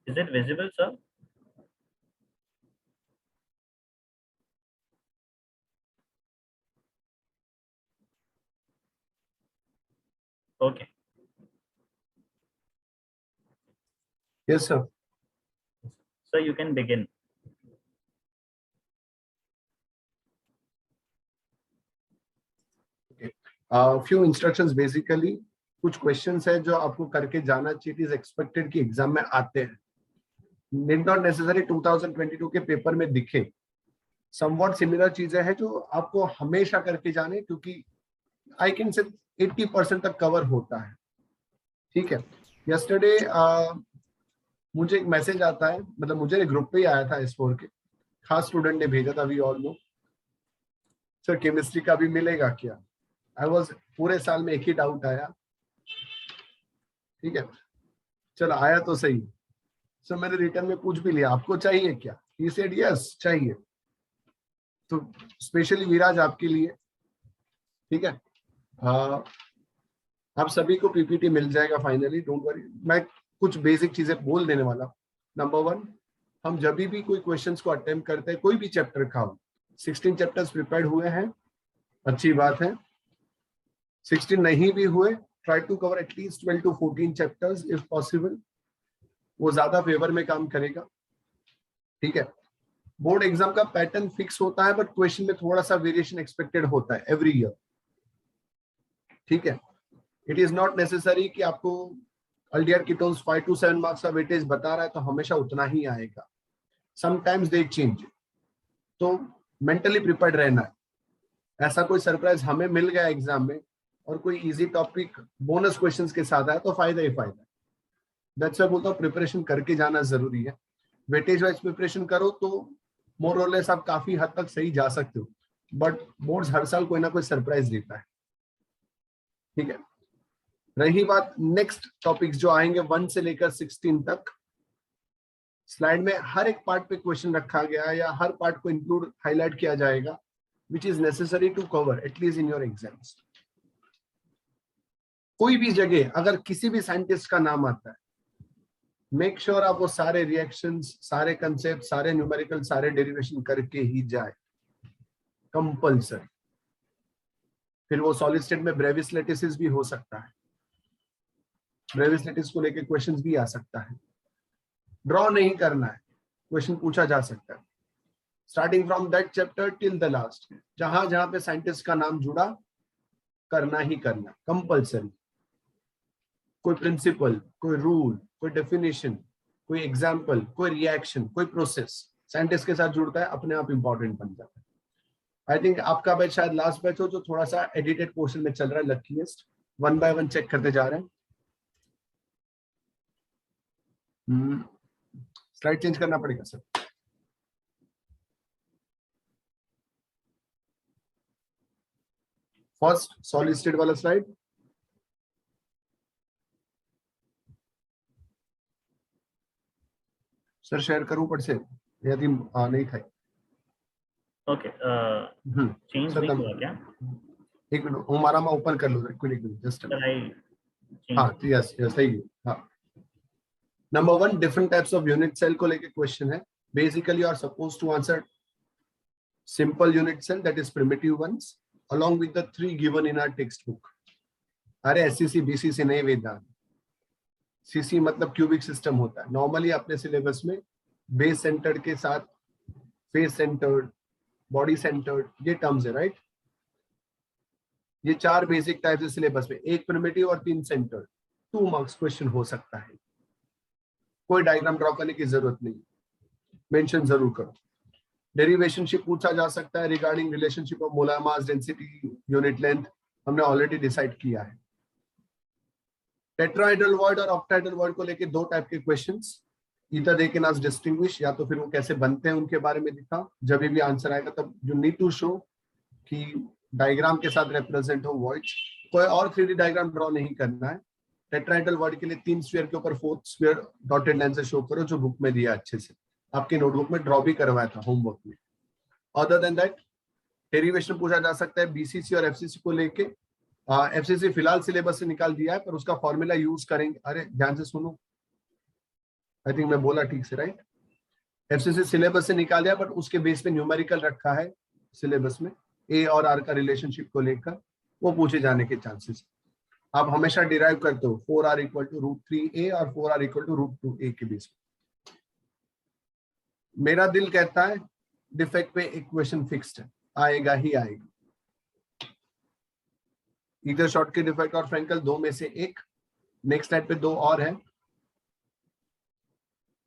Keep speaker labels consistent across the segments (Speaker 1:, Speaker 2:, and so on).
Speaker 1: Is it visible, sir? Okay.
Speaker 2: Yes, sir.
Speaker 1: So you can begin.
Speaker 2: Few instructions basically. कुछ questions है जो आपको करके जाना चाहिए, इज एक्सपेक्टेड कि एग्जाम में आते हैं, नीड नॉट नेसेसरी 2022 के पेपर में दिखे। समवॉट सिमिलर चीजें हैं जो आपको हमेशा करके जाने, क्योंकि आई कैन से 80% तक कवर होता है। ठीक है। यस्टरडे मुझे एक मैसेज आता है, मतलब मुझे ग्रुप पे ही आया था S4 के, खास स्टूडेंट ने भेजा था, we all know sir chemistry का भी मिलेगा क्या। आई वाज पूरे साल में एक ही डाउट आया। ठीक है, चलो आया तो सही। सर मैंने रिटर्न में पूछ भी लिया आपको चाहिए क्या, ही सेड यस चाहिए, तो स्पेशली विराज आपके लिए। ठीक है, आप सभी को पीपीटी मिल जाएगा फाइनली, डोंट वरी। मैं कुछ बेसिक चीजें बोल देने वाला। नंबर 1, हम जब भी कोई क्वेश्चंस को अटेम्प्ट करते हैं, कोई भी चैप्टर का हो, 16 चैप्टर्स प्रिपेयर्ड हुए हैं, अच्छी बात है। 16 नहीं भी हुए, try to cover at least 12 to 14 chapters if possible, वो ज्यादा फेवर में काम करेगा। ठीक है, बोर्ड एग्जाम का पैटर्न फिक्स होता है, बट क्वेश्चन में थोड़ा सा वेरिएशन एक्सपेक्टेड होता है एवरी ईयर। ठीक है, इट इज नॉट नेसेसरी कि आपको अल्डियर कीटोन्स 5 to 7 मार्क्स का वेटेज बता रहा है तो हमेशा उतना ही आएगा, समटाइम्स दे चेंज। तो मेंटली प्रिपेयर्ड रहना है। ऐसा कोई सरप्राइज हमें मिल गया एग्जाम में और कोई इजी टॉपिक बोनस क्वेश्चंस के साथ आया तो फायदा ही फायदा है। दैट्स व्हाई बोलता हूं प्रिपरेशन करके जाना जरूरी है। वेटेज वाइज प्रिपरेशन करो तो मोर और लेस आप काफी हद तक सही जा सकते हो, बट बोर्ड्स हर साल कोई ना कोई सरप्राइज देता है। ठीक है, रही बात नेक्स्ट टॉपिक्स जो आएंगे 1 से लेकर 16 तक, स्लाइड में हर एक पार्ट पे क्वेश्चन रखा गया है या हर पार्ट को इंक्लूड हाईलाइट किया जाएगा, which is necessary to cover at least in your exams. कोई भी जगह अगर किसी भी साइंटिस्ट का नाम आता है, मेक श्योर आप वो सारे रिएक्शंस, सारे कंसेप्ट, सारे न्यूमेरिकल, सारे डेरिवेशन करके ही जाए, कंपल्सरी। फिर वो सॉलिड स्टेट में ब्रेविस लैटिस भी हो सकता है, ब्रेविस लैटिस को लेके क्वेश्चंस भी आ सकता है। ड्रॉ नहीं करना है, क्वेश्चन पूछा जा सकता है। Starting from that chapter till the last, जहां जहां पे साइंटिस्ट का नाम जुड़ा, करना ही करना, कंपल्सरी। कोई प्रिंसिपल, कोई रूल, कोई डेफिनेशन, कोई एग्जाम्पल, कोई रिएक्शन, कोई प्रोसेस साइंटिस्ट के साथ जुड़ता है, अपने आप इंपॉर्टेंट बन जाता है। आई थिंक आपका बैच शायद लास्ट बैच हो जो थोड़ा सा एडिटेड पोर्शन में चल रहा है, लकीएस्ट। 1 by 1 चेक करते जा रहे हैं। स्लाइड चेंज करना पड़ेगा सर। फर्स्ट सॉलिड स्टेट वाला स्लाइड, सर शेयर करूं ऊपर से, यदि नहीं था।
Speaker 1: ओके, चेंज नहीं हुआ क्या?
Speaker 2: एक मिनट, हमारा मैं ओपन कर लूं जस्ट। हाँ यस यस सही है। हाँ, number 1, different types of unit cell को लेके क्वेश्चन है। Basically you are suppose to answer simple unit cell, that is primitive ones, along with the 3 given in our textbook. अरे SCC BCC नहीं वेदांत, CC मतलब cubic system होता है। Normally अपने syllabus में बेस सेंटर्ड के साथ फेस सेंटर्ड, बॉडी सेंटर्ड, ये टर्म्स है, राइट। ये 4 बेसिक टाइप्स है सिलेबस में, 1 प्रिमिटिव और 3 सेंटर्ड। 2 मार्क्स क्वेश्चन हो सकता है, कोई डायग्राम ड्रॉ करने की जरूरत नहीं, मेंशन जरूर करो। डेरिवेशनशिप पूछा जा सकता है regarding relationship of molar mass, density, unit length, हमने ऑलरेडी डिसाइड किया है। टेट्राहेड्रल वर्ड और ऑक्टाहेड्रल वर्ड को लेके 2 टाइप के questions, either they can ask distinguish, या तो फिर वो कैसे बनते हैं उनके बारे में दिखा। जब भी आंसर आएगा तब यू नीड टू शो कि डायग्राम के साथ रिप्रेजेंट हो वर्ड्स, कोई और 3D डायग्राम ड्रॉ नहीं करना है। टेट्राहेड्रल वर्ड के लिए 3 स्फीयर के ऊपर 4th स्फीयर डॉटेड लाइन से शो करो, जो बुक में दिया अच्छे से, आपके नोटबुक में ड्रॉ भी करवाया था होमवर्क में। अदर देन दैट डेरिवेशन पूछा जा सकता है BCC और FCC को लेके। FCC फिलहाल सिलेबस से निकाल दिया है, पर उसका फॉर्मूला यूज करेंगे। अरे ध्यान से सुनो, आई थिंक मैं बोला ठीक से, राइट? एफसीसी सिलेबस से निकाल दिया, बट उसके बेस पे न्यूमेरिकल रखा है सिलेबस में, ए और आर का रिलेशनशिप को लेकर, वो पूछे जाने के चांसेस। आप हमेशा डिराइव करते हो 4r इक्वल टू √3a और 4r इक्वल टू √2a के बेस पे। मेरा दिल कहता है डिफेक्ट पे इक्वेशन फिक्स्ड है, आएगा ही आएगा। इधर शॉर्ट के डिफेक्ट और फ्रेंकल, दो में से एक। नेक्स्ट स्लाइड पे दो और है,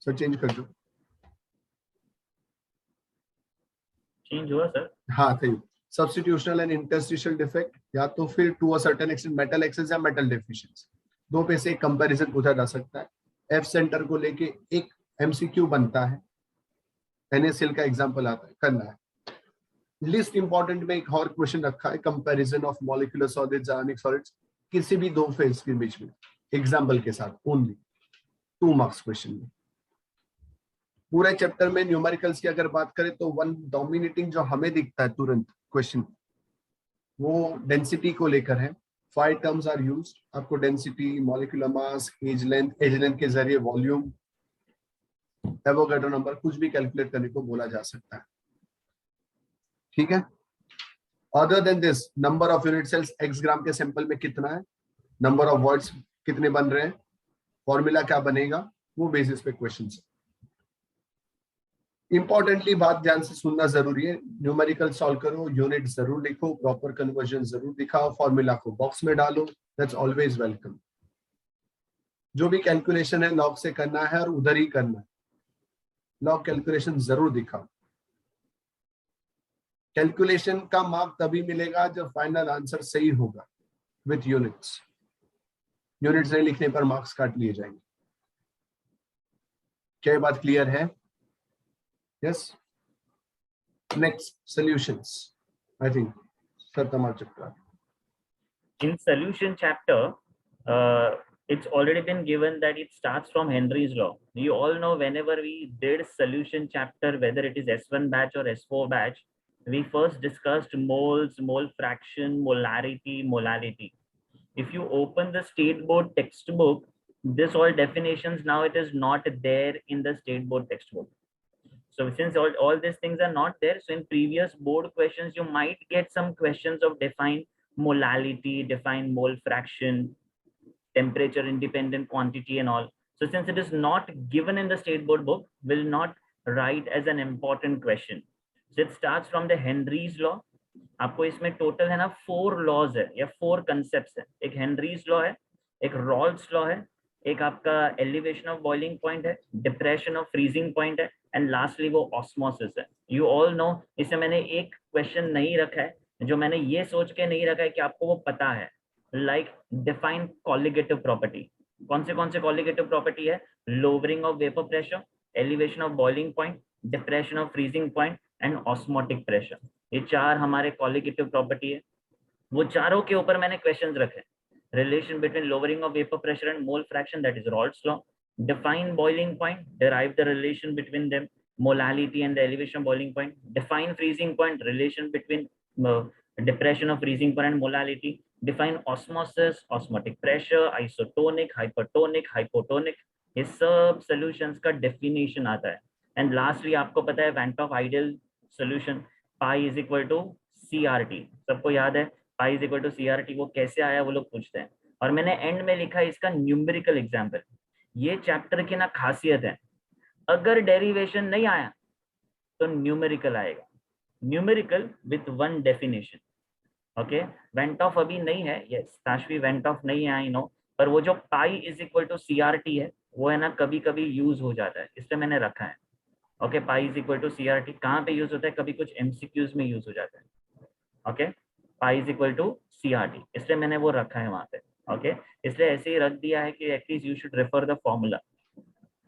Speaker 2: सो चेंज कर दो।
Speaker 1: चेंज हुआ सर?
Speaker 2: हाँ, thank you. Substitutional and interstitial defect, या तो फिर to a certain extent metal excess या मेटल डेफिशिएंसी, दो पे से एक कंपैरिजन पूछा जा सकता है। एफ सेंटर को लेके एक एमसीक्यू बनता है, NaCl का एग्जांपल आता है, करना है। लिस्ट इंपॉर्टेंट में एक और क्वेश्चन रखा है, comparison of molecular solids ionic solids, किसी भी दो फेज के बीच में एग्जांपल के साथ, ओनली 2 मार्क्स क्वेश्चन में। पूरे चैप्टर में न्यूमेरिकल्स की अगर बात करें तो वन डोमिनेटिंग जो हमें दिखता है तुरंत क्वेश्चन, वो डेंसिटी को लेकर है। 5 टर्म्स आर यूज्ड, आपको density, molecular mass, edge length के जरिए वॉल्यूम, एवोगाड्रो नंबर, कुछ भी कैलकुलेट करने को बोला जा सकता है। ठीक है। Other than this, number of unit cells x gram के सैंपल में कितना है, नंबर ऑफ वर्ड्स कितने बन रहे हैं, फॉर्मूला क्या बनेगा, वो बेसिस पे क्वेश्चन है। इंपॉर्टेंटली बात ध्यान से सुनना जरूरी है, न्यूमेरिकल सॉल्व करो, यूनिट जरूर लिखो, प्रॉपर कन्वर्जन जरूर दिखाओ, फॉर्मूला को बॉक्स में डालो, दैट्स ऑलवेज वेलकम। जो भी कैलकुलेशन है लॉग से करना है और उधर ही करना है, लॉग कैलकुलेशन जरूर दिखाओ। कैलकुलेशन का मार्क तभी मिलेगा जब फाइनल आंसर सही होगा विथ यूनिट्स। यूनिट्स नहीं लिखने पर मार्क्स काट लिए जाएंगे। क्या बात क्लियर है? Yes. Next, solutions. I think sir चक्र।
Speaker 1: In solution chapter, it's already been given that it starts from Henry's law. You all know whenever we did solution chapter, whether it is S1 batch or S4 batch, we first discussed moles, mole fraction, molarity, molality. If you open the state board textbook, this all definitions now it is not there in the state board textbook. So since all these things are not there, so in previous board questions, you might get some questions of define molality, define mole fraction, temperature independent quantity and all. So since it is not given in the state board book, will not write as an important question. So it starts from the Henry's law. आपको इसमें total है ना 4 laws है या 4 concepts है। एक Henry's law है, एक रॉल्स लॉ है, एक आपका एलिवेशन ऑफ बॉइलिंग पॉइंट है, डिप्रेशन ऑफ फ्रीजिंग पॉइंट है, एंड लास्टली वो ऑस्मोसिस है। यू ऑल नो, इसे मैंने एक क्वेश्चन नहीं रखा है, जो मैंने ये सोच के नहीं रखा है कि आपको वो पता है, लाइक डिफाइन कॉलिगेटिव प्रॉपर्टी। कौन से कॉलिगेटिव प्रॉपर्टी है? Lowering of vapour pressure, elevation of boiling point, depression of freezing point and osmotic pressure. ये 4 हमारे कॉलिगेटिव प्रॉपर्टी है। वो चारों के ऊपर मैंने क्वेश्चंस रखे। Relation between lowering of vapour pressure and mole fraction, that is Raoult's law. Define boiling point, derive the relation between them, molality and the elevation of boiling point. Define freezing point, relation between depression of freezing point and molality. Define osmosis, osmotic pressure, isotonic, hypertonic, hypotonic. ये सब solutions का definition आता है। And lastly आपको पता है van't Hoff ideal solution, pi is equal to CRT। सबको याद है pi is equal to CRT, वो कैसे आया वो लोग पूछते हैं। और मैंने एंड में लिखा है इसका न्यूमेरिकल एग्जाम्पल। ये चैप्टर की ना खासियत है, अगर डेरिवेशन नहीं आया तो न्यूमेरिकल आएगा, numerical with one definition. Okay, went of अभी नहीं है, यस ताशवी वेंट ऑफ नहीं है आई नो, पर वो जो pi is equal to CRT है वो है ना कभी कभी यूज हो जाता है, इसलिए मैंने रखा है। Okay, pi is equal to CRT कहाँ पे यूज होता है? कभी कुछ MCQs में यूज हो जाता है। Okay, pi is equal to CRT, इसलिए मैंने वो रखा है वहां पे। ओके, इसलिए ऐसे ही रख दिया है कि at least you should refer the formula.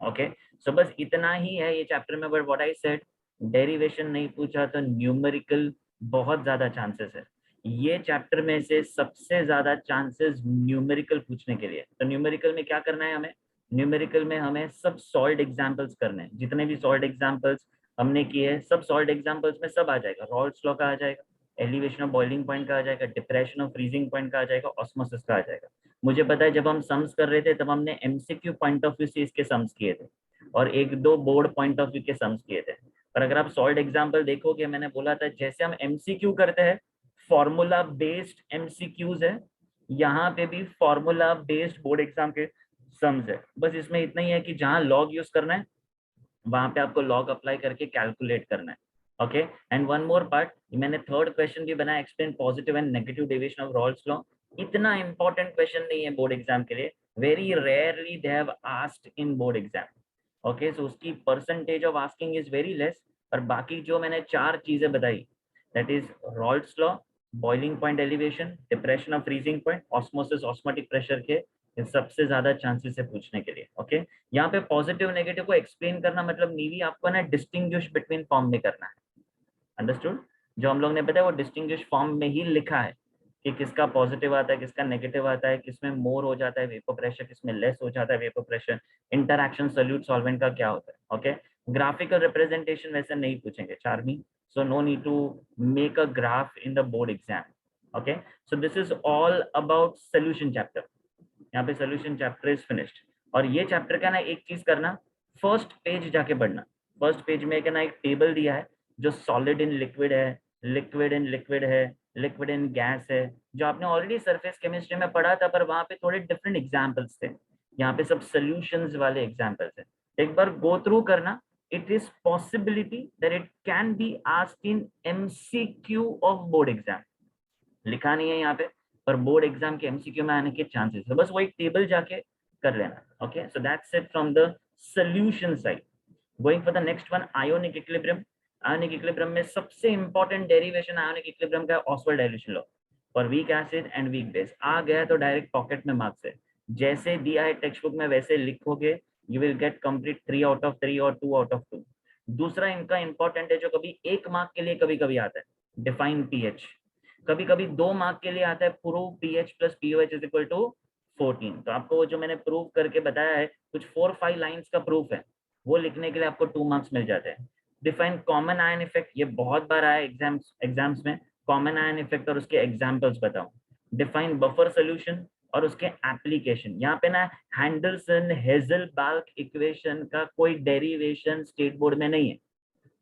Speaker 1: Okay, so बस इतना ही है ये चैप्टर में। But what I said, derivation नहीं पूछा तो न्यूमेरिकल बहुत ज्यादा चांसेस है। ये चैप्टर में से सबसे ज्यादा चांसेस न्यूमेरिकल पूछने के लिए। तो न्यूमेरिकल में क्या करना है हमें? न्यूमेरिकल में हमें सब सॉल्ड एग्जाम्पल्स करने हैं, जितने भी सॉल्ड एग्जाम्पल्स हमने किए सब सॉल्ड एग्जाम्पल्स में सब आ जाएगा। रॉल्स लॉ का आ जाएगा, एलिवेशन ऑफ बॉइलिंग पॉइंट का आ जाएगा, डिप्रेशन ऑफ फ्रीजिंग पॉइंट का आ जाएगा, ऑस्मोसिस का आ जाएगा। मुझे पता है जब हम सम्स कर रहे थे तब हमने MCQ पॉइंट ऑफ व्यू से इसके सम्स किए थे, और एक दो बोर्ड पॉइंट ऑफ व्यू के सम्स किए थे। पर अगर आप सॉल्ड एग्जाम्पल देखोगे, मैंने बोला था जैसे हम एमसीक्यू करते हैं, फॉर्मूला बेस्ड एमसीक्यूज है, यहाँ पे भी फॉर्मूला बेस्ड बोर्ड एग्जाम के सम्स है। बस इसमें इतना ही है कि जहाँ लॉग यूज करना है वहां पे आपको लॉग अप्लाई करके कैलकुलेट करना है। Okay, and one more part, मैंने थर्ड क्वेश्चन भी बनाया, explain positive and negative deviation of Raoult's law. इतना इंपॉर्टेंट क्वेश्चन नहीं है बोर्ड एग्जाम के लिए, very rarely they have asked in board exam. Okay, so उसकी percentage of asking is very less. और बाकी जो मैंने चार चीजें बताई, that is Raoult's law, boiling point elevation, depression of freezing point, osmosis osmotic pressure के सबसे ज्यादा चांसेस है पूछने के लिए। ओके, यहाँ पे पॉजिटिव नेगेटिव को एक्सप्लेन करना मतलब नीवी आपको ना डिस्टिंग्विश बिटवीन फॉर्म में करना है। अंडरस्टूड? जो हम लोग ने बताया वो डिस्टिंग्विश फॉर्म में ही लिखा है कि किसका पॉजिटिव आता है, किसका नेगेटिव आता है, किसमें मोर हो जाता है वेपर प्रेशर, किसमें लेस हो जाता है vapour pressure, interaction solute solvent का क्या होता है। ओके, ग्राफिकल रिप्रेजेंटेशन वैसे नहीं पूछेंगे Charmi, so no need to make a graph in the board exam. Okay, so this is all about solution chapter. यहाँ पे solution chapter is finished। और ये चैप्टर का ना एक चीज करना, फर्स्ट पेज जाके पढ़ना। फर्स्ट पेज में ना एक टेबल दिया है जो सॉलिड इन लिक्विड है, लिक्विड इन लिक्विड है, लिक्विड इन गैस है, जो आपने ऑलरेडी सरफेस केमिस्ट्री में पढ़ा था, पर वहां पे थोड़े डिफरेंट एग्जाम्पल्स थे। यहाँ पे सब सोल्यूशंस वाले एग्जाम्पल्स है। एक बार गो थ्रू करना, it is possibility that it can be asked in MCQ of board exam। लिखा नहीं है यहाँ पे, पर बोर्ड एग्जाम के एमसीक्यू में आने के चांसेस है। बस वो एक टेबल जाके कर लेना। Okay, so that's it from the solution side. Going for the next one, ionic equilibrium. Ionic equilibrium में सबसे इंपॉर्टेंट डेरिवेशन आयोनिक इक्विलिब्रियम का Ostwald dilution law for weak acid and weak base. आ गया तो direct pocket में marks है, जैसे दिया है टेक्स्ट बुक में वैसे लिखोगे, you will get complete 3 out of 3 और 2 आउट ऑफ 2। दूसरा इनका इंपॉर्टेंट है जो कभी 1 मार्क के लिए कभी कभी आता है, डिफाइन पीएच। कभी कभी 2 मार्क के लिए आता है, prove pH plus pOH is equal to 14। तो आपको जो मैंने प्रूव करके बताया है, कुछ 4-5 लाइंस का प्रूफ है, वो लिखने के लिए आपको 2 मार्क्स मिल जाते हैं। डिफाइन कॉमन आयन इफेक्ट, ये बहुत बार आया एग्जाम्स में, कॉमन आयन इफेक्ट और उसके एग्जाम्पल्स बताओ। डिफाइन बफर सोल्यूशन और उसके एप्लीकेशन। यहाँ पे ना हैंडरसन हेजलबाल्क इक्वेशन का कोई डेरिवेशन स्टेट बोर्ड में नहीं है,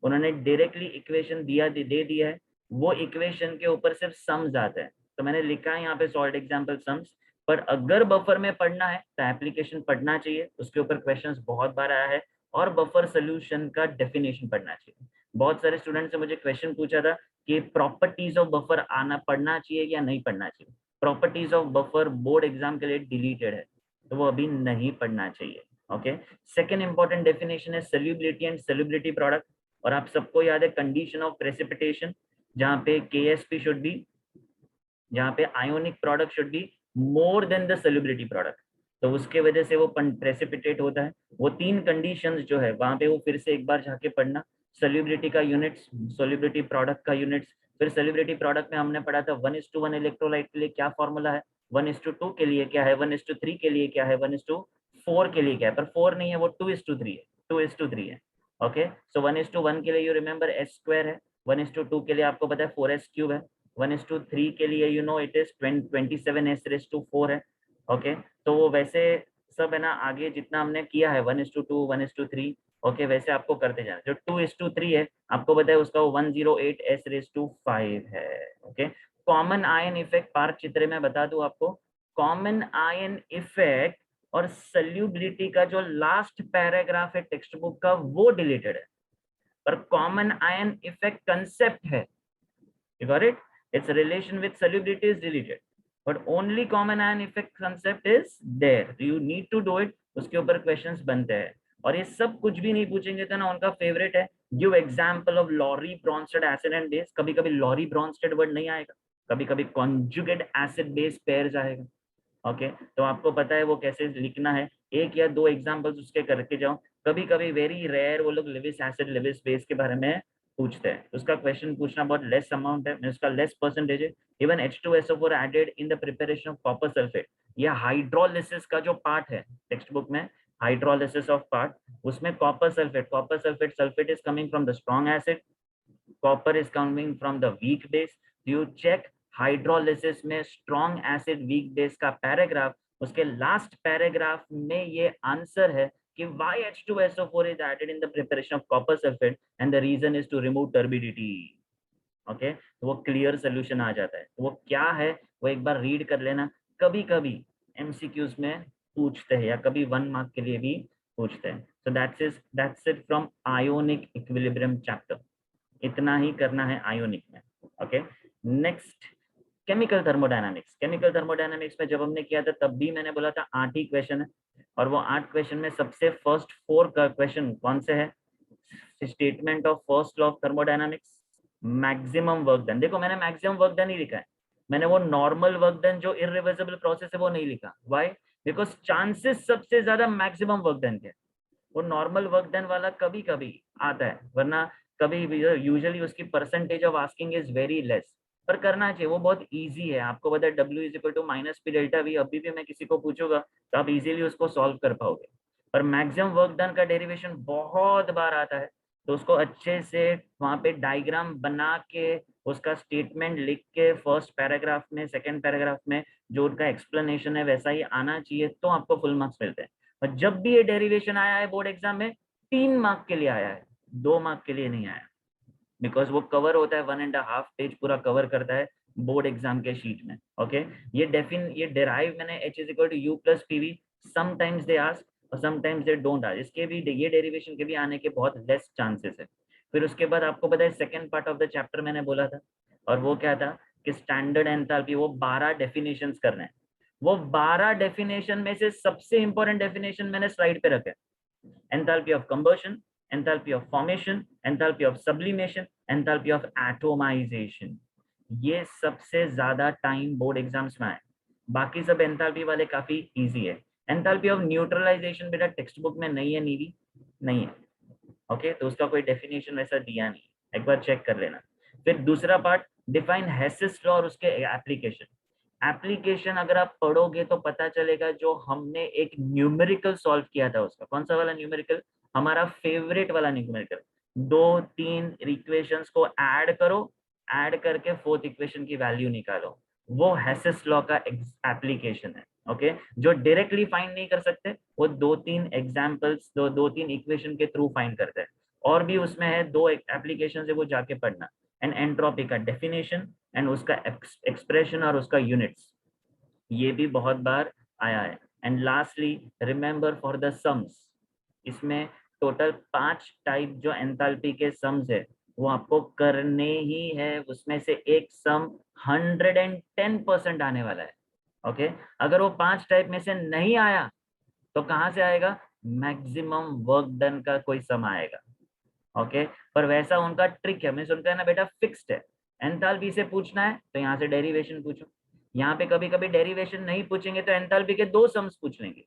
Speaker 1: उन्होंने डायरेक्टली इक्वेशन दे दिया है, वो इक्वेशन के ऊपर सिर्फ सम्स आते हैं। तो मैंने लिखा है यहाँ पे सॉल्ड एग्जाम्पल सम्स। पर अगर बफर में पढ़ना है तो एप्लीकेशन पढ़ना चाहिए, उसके ऊपर क्वेश्चंस बहुत बार आया है, और बफर सोल्यूशन का डेफिनेशन पढ़ना चाहिए। बहुत सारे स्टूडेंट्स ने मुझे क्वेश्चन पूछा था कि प्रॉपर्टीज ऑफ बफर आना पढ़ना चाहिए या नहीं पढ़ना चाहिए। Properties of buffer board exam के लिए डिलीटेड है, तो वो अभी नहीं पढ़ना चाहिए। ओके, सेकेंड इंपॉर्टेंट डेफिनेशन है सॉल्युबिलिटी एंड सॉल्युबिलिटी प्रोडक्ट। और आप सबको याद है कंडीशन ऑफ प्रेसिपिटेशन, जहाँ पे KSP शुड बी, जहाँ पे ionic product should be more than the solubility product, तो उसके वजह से वो प्रेसिपिटेट होता है। वो 3 कंडीशंस जो है वहां पे वो फिर से एक बार जाके पढ़ना, सॉल्युबिलिटी का यूनिट्स, सॉल्युबिलिटी प्रोडक्ट का यूनिट्स। फिर सॉल्युबिलिटी प्रोडक्ट में हमने पढ़ा था 1:1 इलेक्ट्रोलाइट के लिए क्या फॉर्मूला है, 1:2 के लिए क्या है, 1:3 के लिए क्या है, 1:4 के लिए क्या है। पर 4 नहीं है, वो 2:3 है, 2:3 है। ओके, सो 1:1 के लिए यू रिमेंबर s² है, 1:2 के लिए आपको पता है 4s³ है, 1:3 के लिए you know it is 27s⁴ है। ओके, तो वो वैसे सब है ना, आगे जितना हमने किया है 1:2, 1:3, ओके, वैसे आपको करते जाना। जो 2:3 है आपको पता है उसका 108s⁵ है। Okay, common ion effect park चित्र में बता दूं आपको, कॉमन आयन इफेक्ट और सॉल्युबिलिटी का जो लास्ट पैराग्राफ है टेक्स्ट बुक का वो डिलीटेड है, पर कॉमन आयन इफेक्ट कंसेप्ट है, you got it, its relation with solubility is deleted, but only common ion effect concept is there, you need to do it। उसके ऊपर questions बनते हैं, और ये सब कुछ भी नहीं पूछेंगे तो ना उनका फेवरेट है, give example of Lowry Bronsted acid and base. कभी कभी लॉरी ब्रॉन्स्टेड वर्ड नहीं आएगा, कभी कभी कॉन्जुगेट एसिड बेस पेयर्स आएगा। ओके, तो आपको पता है वो कैसे लिखना है, 1 या 2 एग्जांपल्स उसके करके जाओ। कभी कभी वेरी रेयर वो लोग लिविस एसिड लिविस बेस के बारे में पूछते हैं, उसका क्वेश्चन पूछना बहुत लेस अमाउंट है, उसका लेस परसेंटेज है। Even H2SO4 added in the preparation of copper sulphate, ये हाइड्रोलिसिस का जो पार्ट है टेक्स्ट बुक में, हाइड्रोलिसिस ऑफ पार्ट, उसमें copper sulphate, sulphate is coming from the strong acid, copper is coming from the weak base. You check hydrolysis में strong acid weak base का paragraph, उसके last paragraph में ये answer है कि why H2SO4 is added in the preparation of copper sulfate and the reason is to remove turbidity. Okay तो वो clear solution आ जाता है। वो क्या है वो एक बार रीड कर लेना, कभी कभी एमसीक्यूज में पूछते हैं या कभी 1 मार्क के लिए भी पूछते हैं। सो that's it from ionic equilibrium chapter. इतना ही करना है आयोनिक में। Okay next chemical thermodynamics. Chemical thermodynamics में जब हमने किया था तब भी मैंने बोला था 8 ही क्वेश्चन है, और वो 8 क्वेश्चन में सबसे फर्स्ट 4 का क्वेश्चन कौन से है? Statement of first law of thermodynamics, maximum work done. देखो मैंने मैक्सिमम वर्क डन ही लिखा है, मैंने वो नॉर्मल वर्क डन जो इरिवर्सिबल प्रोसेस है वो नहीं लिखा। व्हाई? बिकॉज चांसेस सबसे ज्यादा मैक्सिमम वर्क डन के, वो नॉर्मल वर्क डन वाला कभी कभी आता है, वरना कभी यूजुअली उसकी percentage of asking is very less. पर करना चाहिए, वो बहुत इजी है। आपको पता है W is equal to minus P delta V, अभी भी मैं किसी को पूछूंगा तो आप इजीली उसको सॉल्व कर पाओगे। पर मैक्सिमम वर्क डन का डेरिवेशन बहुत बार आता है, तो उसको अच्छे से वहां पे डायग्राम बना के उसका स्टेटमेंट लिख के फर्स्ट पैराग्राफ में सेकंड पैराग्राफ में जो उनका एक्सप्लेनेशन है वैसा ही आना चाहिए, तो आपको फुल मार्क्स मिलते हैं। और जब भी ये डेरिवेशन आया है बोर्ड एग्जाम में 3 मार्क के लिए आया है, 2 मार्क के लिए नहीं आया, बिकॉज वो कवर होता है 1.5 पेज पूरा कवर करता है बोर्ड एग्जाम के शीट में। ओके ये डेराइव मैंने H is equal to U plus PV, sometimes they ask और समटाइम्स दे डोंट आस्क। इसके भी ये डेरिवेशन के भी आने के बहुत लेस चांसेस है। फिर उसके बाद आपको पता है second part of the chapter मैंने बोला था, और वो क्या था कि स्टैंडर्ड एंथैल्पी, वो 12 डेफिनेशंस करने हैं। वो 12 डेफिनेशन में से सबसे इंपॉर्टेंट डेफिनेशन मैंने स्लाइड पे रखे, enthalpy of combustion, enthalpy of formation, enthalpy of sublimation, enthalpy of atomization। ये सबसे ज्यादा टाइम बोर्ड एग्जाम्स में आए, बाकी सब एंथैल्पी वाले काफी इजी है। एंथैल्पी ऑफ न्यूट्रलाइजेशन बेटा टेक्स्ट बुक में नहीं है, नीवी नहीं है। ओके तो उसका कोई डेफिनेशन वैसा दिया नहीं, एक बार चेक कर लेना। फिर दूसरा पार्ट डिफाइन हेसिस लॉ और उसके एप्लीकेशन। एप्लीकेशन अगर आप पढ़ोगे तो पता चलेगा, जो हमने एक न्यूमेरिकल सॉल्व किया था उसका, कौन सा वाला न्यूमेरिकल? हमारा फेवरेट वाला न्यूमेरिकल। 2-3 इक्वेशंस को ऐड करो, ऐड करके 4th इक्वेशन की वैल्यू निकालो, वो हेसिस लॉ का एप्लीकेशन है। ओके जो डायरेक्टली फाइंड नहीं कर सकते वो 2-3 एग्जांपल्स, 2-3 इक्वेशन के थ्रू फाइंड करते हैं। और भी उसमें है 2 एप्लीकेशन है, वो जाके पढ़ना। एंड एंट्रोपी का डेफिनेशन एंड उसका एक्सप्रेशन और उसका यूनिट्स, ये भी बहुत बार आया है। And lastly remember for the sums, इसमें टोटल 5 टाइप जो एंथैल्पी के सम्स है वो आपको करने ही है। उसमें से एक सम 110% आने वाला है। ओके अगर वो 5 टाइप में से नहीं आया तो कहाँ से आएगा? मैक्सिमम वर्क डन का कोई सम आएगा। ओके पर वैसा उनका ट्रिक है, मैं सुनता है ना बेटा फिक्स्ड है, एंथैल्पी से पूछना है तो यहाँ से डेरिवेशन पूछो। यहाँ पे कभी कभी डेरिवेशन नहीं पूछेंगे तो एंथैल्पी के 2 सम्स पूछ लेंगे,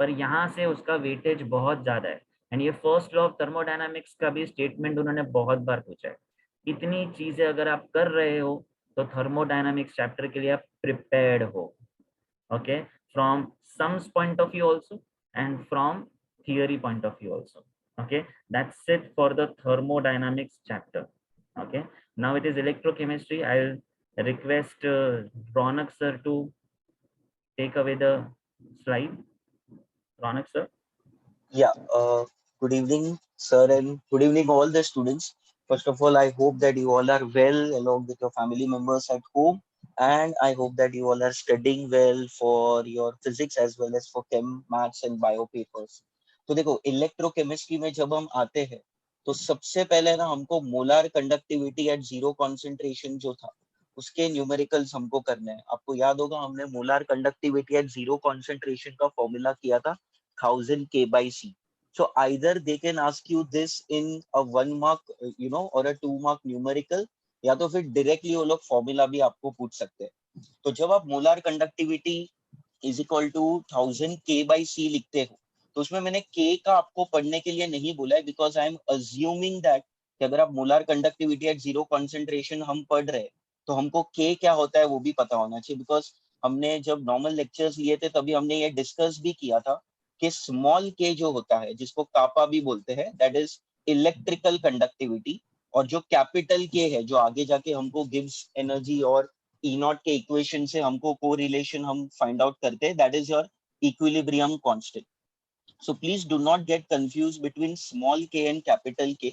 Speaker 1: पर यहाँ से उसका वेटेज बहुत ज्यादा है। एंड ये फर्स्ट लॉ ऑफ थर्मोडायनामिक्स का भी स्टेटमेंट उन्होंने बहुत बार पूछा है। इतनी चीजें अगर आप कर रहे हो तो थर्मोडायनामिक्स चैप्टर के लिए आप प्रिपेयर्ड हो। Okay from sums point of view also and from theory point of view also. Okay that's it for the thermodynamics chapter. Okay now it is electrochemistry. I'll request Ronak sir to take away the slide. Ronak sir.
Speaker 3: Yeah, good evening, sir, and good evening, all the students. First of all, I hope that you all are well along with your family members at home, and I hope that you all are studying well for your physics as well as for chem, maths, and bio papers. तो देखो electrochemistry में जब हम आते हैं तो सबसे पहले ना हमको molar conductivity at zero concentration जो था उसके न्यूमेरिकल्स हमको करने हैं। आपको याद होगा हमने molar conductivity at zero concentration का फॉर्मूला किया था 1000 K/C. So either they can ask you this in a 1 mark, or a 2 mark numerical, या तो फिर डायरेक्टली वो लोग फॉर्मूला भी आपको पूछ सकते हैं। तो जब आप molar conductivity is equal to 1000 K/C लिखते हो तो उसमें मैंने K का आपको पढ़ने के लिए नहीं बोला है, because I am assuming that कि अगर आप molar conductivity at zero concentration हम पढ़ रहे हैं तो हमको K क्या होता है वो भी पता होना चाहिए। बिकॉज हमने जब नॉर्मल लेक्चर्स लिए थे तभी हमने ये डिस्कस भी किया था कि स्मॉल के जो होता है जिसको कापा भी बोलते हैं, दैट इज इलेक्ट्रिकल कंडक्टिविटी, और जो कैपिटल के है जो आगे जाके हमको गिव्स एनर्जी और ई नॉट के इक्वेशन से हमको कोरिलेशन हम फाइंड आउट करते हैं, that is your equilibrium constant. So please do not get confused between small k and capital K.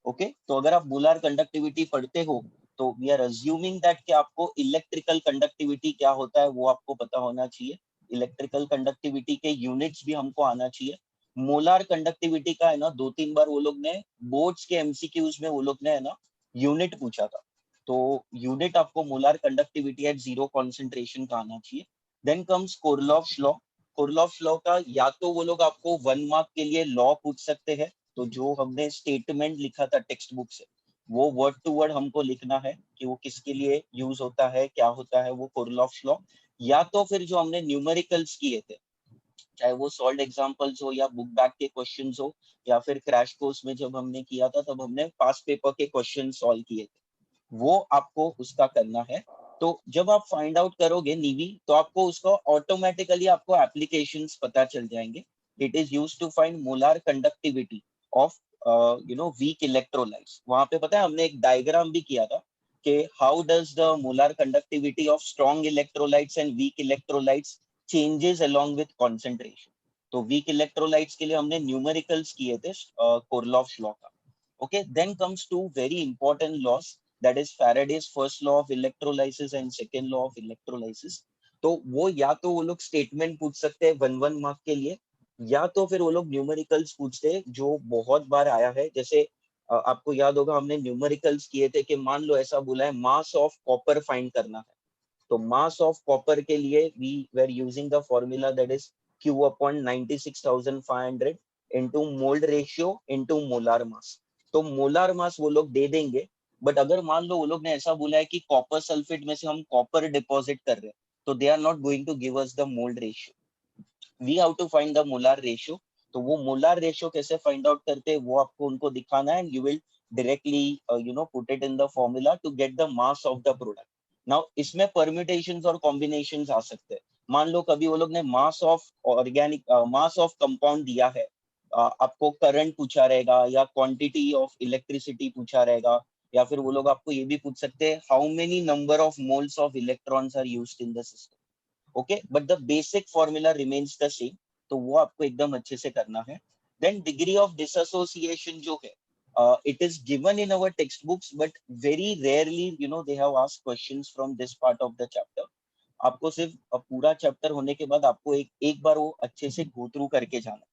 Speaker 3: Okay, तो अगर आप मोलार कंडक्टिविटी पढ़ते हो तो वी आर अज्यूमिंग दैट कि आपको इलेक्ट्रिकल कंडक्टिविटी क्या होता है वो आपको पता होना चाहिए, इलेक्ट्रिकल कंडक्टिविटी के यूनिट्स भी हमको आना चाहिए। मोलार कंडक्टिविटी का है ना 2-3 बार वो लोग ने बोर्ड्स के एमसीक्यूज में वो लोग ने है ना यूनिट पूछा था, तो यूनिट आपको molar conductivity at zero concentration का आना चाहिए। Then comes Kohlrausch's law. Kohlrausch's law का या तो वो लोग आपको 1 मार्क के लिए लॉ पूछ सकते हैं, तो जो हमने स्टेटमेंट लिखा था टेक्स्ट बुक से वो वर्ड टू वर्ड हमको लिखना है कि वो किसके लिए यूज होता है, क्या होता है वो कोरलॉफ्स लॉ। या तो फिर जो हमने न्यूमेरिकल्स किए थे, चाहे वो सॉल्व एग्जांपल्स हो या बुक बैक के क्वेश्चंस हो या फिर क्रैश कोर्स में जब हमने किया था तब हमने पास पेपर के क्वेश्चन सॉल्व किए थे, वो आपको उसका करना है। तो जब आप फाइंड आउट करोगे नीवी तो आपको उसका ऑटोमेटिकली आपको एप्लीकेशंस पता चल जाएंगे। It is used to find molar conductivity of weak electrolytes. वहां पे पता है हमने एक डायग्राम भी किया था कि how does the molar conductivity of strong electrolytes and weak electrolytes changes along with concentration. तो वीक इलेक्ट्रोलाइट्स के लिए हमने न्यूमेरिकल्स किए थे कोरलॉफ्स लॉ का। Okay, then comes two very important laws, that is Faraday's first law of electrolysis and second law of electrolysis. तो वो या तो वो लोग स्टेटमेंट पूछ सकते हैं 1-1 मार्क के लिए, या तो फिर वो लोग न्यूमेरिकल्स पूछते हैं जो बहुत बार आया है। जैसे आपको याद होगा हमने न्यूमेरिकल्स किए थे कि मान लो ऐसा बोला है मास ऑफ कॉपर फाइंड करना है, तो मास ऑफ कॉपर के लिए we were using the formula that is Q upon 96,500 into mole ratio into molar mass. तो मोलार मास वो लोग दे देंगे, बट अगर मान लो वो लोग ने ऐसा बोला है कि कॉपर सल्फेट में से हम कॉपर डिपॉजिट कर रहे हैं, तो they are not going to give us the mole ratio, we have to find the molar ratio. तो वो मोलार रेशियो कैसे फाइंड आउट करते हैं वो आपको उनको दिखाना है, and you will directly put it in the formula to get the mass of the product. Now इसमें परम्यूटेशंस और कॉम्बिनेशंस आ सकते हैं। मान लो कभी वो लोग ने mass of organic mass of compound दिया है, आपको करंट पूछा रहेगा या क्वांटिटी ऑफ इलेक्ट्रिसिटी पूछा रहेगा, या फिर वो लोग आपको ये भी पूछ सकते हैं how many number of moles of electrons are used in the system. Okay, but the basic formula remains the same, तो वो आपको एकदम अच्छे से करना है। देन डिग्री ऑफ डिसएसोसिएशन जो है, it is given in our textbooks but very rarely they have asked questions from this part of the chapter। आपको सिर्फ पूरा चैप्टर होने के बाद आपको एक बार वो अच्छे से गो थ्रू करके जाना।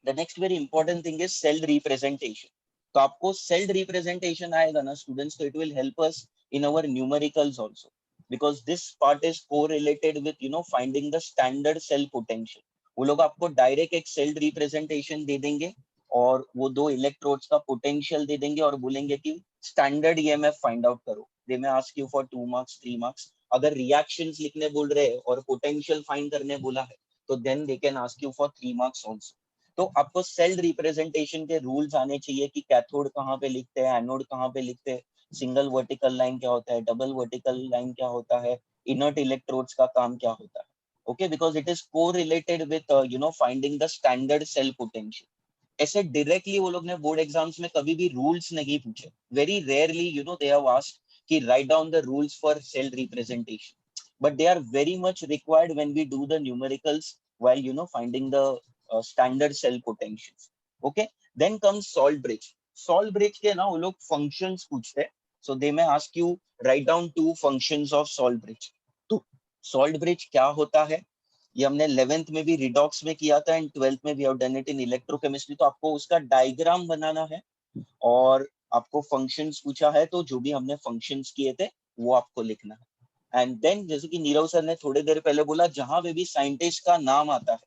Speaker 3: The next very important thing is cell representation। तो आपको cell representation आएगा ना students, तो it will help us in our numericals also, because this part is correlated with finding the standard cell potential। वो लोग आपको डायरेक्ट एक cell representation दे देंगे और वो दो इलेक्ट्रोड्स का पोटेंशियल दे देंगे और बोलेंगे कि स्टैंडर्ड ईएमएफ फाइंड आउट करो। दे में ask you for 2 marks 3 marks. अगर रिएक्शंस लिखने बोल रहे हैं और पोटेंशियल फाइंड करने बोला है तो then they can ask you for 3 marks also. तो आपको सेल रिप्रेजेंटेशन के रूल्स आने चाहिए कि कैथोड कहाँ पे लिखते हैं, एनोड कहाँ पे लिखते हैं, सिंगल वर्टिकल लाइन क्या होता है, डबल वर्टिकल लाइन क्या होता है, इनर्ट इलेक्ट्रोड्स का काम क्या होता है। Okay, because it is correlated with finding the standard cell potential. ऐसे डायरेक्टली वो लोग ने बोर्ड एग्जाम्स में कभी भी रूल्स नहीं पूछे, very rarely they have asked कि write down the rules for cell representation, but they are very much required when we do the numericals while finding the standard cell potentials। Okay, then comes salt bridge। salt bridge के ना वो लोग functions पूछते हैं, so they may ask you write down 2 functions of salt bridge। तो salt bridge क्या होता है ये हमने 11th में भी रिडॉक्स में किया था एंड 12th में भी have done it in electrochemistry. तो आपको उसका डायग्राम बनाना है और आपको फंक्शंस पूछा है तो जो भी हमने फंक्शंस किए थे वो आपको लिखना है। एंड देन जैसे कि नीरव सर ने थोड़ी देर पहले बोला, जहां पे भी साइंटिस्ट का नाम आता है,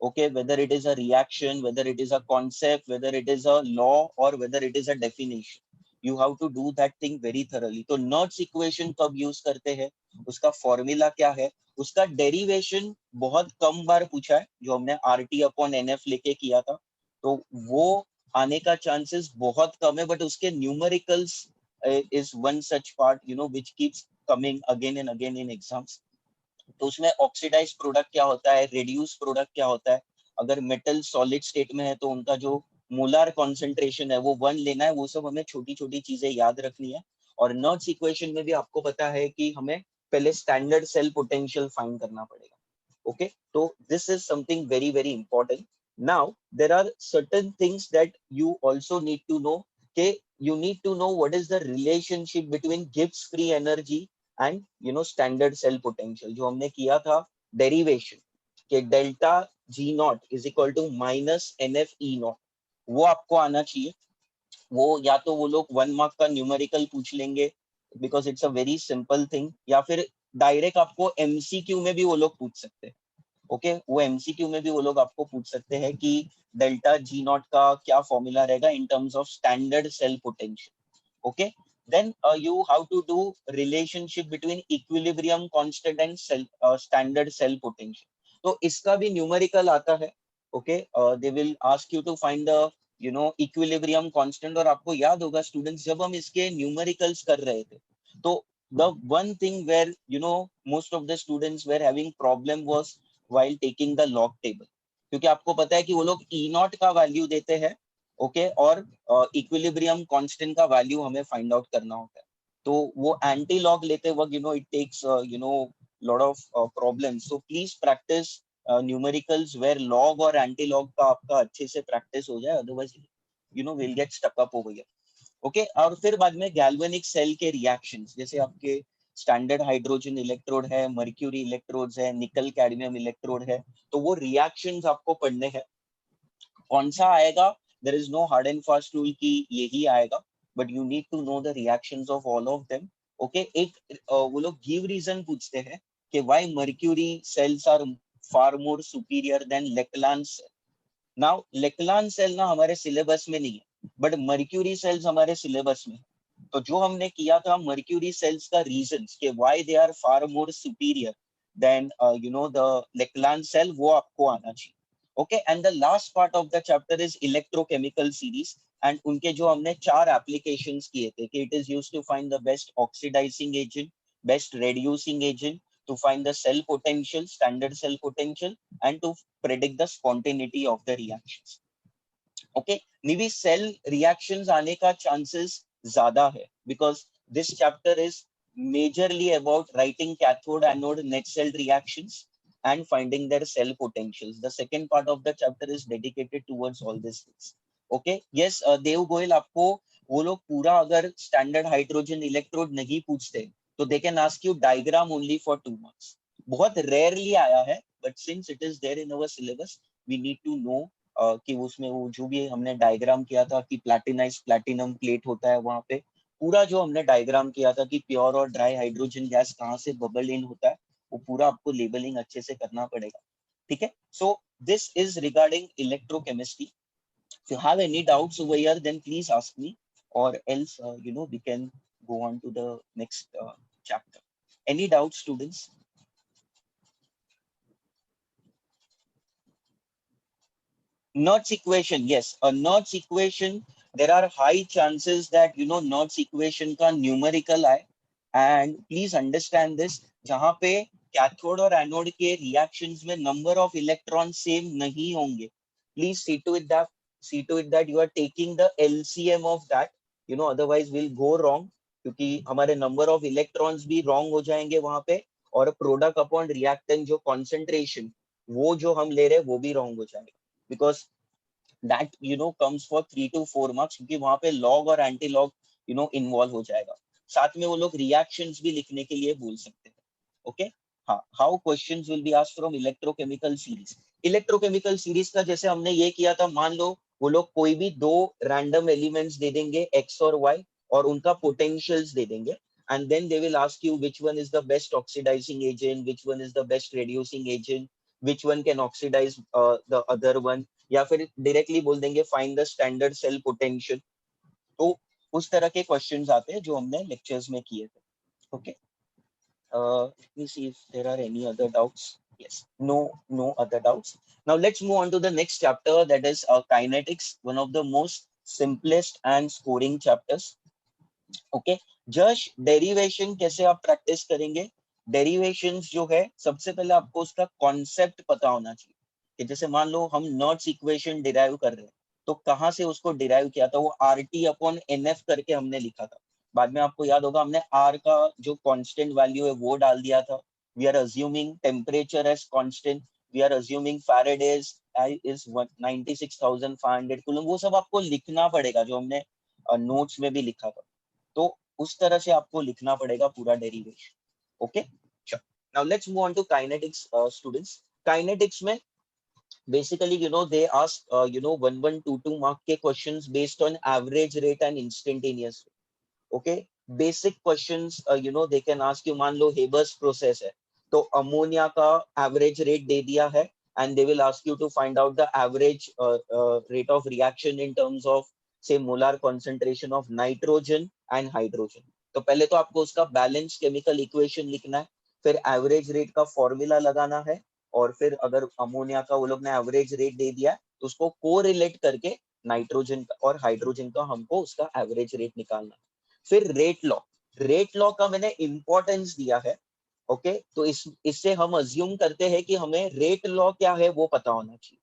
Speaker 3: okay, whether it is a reaction, whether it is a concept, whether it is a law or whether it is a definition, you have to do that thing very thoroughly। तो nerds equation कब use करते हैं, उसका formula क्या है, उसका derivation बहुत कम बार पूछा है, जो हमने RT अपॉन NF लेके किया था, तो वो आने का चांसेस बहुत कम है, बट उसके numericals is one such part which keeps coming again and again in exams. तो उसमें ऑक्सीडाइज प्रोडक्ट क्या होता है, रेड्यूस प्रोडक्ट क्या होता है, अगर मेटल सॉलिड स्टेट में है तो उनका जो मोलार कॉन्सेंट्रेशन है वो 1 लेना है, वो सब हमें छोटी छोटी चीजें याद रखनी है। और नर्ड्स इक्वेशन में भी आपको पता है कि हमें पहले स्टैंडर्ड सेल पोटेंशियल फाइंड करना पड़ेगा। ओके, तो this is something very very important. Now, there are certain things that you also need to know. Okay, you need to know what is the relationship between Gibbs free energy and standard cell potential. जो हमने किया था derivation के delta G nought is equal to minus NF E nought, वो आपको आना चाहिए. वो या तो वो लोग 1 मार्क का न्यूमेरिकल पूछ लेंगे because it's a very simple thing, या फिर डायरेक्ट आपको एमसीक्यू में भी वो लोग पूछ सकते हैं. ओके, वो एमसीक्यू में भी वो लोग आपको पूछ सकते हैं कि डेल्टा जी नॉट का क्या फॉर्मूला रहेगा in terms of standard cell potential. Okay, then you have to do relationship between equilibrium constant and standard cell potential. तो इसका भी न्यूमेरिकल आता है. Okay, they will ask you to find the equilibrium constant. और आपको याद होगा students, जब हम इसके न्यूमेरिकल्स कर रहे थे तो the one thing where most of the students were having problem was while taking the log table, क्योंकि आपको पता है कि वो लोग E नॉट का वैल्यू देते हैं. ओके, और इक्विलिब्रियम कांस्टेंट का वैल्यू हमें फाइंड आउट करना होता है. तो वो एंटी लॉग लेते वक्त it takes lot of problems. So please practice numericals where log और एंटी लॉग का आपका अच्छे से प्रैक्टिस हो जाए, otherwise will get stuck up over here. Okay, और फिर बाद में गैल्वेनिक सेल के रिएक्शंस, जैसे आपके स्टैंडर्ड हाइड्रोजन इलेक्ट्रोड है, मर्क्यूरी इलेक्ट्रोड्स है, निकल कैडमियम इलेक्ट्रोड है, तो वो रिएक्शंस आपको पढ़ने हैं. कौन सा आएगा, there is no hard and fast rule कि यही आएगा, but you need to know the reactions of all of them. Okay, एक वो लोग give reason पूछते हैं कि why mercury cells are far more superior than Leclanche cell. Now Leclanche cell ना हमारे सिलेबस में नहीं है, but mercury cells हमारे सिलेबस में है. तो जो हमने किया था mercury cells का reasons कि why they are far more superior than the Leclanche cell, वो आपको आना चाहिए. Okay, and the last part of the chapter is electrochemical series, and उनके जो हमने 4 applications किए थे कि it is used to find the best oxidizing agent, best reducing agent, to find the cell potential, standard cell potential, and to predict the spontaneity of the reactions. Okay, maybe cell reactions आने का chances ज़्यादा है because this chapter is majorly about writing cathode anode net cell reactions and finding their cell potentials. The second part of the chapter is dedicated towards all these things. Okay, yes, देव गोयल, आपको वो लोग पूरा अगर standard hydrogen electrode नहीं पूछते तो they can ask you diagram only for 2 marks. बहुत rarely आया है, but since it is there in our syllabus we need to know कि उसमें वो जो भी हमने डायग्राम किया था कि प्लैटिनाइज प्लैटिनम प्लेट होता है, वहां पे पूरा जो हमने डायग्राम किया था कि प्योर और ड्राई हाइड्रोजन गैस कहाँ से बबल इन होता है, वो पूरा आपको लेबलिंग अच्छे से करना पड़ेगा. ठीक है, so this is regarding electrochemistry. If you have any doubts over here then please ask me, or else we can go on to the next chapter. Any doubts, students? Nernst equation, yes, a Nernst equation, there are high chances that Nernst equation का numerical आए. And please understand this, जहाँ पे cathode और anode के reactions में number of electron same नहीं होंगे, please see to it that you are taking the LCM of that, otherwise we'll go wrong, क्योंकि हमारे नंबर ऑफ इलेक्ट्रॉन्स भी रॉन्ग हो जाएंगे वहां पे, और प्रोडक्ट अपॉन रिएक्टेंट जो कॉन्सेंट्रेशन वो जो हम ले रहे हैं वो भी रॉन्ग हो जाएगा, because that comes for 3 to 4 marks, क्योंकि वहां पे लॉग और एंटी लॉग इन्वॉल्व हो जाएगा. साथ में वो लोग रिएक्शंस भी लिखने के लिए बोल सकते हैं. ओके, हाँ, how questions will be asked from electrochemical series. Electrochemical series का जैसे हमने ये किया था, मान लो वो लोग कोई भी 2 रैंडम एलिमेंट्स दे देंगे x और y, और उनका पोटेंशियल्स दे देंगे, and then they will ask you which one is the best oxidizing agent, which one is the best reducing agent, which one can oxidize the other one, या फिर directly बोल देंगे find the standard cell potential. तो उस तरह के questions आते हैं जो हमने लेक्चर्स में किए थे. Okay, let me see if there are any other doubts. Yes, no other doubts. Now let's move on to the next chapter, that is kinetics, one of the most simplest and scoring chapters. Okay, just derivation कैसे आप practice करेंगे. Derivations जो है, सबसे पहले आपको उसका concept पता होना चाहिए कि जैसे मान लो हम नॉट्स इक्वेशन डिराइव कर रहे हैं, तो कहाँ से उसको डिराइव किया था, वो RT अपॉन NF करके हमने लिखा था. बाद में आपको याद होगा हमने R का जो कांस्टेंट वैल्यू है वो डाल दिया था. We are assuming temperature as constant, we are assuming Faraday's I is 96,500 coulomb, वो सब आपको लिखना पड़ेगा जो हमने नोट्स में भी लिखा था, तो उस तरह से आपको लिखना पड़ेगा पूरा derivation. Okay, now let's move on to kinetics students. Kinetics में basically they ask 1122 mark के questions based on average rate and instantaneous rate. Okay, basic questions they can ask you, मान लो Haber's process है तो ammonia का average rate दे दिया है and they will ask you to find out the average rate of reaction in terms of say molar concentration of nitrogen and hydrogen. तो पहले तो आपको उसका बैलेंस केमिकल इक्वेशन लिखना है, फिर एवरेज रेट का फॉर्मूला लगाना है, और फिर अगर अमोनिया का वो लोग ने एवरेज रेट दे दिया तो उसको कोरिलेट करके नाइट्रोजन और हाइड्रोजन का हमको उसका एवरेज रेट निकालना है. फिर रेट लॉ का मैंने इंपॉर्टेंस दिया है. ओके, तो इससे हम अज्यूम करते हैं कि हमें रेट लॉ क्या है वो पता होना चाहिए.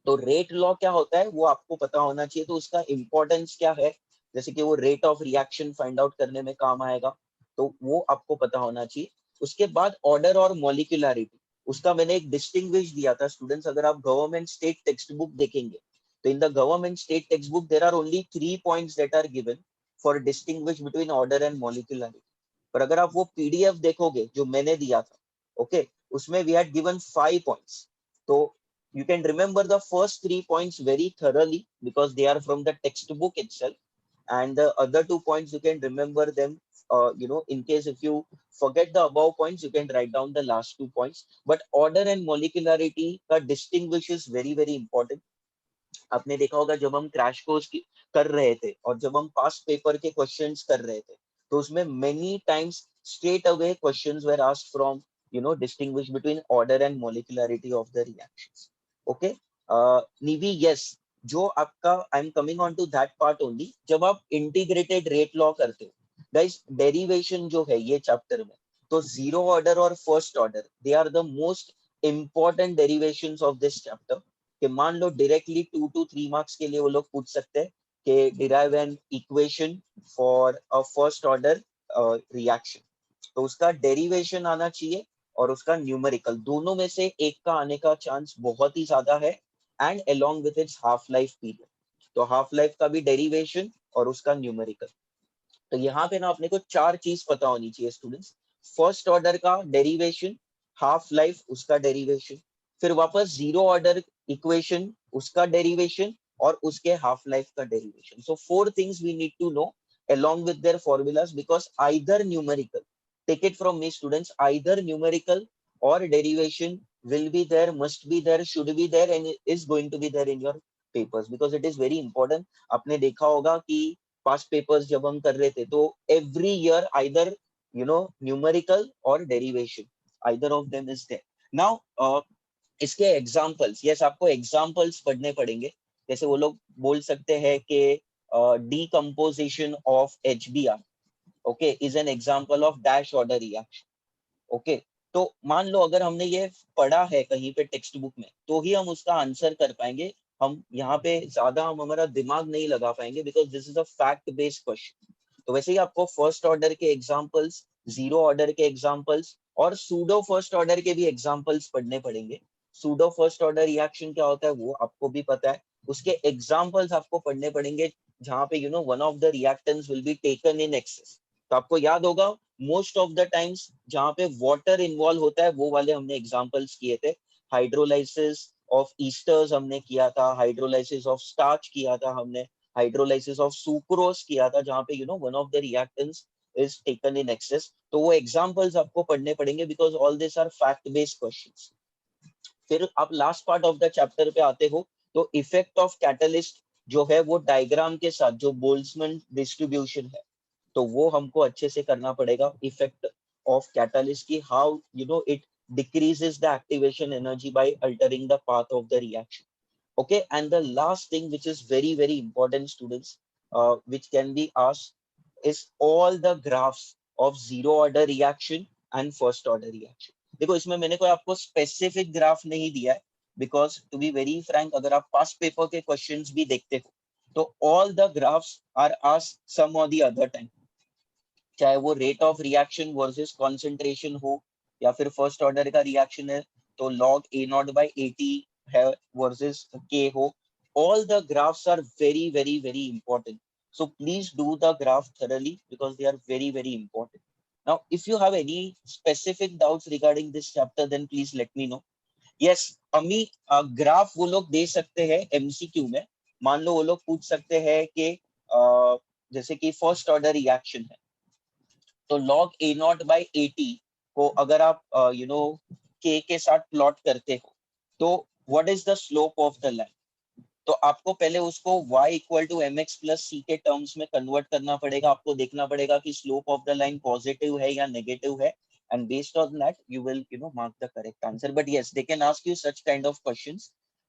Speaker 3: तो रेट लॉ क्या होता है वो आपको पता होना चाहिए, तो उसका इंपॉर्टेंस क्या है, जैसे कि वो rate of reaction find out करने में काम आएगा, तो वो आपको पता होना चाहिए. उसके बाद ऑर्डर और मॉलिक्यूलरिटी, उसका मैंने एक डिस्टिंग्विश दिया था स्टूडेंट्स. अगर आप गवर्नमेंट स्टेट टेक्स्ट बुक देखेंगे तो in the government state text book there are only 3 points that are given for distinguish between order and molecularity. पर अगर आप वो पीडीएफ देखोगे जो मैंने दिया था, ओके, उसमें वी हैड गिवन 5 पॉइंट्स. तो you can remember the first 3 points very thoroughly because they are from the textbook itself, and the other 2 points you can remember them in case if you forget the above points you can write down the last 2 points. But order and molecularity का distinguish is very very important. आपने देखा होगा जब हम crash course कर रहे थे और जब हम पास्ट पेपर के क्वेश्चंस कर रहे थे तो उसमें many times straight away questions were asked from distinguish between order and molecularity of the reactions. Okay, Nivi, yes, जो आपका I am coming on to that part only. जब आप इंटीग्रेटेड रेट लॉ करते हो गाइस, डेरिवेशन जो है ये chapter में, तो जीरो ऑर्डर और first order they are the most important derivations of this chapter. कि मान लो डायरेक्टली 2 to 3 मार्क्स के लिए वो लोग पूछ सकते हैं कि derive an equation for a first order reaction, तो उसका डेरिवेशन आना चाहिए और उसका न्यूमेरिकल, दोनों में से एक का आने का चांस बहुत ही ज्यादा है, and along with its half life period. तो हाफ लाइफ का भी डेरिवेशन और उसका न्यूमेरिकल. तो यहाँ पे ना अपने को 4 चीज पता होनी चाहिए स्टूडेंट्स. फर्स्ट ऑर्डर का डेरिवेशन, हाफ लाइफ उसका डेरिवेशन, फिर वापस जीरो ऑर्डर इक्वेशन उसका डेरिवेशन और उसके हाफ लाइफ का derivation. So 4 things we need to know along with their formulas, because either numerical, take it from me students, either numerical or derivation will be there, must be there, should be there, and is going to be there in your papers because it is very important. आपने देखा होगा कि past papers जब हम कर रहे थे तो every year either numerical or derivation, either of them is there. Now इसके examples, yes, आपको examples पढ़ने पड़ेंगे. जैसे वो लोग बोल सकते हैं कि decomposition of HBr, okay, is an example of dash order reaction. Okay, तो मान लो अगर हमने ये पढ़ा है कहीं पे टेक्स्ट बुक में तो ही हम उसका आंसर कर पाएंगे. हम यहाँ पे ज्यादा हम हमारा दिमाग नहीं लगा पाएंगे because this is a fact based question. तो वैसे ही आपको फर्स्ट ऑर्डर के एग्जांपल्स, जीरो ऑर्डर के एग्जांपल्स और सूडो फर्स्ट ऑर्डर के भी एग्जांपल्स पढ़ने पड़ेंगे. सूडो फर्स्ट ऑर्डर रिएक्शन क्या होता है वो आपको भी पता है, उसके एग्जांपल्स आपको पढ़ने पड़ेंगे जहाँ पे one of the reactants will be taken in excess. तो आपको याद होगा मोस्ट ऑफ द टाइम्स जहाँ पे वाटर इन्वॉल्व होता है वो वाले हमने एग्जांपल्स किए थे. हाइड्रोलाइसिस ऑफ ईस्टर्स हमने किया था, हाइड्रोलाइसिस ऑफ स्टार्च किया था हमने, हाइड्रोलाइसिस ऑफ सुक्रोज किया था जहाँ पे one of the reactants is taken in excess. तो वो एग्जांपल्स आपको पढ़ने पड़ेंगे because all this are fact based questions. फिर आप last part of the chapter पे आते हो तो इफेक्ट ऑफ कैटलिस्ट जो है वो डायग्राम के साथ जो बोल्ट्जमैन डिस्ट्रीब्यूशन है तो वो हमको अच्छे से करना पड़ेगा. इफेक्ट ऑफ कैटलिस्ट की how it decreases the activation energy by altering the path of the reaction. Okay, and the last thing which is very very important students, which can be asked is all the graphs of zero order reaction and first order reaction. देखो इसमें मैंने कोई आपको specific graph नहीं दिया है because to be very frank अगर आप पास्ट पेपर के क्वेश्चंस भी देखते हो तो all the graphs are asked some और द अदर टाइम, चाहे वो rate of reaction versus concentration हो या फिर फर्स्ट ऑर्डर का रिएक्शन है तो log A0 by 80 है versus k हो, all the graphs are very very very important. So please do the graph thoroughly because they are very very important. Now if you have any specific doubts regarding this chapter then please let me know. Yes, अमी graph वो लोग दे सकते हैं MCQ में. मान लो वो लोग पूछ सकते हैं कि जैसे कि फर्स्ट ऑर्डर रिएक्शन है, तो log a नॉट बाई 80 को अगर आप k के साथ प्लॉट करते हो तो what is the slope of the line. तो आपको पहले उसको y equal to mx plus c के टर्म्स में कन्वर्ट करना पड़ेगा. आपको देखना पड़ेगा कि slope of the line positive है या नेगेटिव है, and based on that you will mark the correct answer. But yes, they can ask you such kind of questions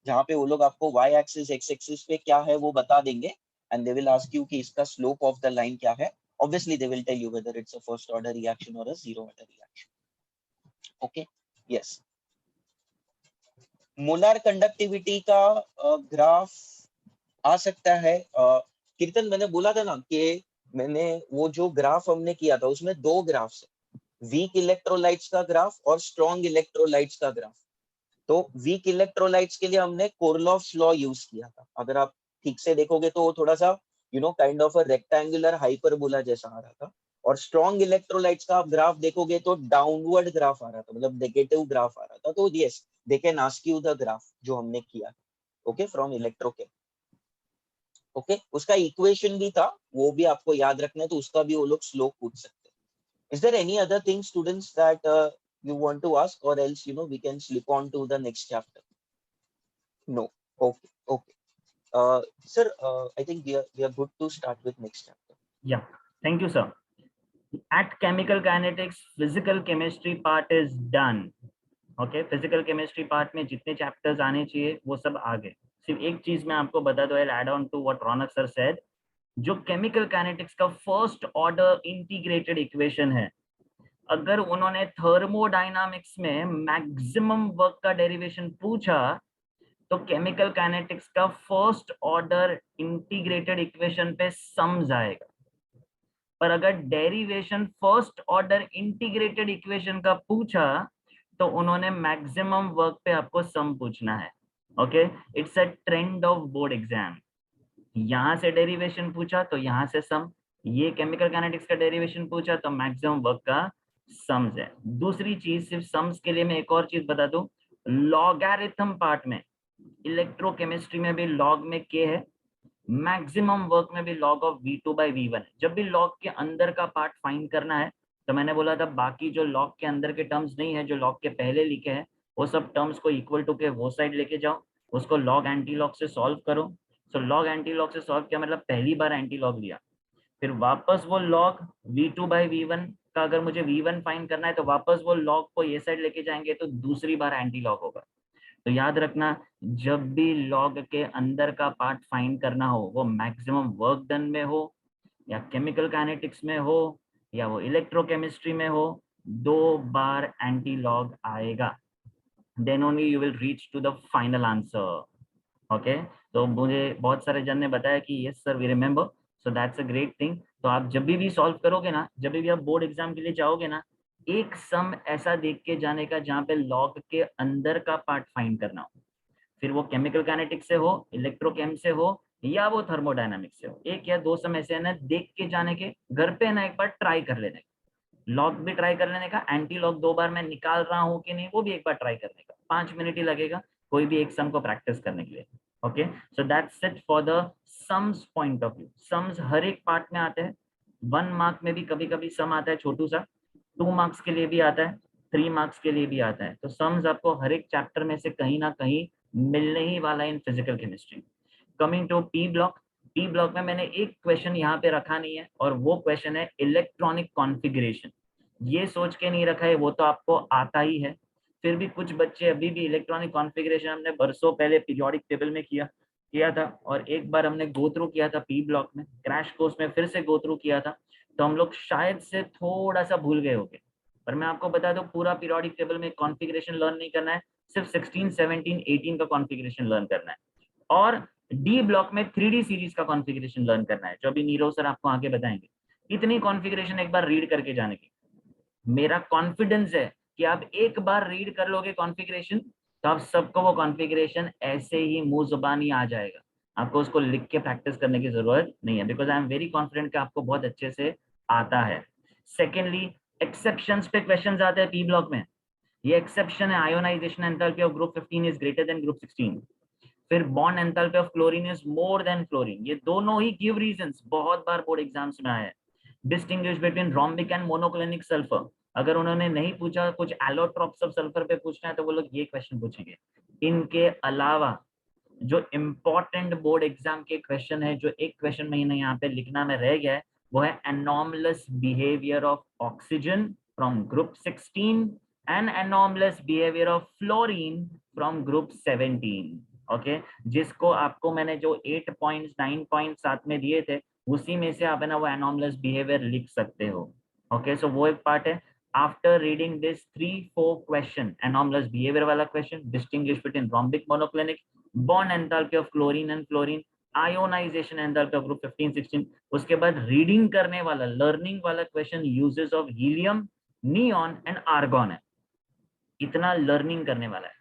Speaker 3: जहाँ पे वो लोग आपको y axis x axis पे क्या है वो बता देंगे, and they will ask you कि इसका slope of the line क्या है. Obviously they will tell you whether it's a first order reaction or a zero order reaction. Okay, yes. Molar conductivity का ग्राफ आ सकता है. कीर्तन मैंने बोला था ना कि मैंने वो जो ग्राफ हमने किया था उसमें दो ग्राफ्स है, वीक इलेक्ट्रोलाइट्स का ग्राफ और स्ट्रॉन्ग इलेक्ट्रोलाइट्स का ग्राफ. तो वीक इलेक्ट्रोलाइट्स के लिए हमने कोरलॉफ्स लॉ यूज किया था. अगर आप ठीक से देखोगे तो वो थोड़ा सा kind of a rectangular hyperbola जैसा आ रहा था. और स्ट्रॉन्ग इलेक्ट्रोलाइट्स का आप ग्राफ देखोगे तो डाउनवर्ड ग्राफ आ रहा था, मतलब नेगेटिव ग्राफ आ रहा था. तो yes, they can ask you the graph जो हमने किया. Okay, from electrochem. ओके, उसका इक्वेशन भी था, वो भी आपको याद रखना है, तो उसका भी वो लोग स्लोप पूछ सकते हैं. Is there any other thing, students, that you want to ask, or else we can slip on to the next chapter? No. Okay. Okay. Sir, I think we are good to start with next chapter.
Speaker 1: Yeah. Thank you, sir. At chemical kinetics, physical chemistry part is done. Okay. Physical chemistry part में जितने chapters आने चाहिए वो सब आ गए. सिर्फ एक चीज मैं आपको बता दूं, I'll add on to what Ronak sir said. जो केमिकल काइनेटिक्स का फर्स्ट ऑर्डर इंटीग्रेटेड इक्वेशन है, अगर उन्होंने थर्मोडायनामिक्स में मैक्सिमम वर्क का डेरिवेशन पूछा तो केमिकल काइनेटिक्स का फर्स्ट ऑर्डर इंटीग्रेटेड इक्वेशन पे सम आएगा. पर अगर derivation first order integrated equation का पूछा तो उन्होंने मैक्सिमम वर्क पे आपको सम पूछना है. Okay, it's a trend of board exam. यहां से डेरिवेशन पूछा तो यहां से सम, ये केमिकल काइनेटिक्स का डेरिवेशन पूछा तो मैक्सिमम वर्क का सम्स है. दूसरी चीज, सिर्फ सम्स के लिए मैं एक और चीज बता दूं, लॉगरिथम पार्ट में इलेक्ट्रोकेमिस्ट्री में भी लॉग में के है, मैक्सिमम वर्क में भी log of v2 by v1 है. जब भी लॉग के अंदर का पार्ट फाइंड करना है तो मैंने बोला था बाकी जो लॉग के अंदर के टर्म्स नहीं है, जो लॉग के पहले लिखे हैं, वो सब टर्म्स को इक्वल टू के वो साइड लेके जाओ, उसको लॉग एंटी लॉग से सॉल्व करो. सो लॉग एंटी लॉग से सॉल्व किया मतलब पहली बार एंटी लॉग लिया, फिर वापस वो लॉग v2 बाई v1 का, अगर मुझे v1 फाइंड करना है तो वापस वो लॉग को ये साइड लेके जाएंगे तो दूसरी बार एंटी लॉग होगा. तो याद रखना, जब भी लॉग के अंदर का पार्ट फाइंड करना हो, वो मैक्सिमम वर्क डन में हो या केमिकल काइनेटिक्स में हो या वो इलेक्ट्रोकेमिस्ट्री में हो, 2 बार एंटी लॉग आएगा. Then only you will reach to the final answer. Okay, तो मुझे बहुत सारे जन ने बताया कि yes sir we remember, so that's a great thing. तो आप जब भी सॉल्व करोगे ना, जब भी आप बोर्ड एग्जाम के लिए जाओगे ना, एक सम ऐसा देख के जाने का जहाँ पे लॉग के अंदर का पार्ट फाइंड करना हो, फिर वो केमिकल काइनेटिक्स से हो, इलेक्ट्रोकेम से हो या वो थर्मोडायनामिक्स से हो. एक या दो सम ऐसे है ना, देख के जाने के, घर पे ना एक बार ट्राई कर लेने का, लॉग भी ट्राई कर लेने का, एंटी लॉग 2 बार मैं निकाल रहा हूँ कि नहीं वो भी एक बार ट्राई करने का. 5 मिनट ही लगेगा कोई भी एक सम को प्रैक्टिस करने के लिए. Okay, so that's it for the sums point of view. Sums हर एक पार्ट में आते हैं. 1 मार्क में भी कभी कभी सम आता है छोटू सा, 2 मार्क्स के लिए भी आता है, 3 मार्क्स के लिए भी आता है. तो सम्स आपको हर एक चैप्टर में से कहीं ना कहीं मिलने ही वाला है इन physical chemistry. Coming to P block, P block में मैंने एक क्वेश्चन यहाँ पे रखा नहीं है और वो क्वेश्चन है इलेक्ट्रॉनिक कॉन्फ़िगरेशन. ये सोच के नहीं रखा है, वो तो आपको आता ही है. फिर भी कुछ बच्चे अभी भी इलेक्ट्रॉनिक कॉन्फ़िगरेशन हमने बरसों पहले पीरियोडिक टेबल में किया था और एक बार हमने गो थ्रू किया था पी ब्लॉक में, क्रैश कोर्स में फिर से गो थ्रू किया था, तो हम लोग शायद से थोड़ा सा भूल गए होंगे. पर मैं आपको बता दूं, पूरा पीरियोडिक टेबल में कॉन्फ़िगरेशन लर्न नहीं करना है, सिर्फ 16, 17, 18 का कॉन्फ़िगरेशन लर्न करना है. और डी ब्लॉक में 3D सीरीज का कॉन्फ़िगरेशन लर्न करना है, जो अभी नीरव सर आपको आगे बताएंगे. इतनी कॉन्फ़िगरेशन एक बार रीड करके जाने की. मेरा कॉन्फिडेंस है कि आप एक बार रीड कर लोगे कॉन्फ़िगरेशन तो आप सबको वो कॉन्फ़िगरेशन ऐसे ही मुंह जुबानी आ जाएगा, आपको उसको लिख के प्रैक्टिस करने की जरूरत नहीं है, because I am very confident कि आपको बहुत अच्छे से आता है। सेकेंडली, एक्सेप्शंस पे क्वेश्चन आते हैं पी ब्लॉक में। ये एक्सेप्शन है, ionisation enthalpy of group 15 is greater than group 16। फिर bond enthalpy of chlorine is more than fluorine. ये दोनों ही गिव रीजंस, बहुत बार बोर्ड एग्जाम्स में आया है। Distinguish between rhombic and monoclinic sulphur, अगर उन्होंने नहीं पूछा कुछ एलोट्रॉप्स ऑफ सल्फर पे पूछना है तो वो लोग ये क्वेश्चन पूछेंगे। इनके अलावा जो इम्पोर्टेंट बोर्ड एग्जाम के क्वेश्चन है, जो एक क्वेश्चन में यहाँ पे लिखना में रह गया है, वो है anomalous behaviour of oxygen from group 16 and anomalous behaviour of fluorine from group 17। Okay, जिसको आपको मैंने जो 8 पॉइंट्स 9 पॉइंट्स साथ में दिए थे, उसी में से आप है ना वो एनॉमलस बिहेवियर लिख सकते हो। ओके, सो वो एक पार्ट है। After reading this 3-4 question, anomalous behaviour वाला question, distinguish between rhombic monoclinic, bond enthalpy of chlorine and fluorine, ionisation enthalpy of group 15-16, उसके बाद रीडिंग करने वाला लर्निंग वाला question uses of helium, neon and argon है। इतना learning करने वाला है।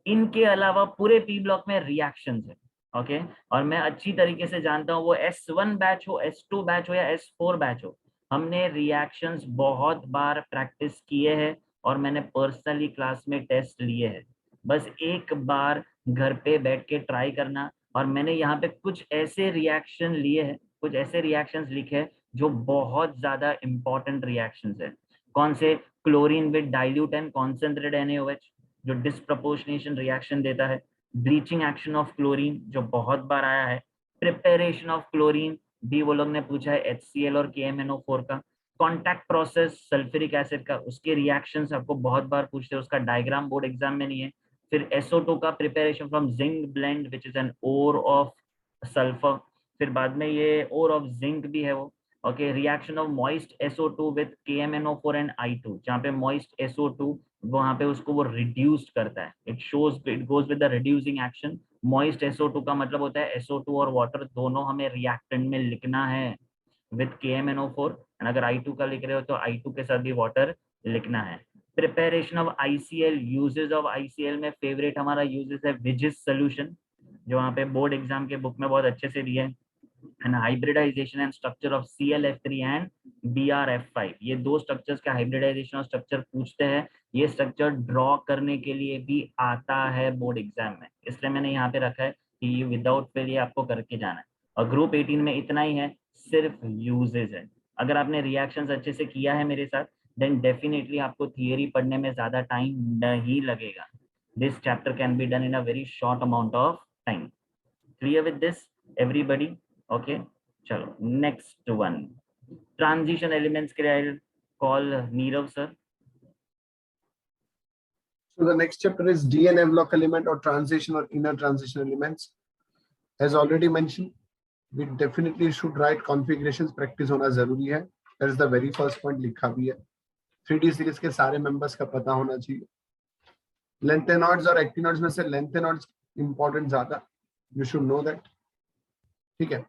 Speaker 1: इनके अलावा पूरे पी ब्लॉक में रिएक्शंस है। ओके, और मैं अच्छी तरीके से जानता हूँ वो S1 बैच हो, S2 बैच हो या S4 बैच हो, हमने रिएक्शंस बहुत बार प्रैक्टिस किए हैं और मैंने पर्सनली क्लास में टेस्ट लिए हैं। बस एक बार घर पे बैठ के ट्राई करना। और मैंने यहाँ पे कुछ ऐसे रिएक्शन लिए हैं, कुछ ऐसे रिएक्शंस लिखे हैं जो बहुत ज्यादा इंपॉर्टेंट रिएक्शंस है। कौन से? Chlorine with dilute and concentrated NaOH, जो डिस्प्रपोर्शनेशन रिएक्शन देता है। ब्लीचिंग एक्शन ऑफ क्लोरीन, जो बहुत बार आया है। प्रिपरेशन ऑफ क्लोरीन भी वो लोग ने पूछा है, HCl और KMNO4 का। कॉन्टैक्ट प्रोसेस सल्फ्यूरिक एसिड का, उसके रिएक्शंस आपको बहुत बार पूछते हैं, उसका डायग्राम बोर्ड एग्जाम में नहीं है। फिर SO2 का preparation from zinc blende which is an ore of sulphur. फिर बाद में ये ओर ऑफ जिंक भी है वो। Okay, reaction of moist SO2 with KMNO4 and I2, जहाँ पे मॉइस्ट SO2 वहां पे उसको वो रिड्यूस्ड करता है, it shows it goes with the reducing action. Moist SO2 का मतलब होता है SO2 और वाटर दोनों हमें रिएक्टेंट में लिखना है विद KMNO4, एंड अगर I2 का लिख रहे हो तो I2 के साथ भी वाटर लिखना है। Preparation of ICl, uses of ICl में फेवरेट हमारा यूजेस है विजिस सोल्यूशन, जो वहाँ पे बोर्ड एग्जाम के बुक में बहुत अच्छे से दिया है। And hybridization and structure of ClF3 and BrF5, ये दो स्ट्रक्चर्स का हाइब्रिडाइजेशन और स्ट्रक्चर पूछते हैं। ये स्ट्रक्चर ड्रॉ करने के लिए भी आता है बोर्ड एग्जाम में, इसलिए मैंने यहाँ पे रखा है कि विदाउट फेल ये आपको करके जाना है। और ग्रुप 18 में इतना ही है, सिर्फ यूजेज है। अगर आपने रिएक्शंस अच्छे से किया है मेरे साथ, देन डेफिनेटली आपको थियरी पढ़ने में ज्यादा टाइम नहीं लगेगा। This chapter can be done in a very short amount of time. Clear with this everybody? Okay, चलो नेक्स्ट वन, ट्रांजिशन एलिमेंट्स के लिए I will call Nirav sir.
Speaker 2: So the next chapter is D and M block element or transition or inner transition elements. As already mentioned, we definitely should write configurations, practice होना जरूरी है। That is the very first point लिखा भी है। 3D series के सारे members का पता होना चाहिए। लेंथेनॉइड्स और एक्टिनॉइड्स में से लेंथेनॉइड्स इंपॉर्टेंट ज्यादा, यू शुड नो दैट। ठीक है,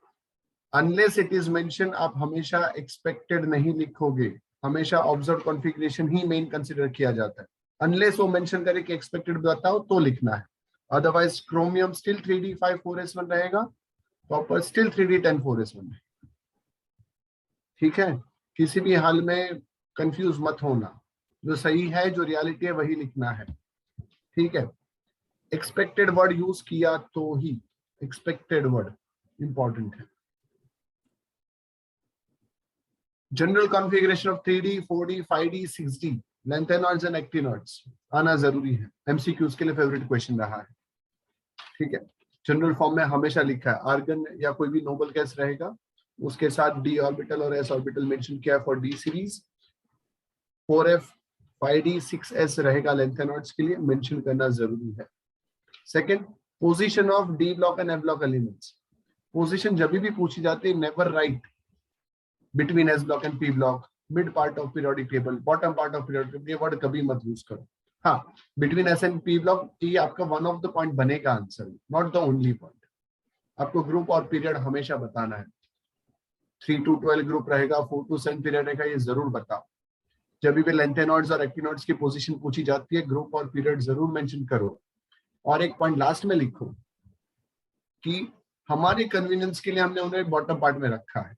Speaker 2: अनलेस इट इज मेंशन आप हमेशा एक्सपेक्टेड नहीं लिखोगे, हमेशा ऑब्जर्व कॉन्फ़िगरेशन ही मेन कंसीडर किया जाता है। अनलेस वो मेंशन करे कि एक्सपेक्टेड बताओ तो लिखना है, otherwise chromium still 3D 5-4s1 रहेगा, कॉपर स्टिल 3D 10-4s1। ठीक है, किसी भी हाल में कंफ्यूज मत होना, जो सही है जो रियलिटी है वही लिखना है। ठीक है, एक्सपेक्टेड वर्ड यूज किया तो ही, एक्सपेक्टेड वर्ड इंपॉर्टेंट है। General configuration of 3D 4D 5D 6D lanthanoids and actinoids आना जरूरी है, एमसीक्यूज के लिए फेवरेट क्वेश्चन रहा है। ठीक है, जनरल फॉर्म में हमेशा लिखा है, आर्गन या कोई भी नोबल गैस रहेगा उसके साथ d ऑर्बिटल और s ऑर्बिटल मेंशन किया for d series. 4f 5d 6s रहेगा लेंथेनॉइड्स के लिए, मेंशन करना जरूरी है। Second, position of d block and f block elements. Position जब भी पूछी जाती है, never write between s block and p block, mid part of periodic table, bottom part of periodic table, ये वर्ड कभी मत यूज करो। हाँ, between s and p block ये आपका वन ऑफ द पॉइंट बनेगा answer, not the only point. आपको group और पीरियड हमेशा बताना है। 3 to 12 ग्रुप रहेगा, 4 to 7 पीरियड रहेगा, ये जरूर बताओ। जब भी लेंथेनॉइड्स और एक्टिनॉइड्स की पोजीशन पूछी जाती है, ग्रुप और पीरियड जरूर मेंशन करो। और एक पॉइंट लास्ट में लिखो कि हमारे कन्वीनियंस के लिए हमने उन्हें बॉटम पार्ट में रखा है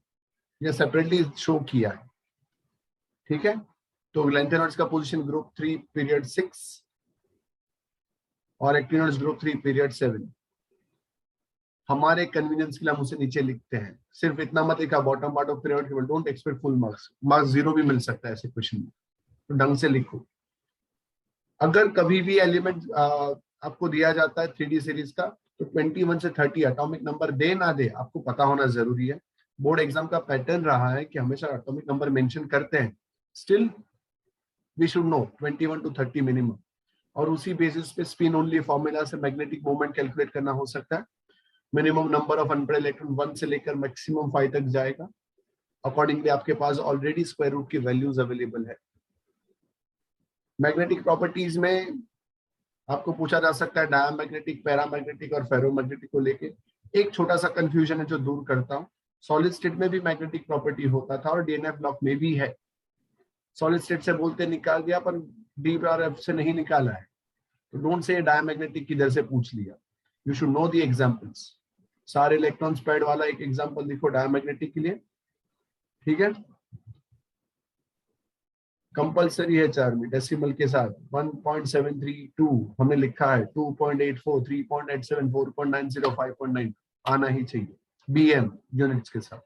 Speaker 2: या सेपरेटली शो किया है, ठीक है। तो लेंथेनॉइड्स का पोजीशन ग्रुप 3 पीरियड 6 और एक्टिनॉइड्स ग्रुप 3 पीरियड 7। हमारे कन्वीनियंस के लिए हम उसे नीचे लिखते हैं। सिर्फ इतना मत लिखा bottom part of period table, don't expect full marks, marks 0 भी मिल सकता है ऐसे क्वेश्चन में, तो ढंग से लिखो। अगर कभी भी एलिमेंट आपको दिया जाता है 3D सीरीज का, तो 21 से 30 एटॉमिक नंबर दे ना दे आपको पता होना जरूरी है। बोर्ड एग्जाम का पैटर्न रहा है कि हमेशा एटॉमिक नंबर मेंशन करते हैं, still we should know 21 to 30 minimum, और उसी बेसिस पे स्पिन ओनली फॉर्मूला से मैग्नेटिक मोमेंट कैलकुलेट करना हो सकता है। Minimum number of unpaired electron 1 से लेकर मैक्सिमम 5 तक जाएगा। अकॉर्डिंगली आपके पास ऑलरेडी स्क्वायर रूट की वैल्यूज अवेलेबल है। मैग्नेटिक प्रॉपर्टीज में आपको पूछा जा सकता है डायमैग्नेटिक, पैरामैग्नेटिक और फेरोमैग्नेटिक को लेके। एक छोटा सा कंफ्यूजन है जो दूर करता हूँ, सॉलिड स्टेट में भी मैग्नेटिक प्रॉपर्टी होता था और डीएनएफ ब्लॉक में भी है। सॉलिड स्टेट से बोलते निकाल दिया पर डी-एफ से नहीं निकाला है, तो डोंट से डायमैग्नेटिक किधर से पूछ लिया। You should know the examples. सारे इलेक्ट्रॉन्स पैड वाला एक एग्जांपल लिखो डायमैग्नेटिक के लिए, ठीक है। कंपलसरी है 4 में डेसिमल के साथ 1.732 हमने लिखा है, 2.84, 3.87, 4.90, 5.9 आना ही चाहिए बीएम यूनिट्स के साथ।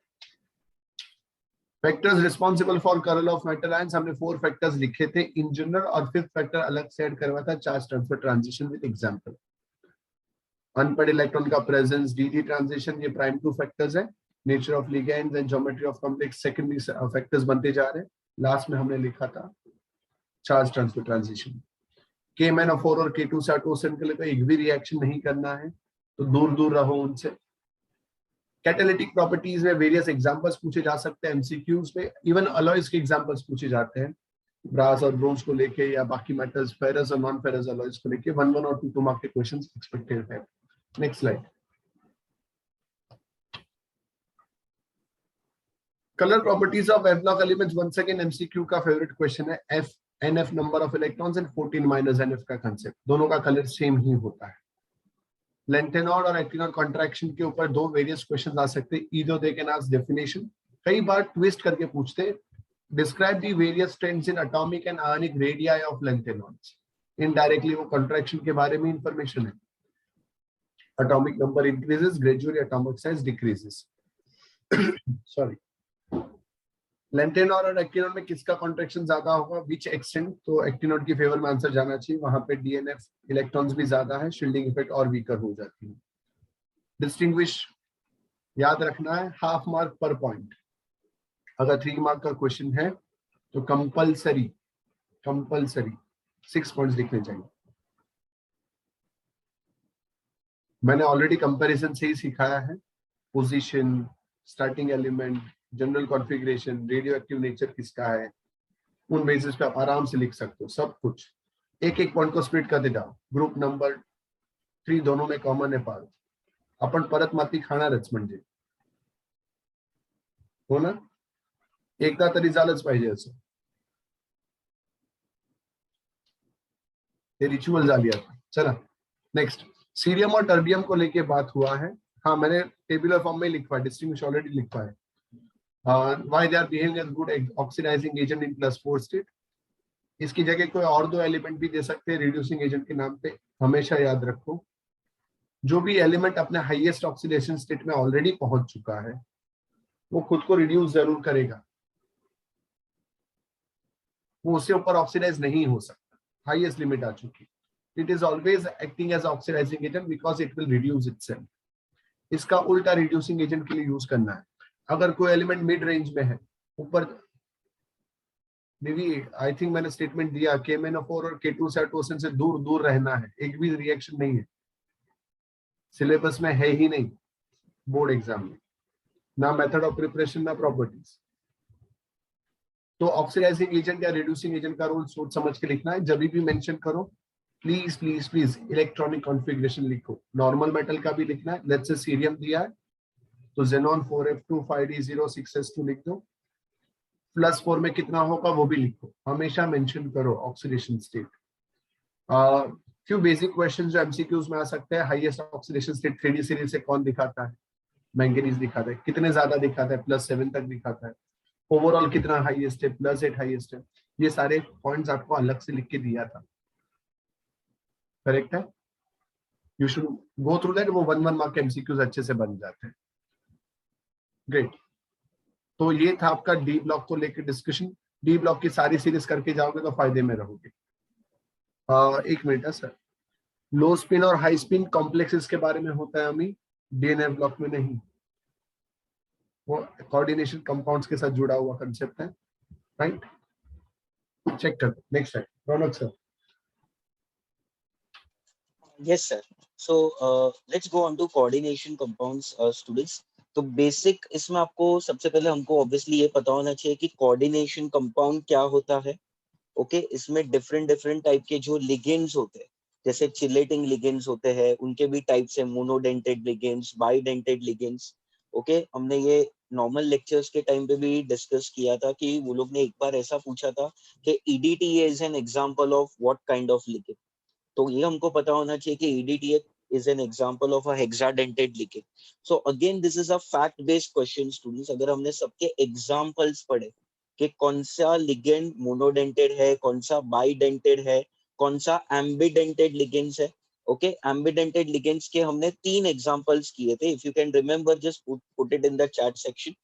Speaker 2: Factors responsible for curl of metal ions, हमने 4 फैक्टर्स लिखे थे इन जनरल और 5th फैक्टर अलग से ऐड करवा था, charge transfer transition with example. Unpaired electron का प्रेजेंस, डी ट्रांजिशन, ये प्राइम 2 फैक्टर्स है। Nature of ligands and geometry of complex secondary factors बनते जा रहे हैं। लास्ट में हमने लिखा था चार्ज ट्रांसफर ट्रांजिशन। K-4 और K2 से हटो, के लिए एक भी रिएक्शन नहीं करना है, तो दूर दूर रहो उनसे। कैटालिटिक प्रॉपर्टीज में वेरियस एग्जांपल्स पूछे जा सकते हैं एमसीक्यूज पे, इवन अलॉयज के एग्जांपल्स पूछे जाते हैं, ब्रास और ब्रोंज को लेके या बाकी मेटल्स, फेरस और नॉन फेरस अलॉयज को लेके 1 और 2 मार्क के क्वेश्चंस एक्सपेक्टेड है। Next slide. Colour properties of F block elements, once again MCQ का फेवरेट क्वेश्चन है। F NF number of electrons and 14 minus NF का कांसेप्ट, दोनों का कलर सेम ही होता है। लेंथेनॉइड और एक्टिनॉइड कॉन्ट्रैक्शन के ऊपर 2 वेरियस क्वेश्चंस आ सकते हैं, either they can ask definition, कई बार ट्विस्ट करके पूछते, describe the various trends in atomic and ionic radii of lanthanoids. Indirectly वो कॉन्ट्रैक्शन के बारे में इंफॉर्मेशन है। Atomic number increases gradually, atomic size decreases. Sorry, lanthanoid और एक्टिनॉइड में किसका कॉन्ट्रैक्शन ज्यादा होगा, विच एक्सटेंट, तो एक्टिनॉइड की फेवर में आंसर जाना चाहिए, वहां पे डीएनएफ इलेक्ट्रॉन्स भी ज्यादा है, शील्डिंग इफेक्ट और वीकर हो जाती है। डिस्टिंग्विश याद रखना है, हाफ मार्क पर पॉइंट। अगर 3 मार्क का क्वेश्चन है तो कंपलसरी 6 पॉइंट्स लिखने चाहिए। मैंने ऑलरेडी कंपैरिजन से ही सिखाया है, position, starting element, general configuration, radio active nature किसका है, उन बेसिस पे आप आराम से लिख सकते हो सब कुछ। एक एक पॉइंट को स्प्लिट करते जाओ, ग्रुप नंबर 3 दोनों में कॉमन है पार्ट, आपण परत माती खाणारच म्हणजे हो ना, एकदा तरी झालंच पाहिजे असं, ये रिचुअल झाली आता। चला नेक्स्ट, सीरियम और टर्बियम को लेके बात हुआ है। हाँ, मैंने टेबुलर फॉर्म में लिखा है, डिस्टिंग्विश ऑलरेडी लिखा है। Why they are behaving as good oxidising agent in +4 state. इसकी जगह कोई और 2 एलिमेंट भी दे सकते हैं रिड्यूसिंग एजेंट के नाम पे। हमेशा याद रखो, जो भी एलिमेंट अपने हाईएस्ट ऑक्सीडेशन स्टेट में ऑलरेडी पहुंच चुका है वो खुद को रिड्यूस जरूर करेगा, वो उससे ऊपर ऑक्सीडाइज नहीं हो सकता, हाईएस्ट लिमिट आ चुकी। It is always acting as oxidising agent because it will reduce itself. इसका उल्टा रिड्यूसिंग एजेंट के लिए यूज करना है। अगर कोई एलिमेंट मिड रेंज में है, ऊपर आई थिंक मैंने स्टेटमेंट दिया, K-4 और K2 साइटोसिन से दूर दूर रहना है, एक भी रिएक्शन नहीं है, सिलेबस में है ही नहीं बोर्ड एग्जाम में, ना मेथड ऑफ प्रिपरेशन ना प्रॉपर्टीज। तो ऑक्सीडाइजिंग एजेंट या रिड्यूसिंग एजेंट का रोल सोच समझ के लिखना है। जब भी मेंशन करो please please please electronic configuration लिखो। नॉर्मल मेटल का भी लिखना है, लेट्स से सीरियम दिया है तो Xenon 4F2 5D0 6S2 लिख दो, +4 में कितना होगा वो भी लिखो, हमेशा मेंशन करो oxidation state. Few basic questions जो एमसीक्यूज में आ सकते हैं, highest oxidation state 3D series से कौन दिखाता है? मैंगनीज दिखाता है। कितने ज्यादा दिखाता है? +7 तक दिखाता है। ओवरऑल कितना हाईएस्ट है? +8 हाईएस्ट है। ये सारे पॉइंट्स आपको अलग से लिख के दिया था, करेक्ट है? You should go through that, वो 1 मार्क के एमसीक्यूज अच्छे से बन जाते हैं। ग्रेट। तो ये था आपका डी ब्लॉक को लेकर डिस्कशन। डी ब्लॉक की सारी सीरीज करके जाओगे तो फायदे में रहोगे। 1 मिनट है सर। लो स्पिन और हाई स्पिन कॉम्प्लेक्सेस के बारे में होता है हमें, डीएनए ब्लॉक में नहीं। वो कोऑर्डिनेशन कंपाउंड्स के साथ जुड़ा हुआ कंसेप्ट है, राइट? चेक कर। नेक्स्ट है रौनक sir.
Speaker 3: Yes, sir. So let's go on to coordination compounds, students. तो बेसिक इसमें आपको सबसे पहले हमको ऑब्वियसली ये पता होना चाहिए कि कोऑर्डिनेशन कंपाउंड क्या होता है। ओके, इसमें डिफरेंट डिफरेंट टाइप के जो लिगेंड्स होते हैं, जैसे चिलेटिंग लिगेंड्स होते हैं, उनके भी टाइप्स है, monodentate ligands, bidentate ligands. Okay, हमने ये नॉर्मल लेक्चर्स के टाइम पे भी डिस्कस किया था कि वो लोग ने एक बार ऐसा पूछा था कि EDT is an example of what kind of ligand. तो ये हमको पता होना चाहिए कि EDT is an example of a hexadentate ligand. So again this is a fact based question students. अगर हमने सबके examples पढ़े कि कौन सा लिगेंड मोनोडेंटेड है, कौन सा बाइडेंटेड है, कौन सा एम्बिडेंटेड लिगेंड्स है। ओके, एम्बिडेंटेड लिगेंड्स के हमने 3 एग्जांपल्स किए थे। If you can remember just put it in the chat section.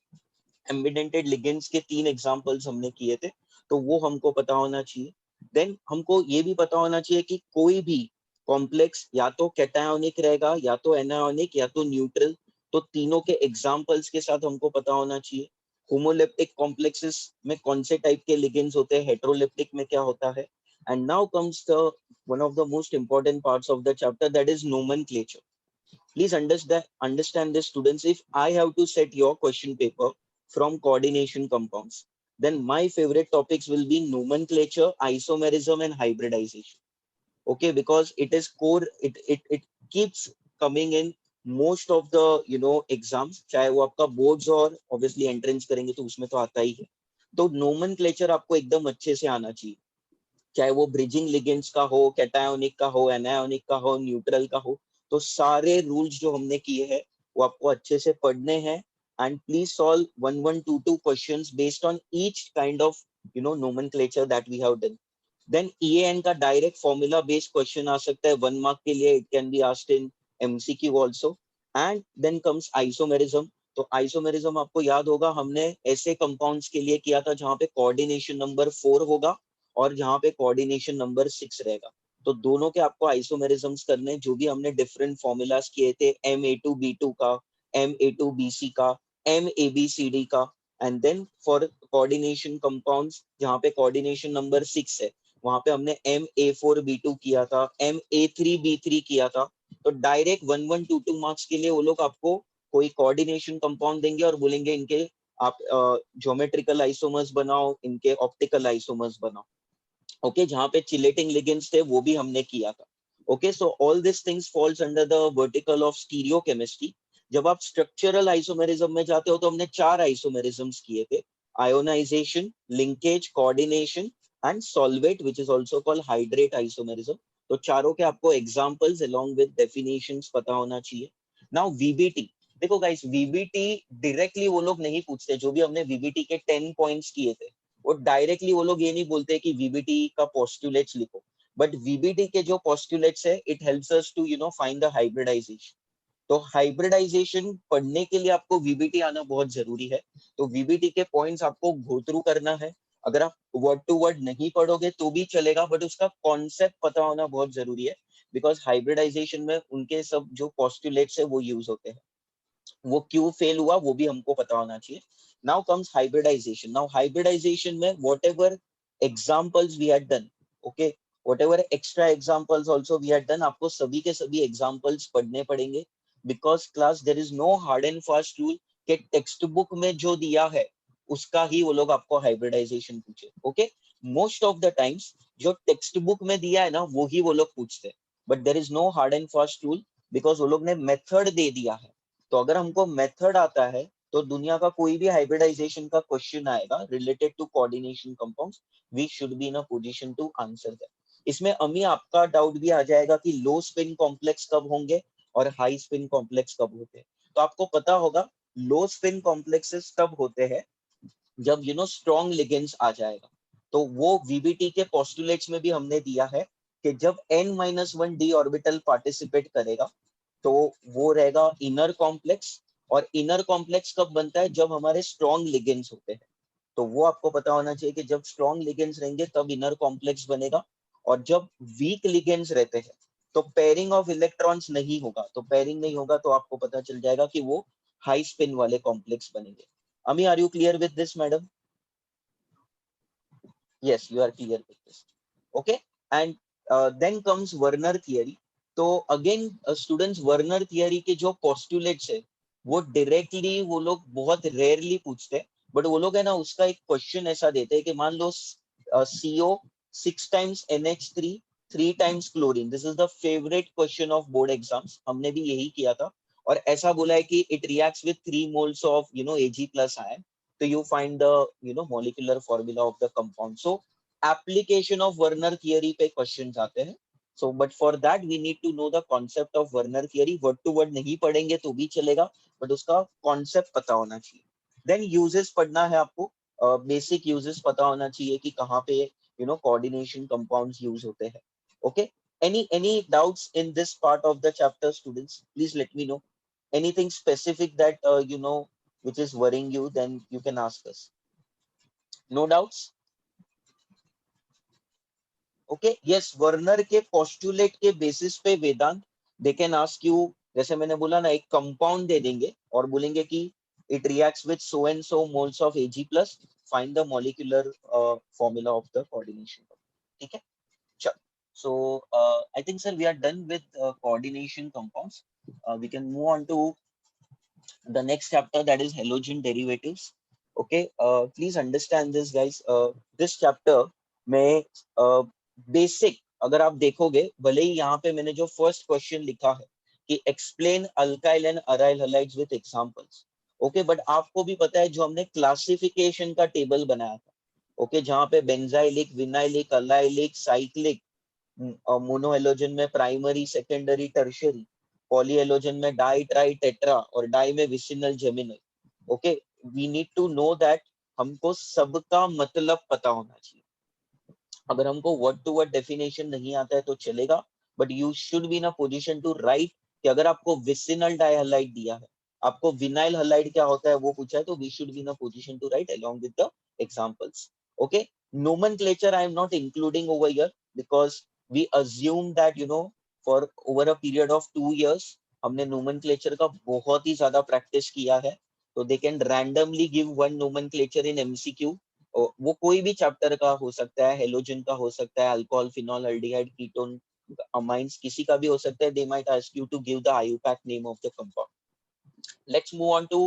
Speaker 3: Ambidentate ligands के 3 एग्जांपल्स हमने किए थे, तो वो हमको पता होना चाहिए। देन हमको ये भी पता होना चाहिए कि कोई भी कॉम्प्लेक्स या तो कैटायोनिक रहेगा, या तो एनायोनिक, या तो न्यूट्रल। तो तीनों के एग्जांपल्स के साथ हमको पता होना चाहिए। होमोलेप्टिक कॉम्प्लेक्सेस में कौन से टाइप के लिगेंड्स होते हैं, हेटेरोलेप्टिक में क्या होता है। And now comes the one of the most important parts of the chapter, that is nomenclature. Please understand this, students. If I have to set your question paper from coordination compounds, then my favorite topics will be nomenclature, isomerism, and hybridization. Okay, because it is core. It keeps coming in most of the exams. चाहे वो आपका boards और obviously entrance करेंगे तो उसमें तो आता ही है। तो nomenclature आपको एकदम अच्छे से आना चाहिए, चाहे वो ब्रिजिंग लिगेंड्स का हो, कैटायोनिक का हो, एनायोनिक का हो, न्यूट्रल का हो। तो सारे रूल्स जो हमने किए हैं वो आपको अच्छे से पढ़ने हैं। And please solve 1122 questions based on each kind of nomenclature that we have done. Then EAN का डायरेक्ट फॉर्मूला बेस्ड क्वेश्चन आ सकता है 1 मार्क के लिए। It can be asked in MCQ also. And then comes isomerism. तो isomerism आपको याद होगा, हमने ऐसे कंपाउंड्स के लिए किया था जहां पे कोऑर्डिनेशन नंबर 4 होगा और जहां पे कोऑर्डिनेशन नंबर 6 रहेगा। तो दोनों के आपको आइसोमेरिज्म्स करने, जो भी हमने डिफरेंट फॉर्मूलाज किए थे, Ma2B2 का, Ma2BC का, MABCD का। And then for coordination compounds जहां पे कोऑर्डिनेशन नंबर 6 है, वहां पे हमने Ma4B2 किया था, Ma3B3 किया था। तो डायरेक्ट 1122 मार्क्स के लिए वो लोग आपको कोई कोऑर्डिनेशन कंपाउंड देंगे और बोलेंगे इनके आप ज्योमेट्रिकल आइसोमर्स बनाओ, इनके ऑप्टिकल आइसोमर्स बनाओ। ओके, जहां पे चिलेटिंग लिगेंड्स थे वो भी हमने किया था। Okay, so all this things falls under the vertical of stereochemistry. जब आप स्ट्रक्चरल आइसोमेरिज्म में जाते हो तो हमने 4 आइसोमेरिज्म्स किए थे, ionisation, linkage, coordination and solvate, which is also called hydrate isomerism. तो चारों के आपको एग्जांपल्स अलोंग विद डेफिनेशंस पता होना चाहिए। नाउ वीबीटी, देखो गाइस, वीबीटी डायरेक्टली वो लोग नहीं पूछते। जो भी हमने वीबीटी के 10 पॉइंट्स किए थे, वो डायरेक्टली वो लोग ये नहीं बोलते कि वीबीटी का पोस्टुलेट्स लिखो। बट वीबीटी के जो पोस्टुलेट्स है, it helps us to find the hybridisation. तो हाइब्रिडाइजेशन पढ़ने के लिए आपको वीबीटी आना बहुत जरूरी है। तो वीबीटी के पॉइंट्स आपको गो थ्रू करना है। अगर आप वर्ड टू वर्ड नहीं पढ़ोगे तो भी चलेगा, बट उसका कॉन्सेप्ट पता होना बहुत जरूरी है, बिकॉज हाइब्रिडाइजेशन में उनके सब जो पोस्टुलेट्स है वो यूज होते हैं। वो क्यों फेल हुआ वो भी हमको पता होना चाहिए। Now comes hybridisation. Now hybridisation में whatever examples we had done, okay, whatever extra examples also we had done, आपको सभी के सभी एग्जांपल्स पढ़ने पड़ेंगे। Because class there is no hard and fast rule कि टेक्स्ट बुक में जो दिया है उसका ही वो लोग आपको हाइब्रिडाइजेशन पूछे। Okay, most of the times जो टेक्स्ट बुक में दिया है ना वो ही वो लोग पूछते हैं, but there is no hard and fast rule, because वो लोग ने मेथड दे दिया है। तो अगर हमको मेथड आता है तो दुनिया का कोई भी हाइब्रिडाइजेशन का क्वेश्चन आएगा related to coordination compounds, we should be in a position to answer that. इसमें अमी आपका डाउट भी आ जाएगा कि लो स्पिन कॉम्प्लेक्स कब होंगे और हाई स्पिन कॉम्प्लेक्स कब होते हैं। तो आपको पता होगा लो स्पिन कॉम्प्लेक्सेस तब होते हैं जब स्ट्रॉन्ग लिगेंड्स आ जाएगा। तो वो वीबीटी के पोस्टुलेट्स में भी हमने दिया है कि जब n-1 d ऑर्बिटल पार्टिसिपेट करेगा तो वो रहेगा इनर कॉम्प्लेक्स, और इनर कॉम्प्लेक्स कब बनता है जब हमारे स्ट्रॉन्ग लिगेंड्स होते हैं। तो वो आपको पता होना चाहिए कि जब स्ट्रॉन्ग लिगेंड्स रहेंगे तब इनर कॉम्प्लेक्स बनेगा, और जब वीक लिगेंड्स रहते हैं तो पेयरिंग ऑफ इलेक्ट्रॉन्स नहीं होगा। तो पेयरिंग नहीं होगा तो आपको पता चल जाएगा कि वो हाई स्पिन वाले कॉम्प्लेक्स बनेंगे। Ami, are you clear with this madam? Yes, you are clear with this. Okay, and then comes Werner theory. तो अगेन स्टूडेंट्स वर्नर थियरी के जो पोस्टुलेट्स है वो डायरेक्टली वो लोग बहुत रेयरली पूछते हैं, बट वो लोग है ना उसका एक क्वेश्चन ऐसा देते हैं कि मान लो CO 6 times NH3 3 times chlorine, this is the favourite question of board exams, हमने भी यही किया था, और ऐसा बोला है कि it reacts with 3 moles of Ag+ ion, so you find the molecular formula of the compound. So application of Werner theory पे questions आते हैं. So but for that we need to know the concept of Werner theory. Word to word नहीं पढ़ेंगे तो भी चलेगा, but उसका concept पता होना चाहिए. Then uses पढ़ना है आपको, basic uses पता होना चाहिए कि कहाँ पे coordination compounds use होते हैं. Okay, any doubts in this part of the chapter, students? Please let me know. Anything specific that which is worrying you, then you can ask us. No doubts? Okay, yes, Werner के postulate के basis पे वेदांत दे can ask you, जैसे मैंने बोला ना, एक compound दे देंगे और बोलेंगे कि it reacts with so and so moles of Ag+, find the molecular formula of the coordination. ठीक है, चलो. So I think sir we are done with coordination compounds. We can move on to the next chapter, that is halogen derivatives. Okay, please understand this guys. This chapter में basic अगर आप देखोगे, भले ही यहाँ पे मैंने जो फर्स्ट क्वेश्चन लिखा है कि explain alkyl and aryl halides with examples, okay, but आपको भी पता है जो हमने क्लासिफिकेशन का टेबल बनाया था, ओके, जहाँ पे benzylic, vinylic, allylic, cyclic, monohalogen में प्राइमरी, सेकेंडरी, टर्शियरी, पॉलीहेलोजन में डाई, ट्राई, टेट्रा, और डाई में vicinal, geminal. Okay, we need to know that, हमको सबका मतलब पता होना चाहिए. अगर हमको वर्ड टू वर्ड डेफिनेशन नहीं आता है तो चलेगा, but you should be in a position to write कि अगर आपको विसिनल डाइहैलाइड दिया है, आपको विनाइल हैलाइड क्या होता है वो पूछा है, तो we should be in a position to write along with the examples. Okay, nomenclature I am not including over here because we assume that for over a period of 2 years हमने nomenclature का बहुत ही ज्यादा practice किया है, तो they can randomly give one nomenclature in MCQ. वो कोई भी चैप्टर का हो सकता है, हेलोजन का हो सकता है, alcohol, phenol, aldehyde, ketone, amines, किसी का भी हो सकता है. They might ask you to give the IUPAC name of the compound. Let's move on to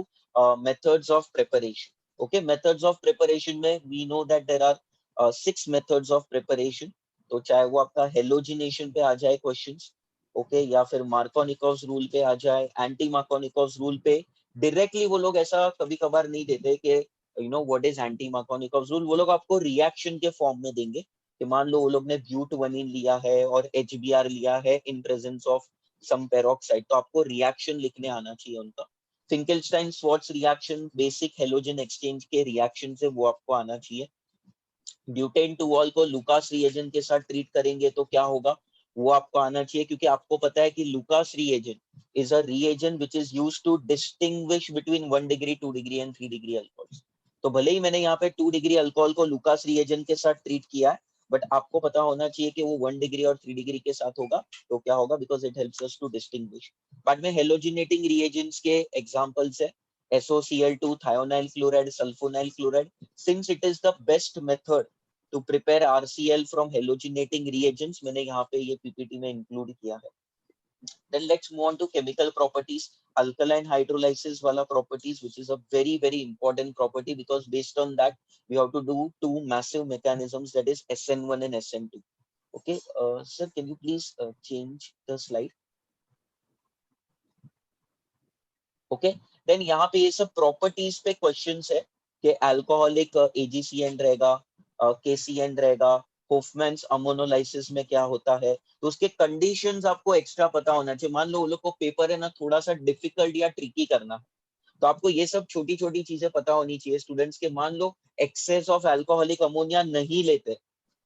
Speaker 3: methods of preparation. Okay, methods of preparation में we know that there are 6 methods of preparation. तो चाहे वो आपका halogenation पे आ जाए questions, okay, या फिर Markovnikov's rule पे आ जाए, एंटी मार्कोनिकोव्स रूल पे. डायरेक्टली वो लोग ऐसा कभी कभार नहीं देते कि what is anti Markovnikov's rule. वो लोग आपको रिएक्शन के फॉर्म में देंगे कि मान लो वो लोग ने ब्यूटवनीन लिया है और HBr लिया है in presence of some peroxide, तो आपको रिएक्शन लिखने आना चाहिए उनका. Finkelstein Swarts reaction, basic halogen exchange के रिएक्शन से वो आपको आना चाहिए. ब्यूटेन टू वॉल को लुकास रिएजेंट के साथ ट्रीट करेंगे तो क्या होगा वो आपको आना चाहिए, क्योंकि आपको पता है कि Lucas reagent is a reagent which is used to distinguish between 1 degree, 2 degree and 3 degree alcohols. तो भले ही मैंने यहाँ पे 2 डिग्री अल्कोहल को लुकास रिएजेंट के साथ ट्रीट किया है, बट आपको पता होना चाहिए कि वो 1 डिग्री और 3 डिग्री के साथ होगा, तो क्या होगा, because it helps us to distinguish. बाद में हेलोजिनेटिंग रिएजेंट्स के एग्जांपल्स है SOCl2, thionyl chloride, sulfonyl chloride. Since it is the best method to prepare RCl from halogenating reagents, मैंने यहाँ पे ये PPT में include किया है. Then let's move on to chemical properties. Alkaline hydrolysis वाला properties, which is a very very important property because based on that we have to do 2 massive mechanisms, that is SN1 and SN2. Okay, sir, can you please change the slide? Okay, then यहाँ पे ये सब properties पे questions है कि alcoholic AgCN रहेगा, KCN रहेगा, होफमैन्स ammonolysis में क्या होता है, तो उसके कंडीशंस आपको एक्स्ट्रा पता होना चाहिए। मान लो वो लोग को पेपर है ना थोड़ा सा डिफिकल्ट या ट्रिकी करना, तो आपको ये सब छोटी छोटी चीजें पता होनी चाहिए स्टूडेंट्स के। मान लो एक्सेस ऑफ अल्कोहलिक अमोनिया नहीं लेते,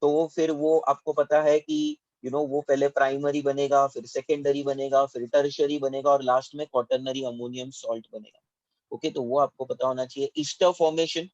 Speaker 3: तो वो फिर वो आपको पता है कि वो पहले प्राइमरी बनेगा, फिर सेकेंडरी बनेगा, फिर टर्शियरी बनेगा और लास्ट में क्वाटरनरी अमोनियम सॉल्ट बनेगा। ओके, तो वो आपको पता होना चाहिए। Easter formation,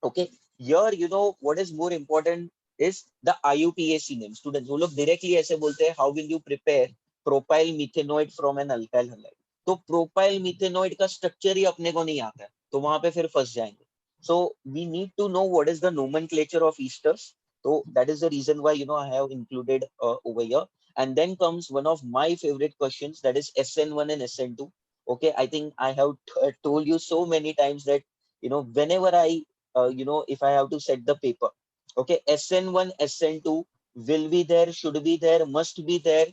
Speaker 3: okay, here what is more important is the IUPAC name. Students, वो लोग directly ऐसे बोलते हैं, how will you prepare propyl methanoid from an alkyl halide? तो propyl methanoid का structure ही अपने को नहीं आता है, तो वहां पे फिर फंस जाएंगे। So we need to know what is the nomenclature of esters. So that is the reason why I have included over here. And then comes one of my favorite questions, that is SN1 and SN2. Okay, I think I have told you so many times that whenever I if I have to set the paper, okay, SN1, SN2 will be there, should be there, must be there,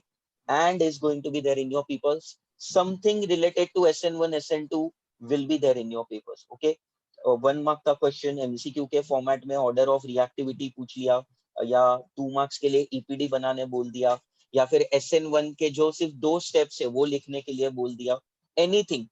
Speaker 3: and is going to be there in your papers. Something related to SN1, SN2 will be there in your papers. Okay, 1 mark का question MCQ के format में order of reactivity पूछ लिया, या 2 marks के लिए EPD बनाने बोल दिया, या फिर SN1 के जो सिर्फ 2 स्टेप्स है वो लिखने के लिए बोल दिया, anything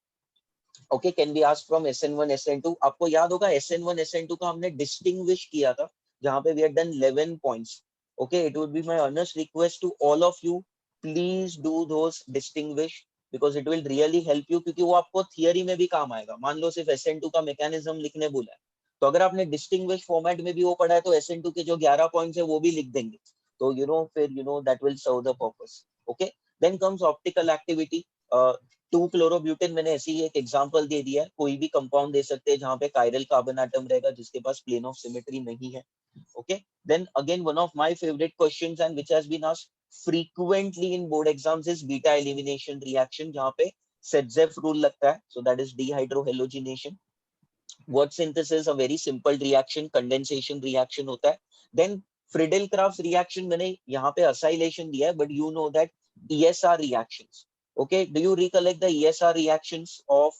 Speaker 3: okay can be asked from SN1 SN2. आपको याद होगा SN1 SN2 का हमने डिस्टिंग्विश किया था, जहां पे we had done 11 points. Okay, it would be my earnest request to all of you, please do those distinguish because it will really help you, क्योंकि वो आपको थियरी में भी काम आएगा। मान लो सिर्फ SN2 का मैकेनिज्म लिखने बोला है, तो अगर आपने डिस्टिंग्विश फॉर्मेट में भी वो पढ़ा है तो SN2 के जो 11 पॉइंट्स है वो भी लिख देंगे, तो फिर that will serve the purpose. Okay, then comes optical activity. 2-क्लोरोब्यूटेन मैंने ऐसे ही एक एग्जांपल दे दिया है, कोई भी कंपाउंड दे सकते हैं जहां पे कायरल कार्बन एटम रहेगा जिसके पास प्लेन ऑफ सिमेट्री नहीं है। Okay, then again one of my favourite questions and which has been asked frequently in board exams is beta elimination reaction, जहां पे सेटजेफ रूल लगता है, so that is dehydrohalogenation. Wurtz synthesis a very simple reaction, condensation reaction होता है। Then फ्रिडेल craft reaction मैंने यहाँ पे acylation दिया है, but you know that ESR reactions. Okay, do you recollect the ESR reactions of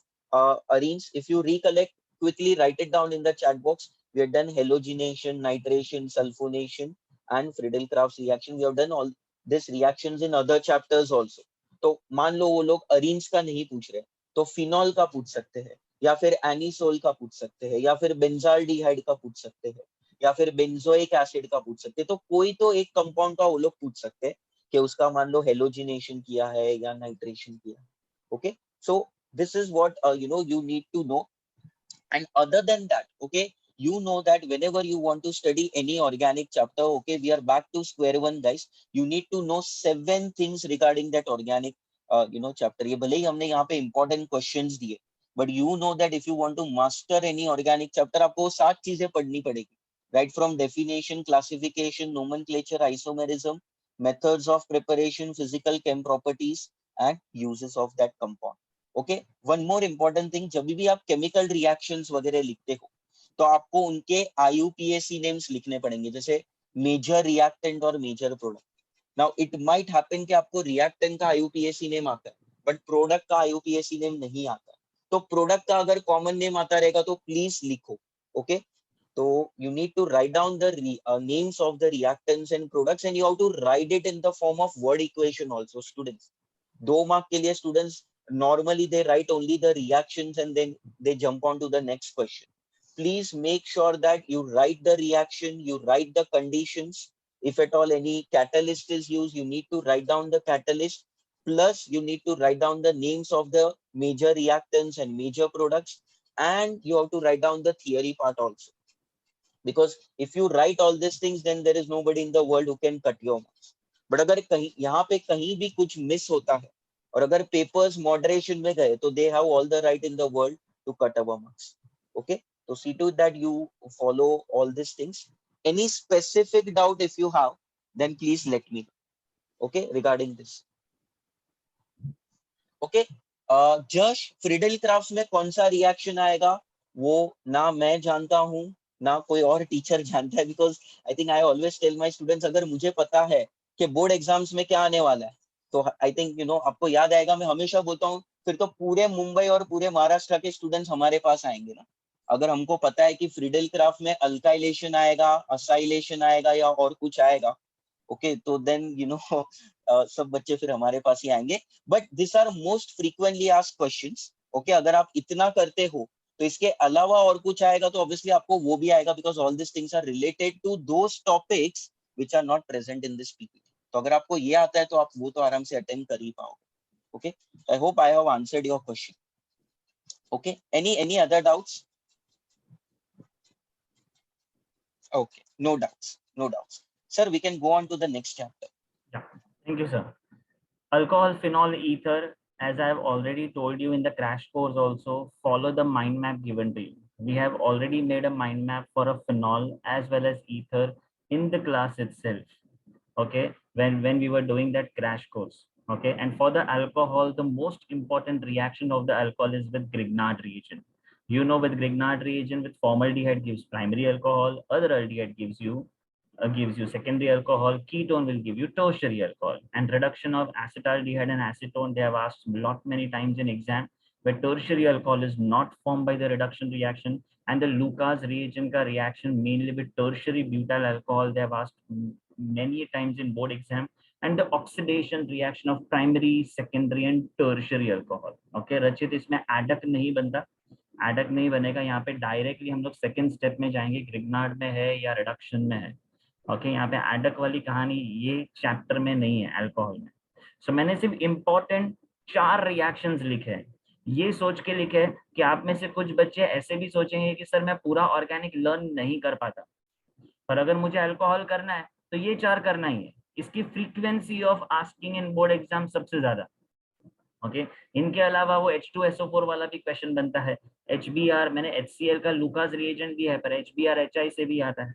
Speaker 3: arenes? If you recollect, quickly write it down in the chat box. We have done halogenation, nitration, sulfonation, and Friedel-Crafts reaction. We have done all these reactions in other chapters also. तो मान लो वो लोग arenes का नहीं पूछ रहे, तो phenol का पूछ सकते हैं, या फिर एनिसोल का पूछ सकते हैं, या फिर बेंजाल्डिहाइड का पूछ सकते हैं, या फिर बेंजोइक एसिड का पूछ सकते हैं। तो कोई तो एक कंपाउंड का वो लोग पूछ सकते हैं कि उसका मान लो हेलोजिनेशन किया है या नाइट्रेशन किया है। Okay, so this is what you need to know. And other than that, okay, you know that whenever you want to study any organic chapter, okay, we are back to square one, guys. You need to know 7 things regarding that organic chapter. ये भले ही हमने यहाँ पे important questions दिए, but you know that if you want to master any organic chapter, आपको 7 चीजें पढ़नी पड़ेगी, right from definition, classification, nomenclature, isomerism, methods of preparation, physical chem properties, and uses of that compound. Okay, one more important thing, जब भी आप chemical reactions वगैरह लिखते हो तो आपको उनके IUPAC नेम्स लिखने पड़ेंगे, जैसे मेजर रिएक्टेंट और major product. Now it might happen कि आपको रिएक्टेंट का IUPAC नेम आता है बट प्रोडक्ट का IUPAC नेम नहीं आता, तो प्रोडक्ट का अगर कॉमन नेम आता रहेगा तो प्लीज लिखो। ओके, तो you need to write down the names of the reactants and products, and you have to write it in the form of word equation also. Students, 2 mark के लिए students normally they write only the reactions and then they jump on to the next question. Please make sure that you write the reaction, you write the conditions. If at all any catalyst is used, you need to write down the catalyst, plus you need to write down the names of the major reactants and major products, and you have to write down the theory part also. Because if you write all these things, then there is nobody in the world who can cut your marks. But अगर कहीं यहाँ पे कहीं भी कुछ miss होता है और अगर पेपर्स मॉडरेशन में गए तो they have all the right in the world to cut our marks. Okay, so see to it that you follow all these things. Any specific doubt if you have, then please let me know. Okay, regarding this. Okay, जश Friedel crafts में कौन सा reaction आएगा वो ना मैं जानता हूँ ना कोई और टीचर जानता है, because I think I always tell my students, अगर मुझे पता है कि बोर्ड एग्जाम्स में क्या आने वाला है तो आई थिंक आपको याद आएगा, मैं हमेशा बोलता हूँ फिर तो पूरे मुंबई और पूरे महाराष्ट्र के स्टूडेंट्स हमारे पास आएंगे ना, अगर हमको पता है कि फ्रीडेल क्राफ्ट में अल्काइलेशन आएगा, असाइलेशन आएगा या और कुछ आएगा, ओके, तो देन सब बच्चे फिर हमारे पास ही आएंगे. But this are most frequently asked questions. Okay, अगर आप इतना करते हो तो इसके अलावा और कुछ आएगा तो ऑब्वियसली आपको वो भी आएगा, because all this things are related to those topics which are not present in this PPT. तो अगर आपको ये आता है तो आप वो तो आराम से अटेंड कर ही पाओगे. Okay, I hope I have answered your question. Okay, any other doubts? Okay, no doubts. Sir, we can go on to the next chapter.
Speaker 1: Yeah, thank you, sir. Alcohol, phenol, ether, as I have already told you in the crash course also, follow the mind map given to you. We have already made a mind map for a phenol as well as ether in the class itself. Okay, when we were doing that crash course. Okay, and for the alcohol, the most important reaction of the alcohol is with Grignard reagent. You know, with Grignard reagent, with formaldehyde gives primary alcohol, other aldehyde gives you secondary alcohol, ketone will give you tertiary alcohol, and reduction of acetaldehyde and acetone, they have asked lot many times in exam, where tertiary alcohol is not formed by the reduction reaction, and the Lucas reagent ka reaction mainly with tertiary butyl alcohol, they have asked many times in board exam, and the oxidation reaction of primary, secondary and tertiary alcohol. Okay, रचित इसमें adduct नहीं बनता, adduct नहीं बनेगा यहाँ पे, directly हम लोग सेकंड स्टेप में जाएंगे, ग्रिग्नार्ड में है या रिडक्शन में है. ओके, यहाँ पे एडक वाली कहानी ये चैप्टर में नहीं है अल्कोहल में. सो मैंने सिर्फ इंपॉर्टेंट 4 रिएक्शंस लिखे हैं. ये सोच के लिखे कि आप में से कुछ बच्चे ऐसे भी सोचेंगे कि सर मैं पूरा ऑर्गेनिक लर्न नहीं कर पाता, पर अगर मुझे अल्कोहल करना है तो ये 4 करना ही है. इसकी frequency of asking in board exam सबसे ज्यादा. ओके, इनके अलावा वो H2SO4 वाला भी क्वेश्चन बनता है. HBr, मैंने HCl का लूकास रिएजेंट दिया है, पर HBr HI से भी आता है.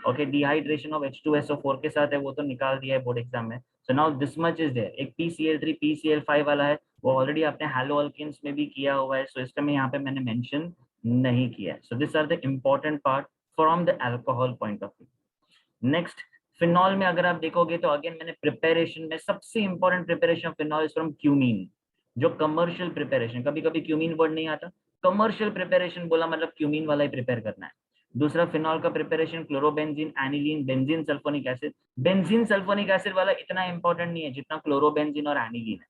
Speaker 1: ओके, डिहाइड्रेशन ऑफ H2SO4 के साथ है, वो तो निकाल दिया है बोर्ड एग्जाम में. So now this much is there. एक PCl3 PCl5 वाला है, वो ऑलरेडी आपने हैलो अल्केन्स में भी किया हुआ है, सो इसका मैं यहाँ पे मैंने मेंशन नहीं किया. So this are the important part from the alcohol point of view. Next, phenol में अगर आप देखोगे तो अगेन मैंने प्रिपरेशन में सबसे important preparation of phenol is from cumene. जो कमर्शियल प्रिपरेशन, कभी कभी क्यूमीन वर्ड नहीं आता, कमर्शियल प्रिपरेशन बोला मतलब क्यूमीन वाला ही प्रिपेयर करना है. दूसरा, फिनॉल का preparation chlorobenzene, aniline, benzene sulphonic acid. Benzene sulphonic acid वाला इतना इंपॉर्टेंट नहीं है जितना क्लोरोबेंजीन और एनिलीन है,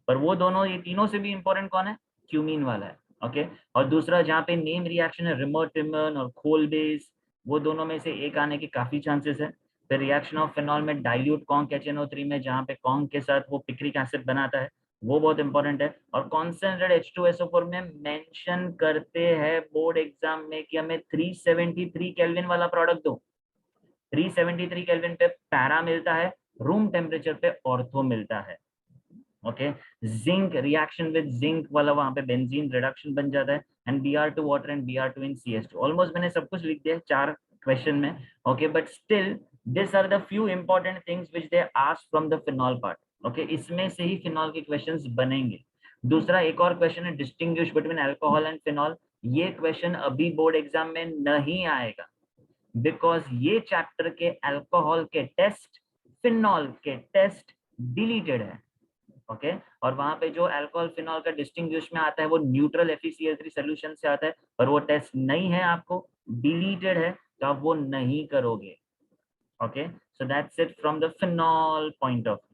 Speaker 1: पर वो दोनों, ये तीनों से भी इंपॉर्टेंट कौन है? क्यूमीन वाला है. ओके, और दूसरा जहाँ पे नेम रिएक्शन है रिमोटिमन और खोल बेस, वो दोनों में से एक आने के काफी चांसेस है. फिर रिएक्शन ऑफ फिनॉल में डाइल्यूट कॉन्क HNO3 में, जहाँ पे कॉन्क के साथ वो पिक्रिक एसिड बनाता है, वो बहुत इंपॉर्टेंट है. और कॉन्सेंट्रेट H2SO4 में मेंशन करते हैं बोर्ड एग्जाम में कि हमें 373 केल्विन वाला प्रोडक्ट दो. 373 केल्विन पे पैरा मिलता है, रूम टेम्परेचर पे ऑर्थो मिलता है. Okay, zinc reaction with zinc वाला वहां पे बेंजीन रिडक्शन बन जाता है, and Br2 water and Br2 in CH2. Almost मैंने सब कुछ लिख दिया 4 क्वेश्चन में. Okay, but still this are the few important things which they ask from the phenol part. Okay, इसमें से ही फिनॉल के क्वेश्चंस बनेंगे. दूसरा एक और क्वेश्चन है distinguish between alcohol and phenol. ये क्वेश्चन अभी बोर्ड एग्जाम में नहीं आएगा, बिकॉज ये चैप्टर के अल्कोहल के टेस्ट, फिनॉल के टेस्ट डिलीटेड है. ओके, और वहां पे जो अल्कोहल फिनॉल का डिस्टिंग्विश में आता है वो न्यूट्रल FeCl3 सोल्यूशन से आता है, पर वो टेस्ट नहीं है, आपको डिलीटेड है, तो आप वो नहीं करोगे. Okay, so that's it from the phenol point of view.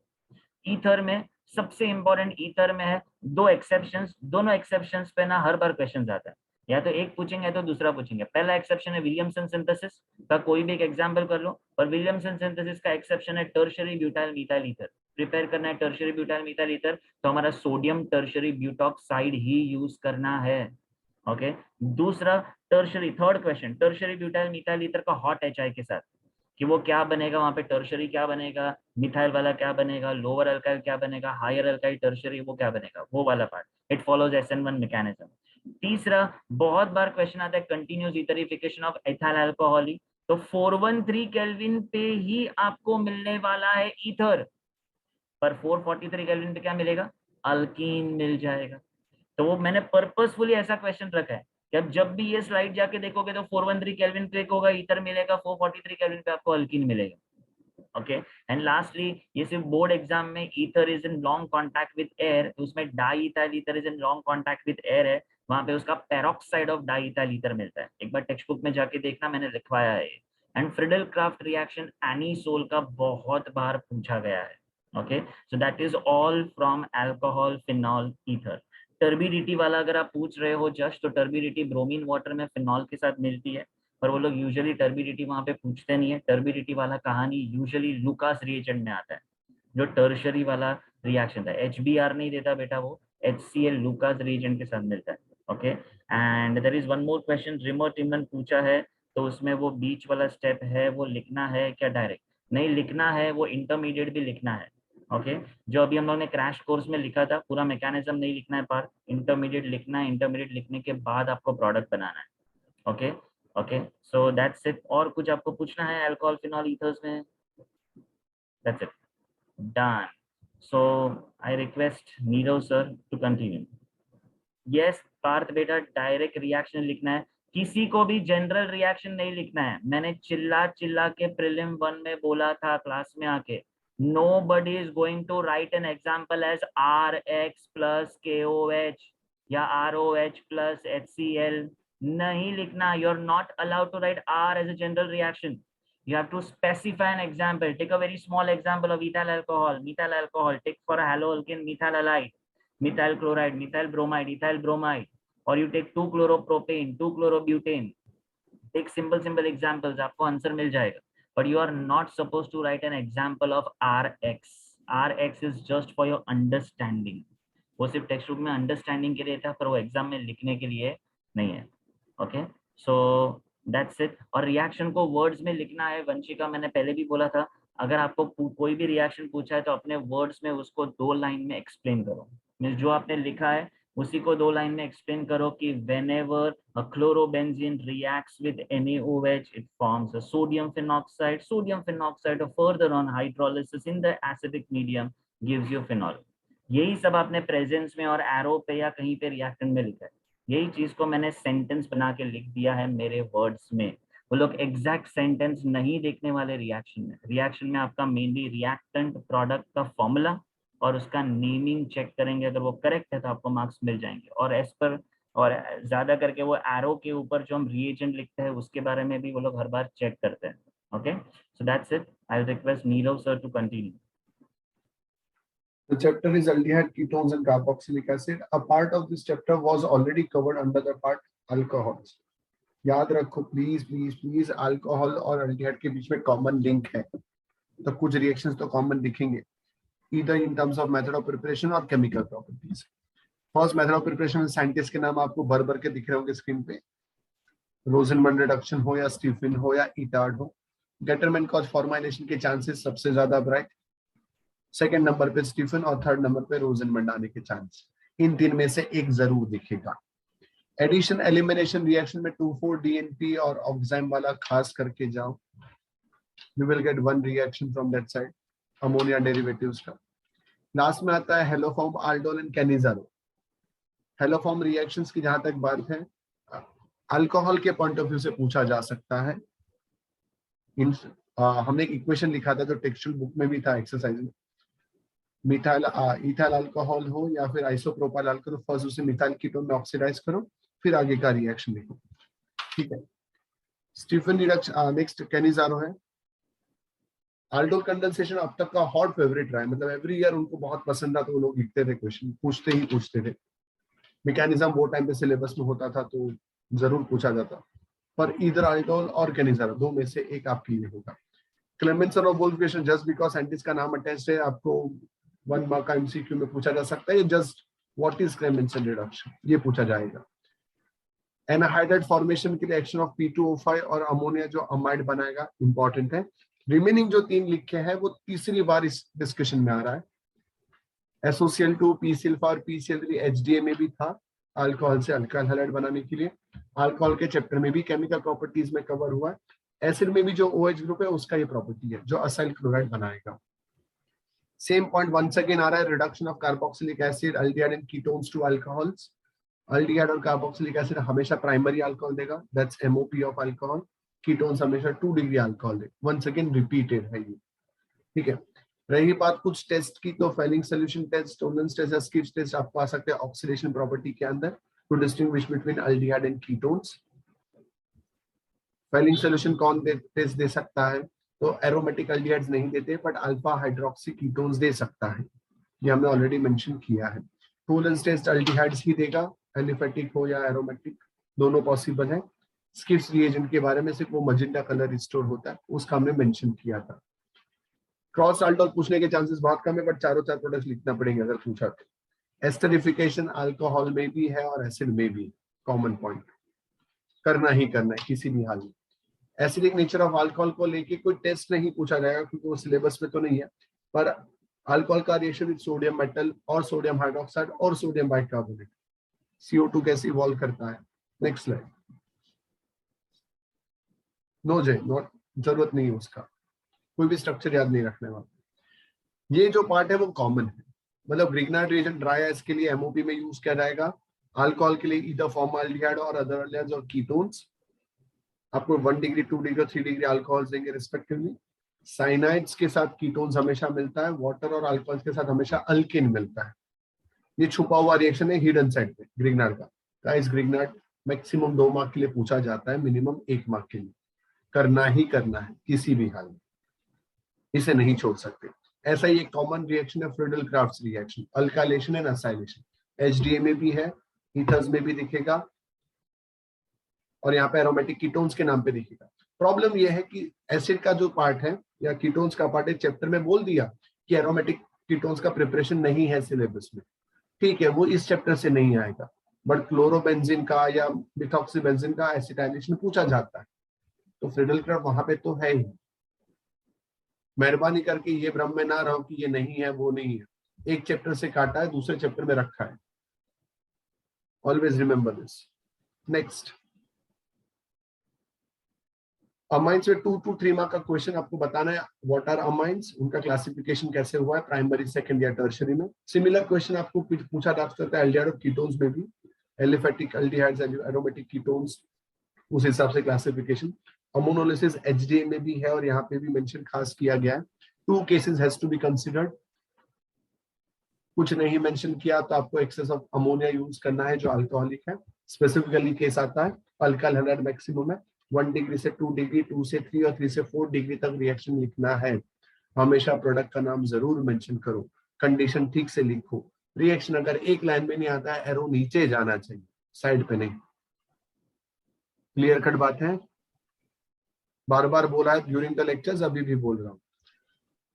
Speaker 1: Ether में सबसे इंपॉर्टेंट ईथर में है 2 एक्सेप्शंस. दोनों एक्सेप्शंस पे ना हर बार क्वेश्चन आता है, या तो एक पूछेंगे तो दूसरा पूछेंगे. पहला एक्सेप्शन है विलियमसन सिंथेसिस का, कोई भी एक एग्जांपल कर लो, पर विलियमसन सिंथेसिस का एक्सेप्शन है tertiary butyl methyl ether. Prepare करना है टर्शियरी ब्यूटाइल मिथाइल ईथर, तो हमारा सोडियम टर्शियरी ब्यूटॉक्साइड ही यूज करना है. ओके, दूसरा tertiary, third question, tertiary butyl methyl ether का हॉट HI के साथ, कि वो क्या बनेगा, वहां पे टर्शियरी क्या बनेगा, मिथाइल वाला क्या बनेगा, लोअर अल्काइल क्या बनेगा, हायर अल्काइल टर्शियरी वो क्या बनेगा, वो वाला part. It follows SN1 mechanism. तीसरा, बहुत बार क्वेश्चन आता है कंटिन्यूस इथरिफिकेशन ऑफ एथाइल अल्कोहल, तो 413 केल्विन पे ही आपको मिलने वाला है ईथर, पर 443 केल्विन पे क्या मिलेगा, अल्कीन मिल जाएगा. तो वो मैंने पर्पसफुली ऐसा क्वेश्चन रखा है कि अब जब भी ये स्लाइड जाके देखोगे तो 413 केल्विन पे होगा ईथर मिलेगा, 443 केल्विन पे आपको अल्कीन मिलेगा. ओके, एंड लास्टली, ये सिर्फ बोर्ड एग्जाम में ether is in long contact with air, उसमें di ethyl ether is in long contact with air है, वहां पे उसका पेरोक्साइड ऑफ डाइइथाइल ईथर मिलता है। एक बार टेक्स्ट बुक में जाके देखना, मैंने लिखवाया है। And Friedel Crafts reaction anisole का बहुत बार पूछा गया है। Okay, so that is all from alcohol phenol ether. Turbidity वाला अगर आप पूछ रहे हो जस्ट, तो टर्बिडिटी ब्रोमीन वाटर में फिनॉल के साथ मिलती है, पर वो लोग यूजुअली टर्बिडिटी वहां पे पूछते नहीं है। टर्बिडिटी वाला कहानी यूजुअली लुकास रिएजेंट में आता है, जो टर्शरी वाला रिएक्शन था। HBr नहीं देता बेटा, वो HCl लुकास रिएजेंट के साथ मिलता है। Okay, and there is one more question रिमो टिमन पूछा है, तो उसमें वो बीच वाला स्टेप है वो लिखना है क्या डायरेक्ट? नहीं लिखना है, वो इंटरमीडिएट भी लिखना है। ओके, जो अभी हम लोग ने क्रैश कोर्स में लिखा था, पूरा मैकेनिज्म नहीं लिखना है पार्ट, इंटरमीडिएट लिखना है। इंटरमीडिएट लिखने के बाद आपको प्रोडक्ट बनाना है। Okay okay, so that's it. और कुछ आपको पूछना है अल्कोहल फिनॉल ईथर्स में? That's it, done. So I request Nirav sir to continue. Yes Parth बेटा, डायरेक्ट रिएक्शन लिखना है, किसी को भी जनरल रिएक्शन नहीं लिखना है। मैंने चिल्ला चिल्ला के प्रीलिम 1 में बोला था क्लास में आके, nobody is going to write an example as RH plus KOH या ROH plus HCl, नहीं लिखना। you're not allowed to write R as a general reaction. You have to specify an example. Take a very small example of ethyl alcohol, methyl alcohol. Take for a haloalkane methyl halide, methyl chloride, methyl bromide, ethyl bromide, or you take 2-chloropropane, 2-chlorobutane. Take simple examples, आपको answer मिल जाएगा। But you are not supposed to write an example of RX. RX is just for your understanding. वो सिर्फ text book में understanding के लिए था, पर वो एग्जाम में लिखने के लिए नहीं है। Okay, so that's it. और रिएक्शन को वर्ड्स में लिखना है। वंशिका, मैंने पहले भी बोला था, अगर आपको कोई भी रिएक्शन पूछा है तो अपने वर्ड्स में उसको 2 लाइन में एक्सप्लेन करो। मीन्स जो आपने लिखा है उसी को 2 लाइन में एक्सप्लेन करो कि whenever a chlorobenzene reacts with NaOH, it forms a sodium phenoxide. Sodium phenoxide further on hydrolysis in the acidic medium gives you phenol. यही सब आपने प्रेजेंस में और एरो पे या कहीं पे रिएक्टेंट में लिखा है। यही चीज को मैंने सेंटेंस बना के लिख दिया है मेरे वर्ड्स में। वो लोग एग्जैक्ट सेंटेंस नहीं देखने वाले रिएक्शन में। रिएक्शन में आपका मेनली रिएक्टेंट प्रोडक्ट का फॉर्मूला और उसका नेमिंग चेक करेंगे, अगर वो करेक्ट है तो आपको मार्क्स मिल जाएंगे। और एज पर और ज्यादा करके वो एरो के ऊपर जो हम रिएजेंट लिखते हैं उसके बारे में भी वो लोग हर बार चेक करते हैं। Okay, so that's it. I request Nirav sir to continue.
Speaker 2: The chapter is aldehyde, ketones, and carboxylic acid. A part of this chapter was already covered under the part alcohols. याद रखो प्लीज प्लीज प्लीज, अल्कोहल और aldehyde के बीच में common link है, तो कुछ reactions तो common दिखेंगे, either in terms of method of preparation or chemical properties. First method of preparation, scientist के नाम आपको भर भर के दिख रहे होंगे स्क्रीन पे, रोजनमैन रिडक्शन हो या स्टीफन हो या इटार्ड हो। डेटरमिन कॉज फॉर्माइलेशन के चांसेस सबसे ज्यादा ब्राइट, सेकंड नंबर पे स्टीफन और थर्ड नंबर पे रोजनमैन आने के चांस। इन 3 में से एक जरूर दिखेगा। एडिशन एलिमिनेशन रिएक्शन में 2,4-DNP और ऑक्साइम वाला खास करके जाओ, you will get one reaction from that side, ammonia derivatives का। लास्ट में आता है haloform, aldol and Cannizzaro. Haloform reactions की जहां तक बात है, अल्कोहल के पॉइंट ऑफ व्यू से पूछा जा सकता है। हमने एक इक्वेशन लिखा था जो टेक्सचुअल बुक में भी था एक्सरसाइज में, मिथाइल इथाइल अल्कोहल हो या फिर आइसोप्रोपाइल अल्कोहल, फर्स्ट उसे मिथाइल कीटोन में ऑक्सीडाइज करो, फिर आगे का रिएक्शन लिखो, ठीक है। स्टीफन रिडक्शन, नेक्स्ट कैनिजारो है। aldol कंडेंसेशन अब तक का हॉट फेवरेट रहा है, मतलब एवरी ईयर उनको बहुत पसंद था, तो वो लोग लिखते थे, क्वेश्चन पूछते थे। मैकेनिज्म वो टाइम पे सिलेबस में होता था तो जरूर पूछा जाता, पर इधर aldol और कैनिजारो 2 में से एक आपके लिए होगा। क्लेमेंसन और Wolff question, just because scientist का नाम अटैच्ड है, आपको 1 मार्क का एमसीक्यू में पूछा जा सकता है। Just what is Clemmensen reduction, ये पूछा जाएगा। एनाहाइड्राइड फॉर्मेशन के लिए एक्शन ऑफ P2O5 और अमोनिया जो अमाइड बनाएगा, इंपॉर्टेंट है। रिमेनिंग जो 3 लिखे हैं वो तीसरी बार इस डिस्कशन में आ रहा है। SOCl2, PCl4 और PCl3 HDA में भी था, अल्कोहल से अल्काइल हैलाइड बनाने के लिए। अल्कोहल के चैप्टर में भी केमिकल प्रॉपर्टीज में कवर हुआ है। एसिड में भी जो OH ग्रुप है उसका ये प्रॉपर्टी है जो असाइल क्लोराइड बनाएगा। सेम पॉइंट वंस अगेन आ रहा है, reduction of carboxylic acid, aldehyde and ketones to alcohols. Aldehyde और कार्बोक्सिलिक एसिड हमेशा प्राइमरी अल्कोहल देगा, that's MOP of alcohol. Ketones हमेशा 2 डिग्री अल्कोहल देगा, वंस अगेन रिपीटेड है ये, ठीक है। रही बात कुछ टेस्ट की, तो Fehling solution test, Tollens test या स्किप्स टेस्ट आपको आ सकते हैं ऑक्सीडेशन प्रॉपर्टी के अंदर। To distinguish between aldehyde and ketones. Fehling solution कौन टेस्ट दे सकता है? तो एरोमेटिक अल्डिहाइड्स नहीं देते, बट अल्फा हाइड्रोक्सी कीटोन्स दे सकता है, ये हमने ऑलरेडी मेंशन किया है। टूलेंस टेस्ट अल्डिहाइड्स ही देगा, एलिफेटिक हो या एरोमेटिक, दोनों पॉसिबल है। स्किप्स रिएजेंट के बारे में सिर्फ वो मजेंटा कलर रिस्टोर होता है, उसका हमने मेंशन किया था। क्रॉस अल्टोल पूछने के चांसेस बहुत कम है, बट चारों चार प्रोडक्ट्स लिखना पड़ेंगे अगर पूछा तो। एस्टरिफिकेशन अल्कोहल में भी है और एसिड में भी, कॉमन पॉइंट, करना ही करना है किसी भी हाल में। एसिडिक नेचर ऑफ अल्कोहल को लेके कोई टेस्ट नहीं पूछा जाएगा क्योंकि वो सिलेबस में तो नहीं है, पर अल्कोहल का रिएक्शन विद सोडियम मेटल और सोडियम हाइड्रोक्साइड और सोडियम बाइकार्बोनेट, CO2 कैसे इवॉल्व करता है। Next slide. नो जय, नॉट, जरूरत नहीं है उसका, कोई भी स्ट्रक्चर याद नहीं रखने वाला। ये जो पार्ट है वो कॉमन है, मतलब ग्रिग्नार्ड रिएजेंट ड्राई आइस के लिए MOP में यूज किया जाएगा, अल्कोहल के लिए ईथर फॉर्माल्डिहाइड और अदर अल्डिहाइड्स और कीटोन्स। आपको 1 डिग्री 2 डिग्री और 3 डिग्री अल्कोहल देंगे रिस्पेक्टिवली। साइनाइड्स के साथ कीटोन्स हमेशा मिलता है, वाटर और अल्कोहल के साथ हमेशा अल्केन मिलता है। ये छुपा हुआ रिएक्शन है हिडन साइड पे ग्रिग्नार्ड का। गाइस ग्रिग्नार्ड मैक्सिमम 2 मार्क के लिए पूछा जाता है, मिनिमम 1 मार्क के लिए, करना ही करना है किसी भी हाल में, इसे नहीं छोड़ सकते। ऐसा ही एक कॉमन रिएक्शन है Friedel crafts reaction, alkylation and acylation. HDA में भी है, ईथर्स में भी दिखेगा, और यहाँ पे एरोमेटिक कीटोन्स के नाम पे दिखेगा। प्रॉब्लम यह है कि एसिड का जो पार्ट है या कीटोन्स का पार्ट है, चैप्टर में बोल दिया कि एरोमेटिक कीटोन्स का प्रिपरेशन नहीं है सिलेबस में, ठीक है, वो इस चैप्टर से नहीं आएगा, बट क्लोरोबेंजीन का या मिथॉक्सीबेंजीन का एसिटाइलेशन पूछा जाता है, तो फ्रीडल क्राफ्ट वहां पे तो है ही। मेहरबानी करके ये भ्रम में ना रहो कि ये नहीं है वो नहीं है, एक चैप्टर से काटा है, दूसरे चैप्टर में रखा है, always remember this. Next, amines में 2 to 3 मार्क का क्वेश्चन आपको बताना है, व्हाट आर अमाइंस, उनका क्लासिफिकेशन कैसे हुआ है प्राइमरी, सेकंड या टर्शियरी में। सिमिलर क्वेश्चन आपको पूछा जा सकता है एल्डिहाइड और कीटोन्स में भी, एलिफेटिक अल्डिहाइड्स, एरोमेटिक कीटोन्स, उस हिसाब से क्लासिफिकेशन। अमोनोलिसिस HDA में भी है और यहाँ पे भी मेंशन खास किया गया है, 2 cases has to be considered. कुछ नहीं मेंशन किया तो आपको एक्सेस ऑफ अमोनिया यूज करना है जो अल्कोहलिक है, स्पेसिफिकली केस आता है अल्काइल 100 मैक्सिमम है, 1 डिग्री से 2 डिग्री, 2 से 3 और 3 से 4 डिग्री तक रिएक्शन लिखना है। हमेशा प्रोडक्ट का नाम जरूर मेंशन करो, कंडीशन ठीक से लिखो, रिएक्शन अगर एक लाइन में नहीं आता है एरो नीचे जाना चाहिए, साइड पे नहीं। क्लियर कट बात है, बार बार बोला है ड्यूरिंग द लेक्चर्स, अभी भी बोल रहा हूँ।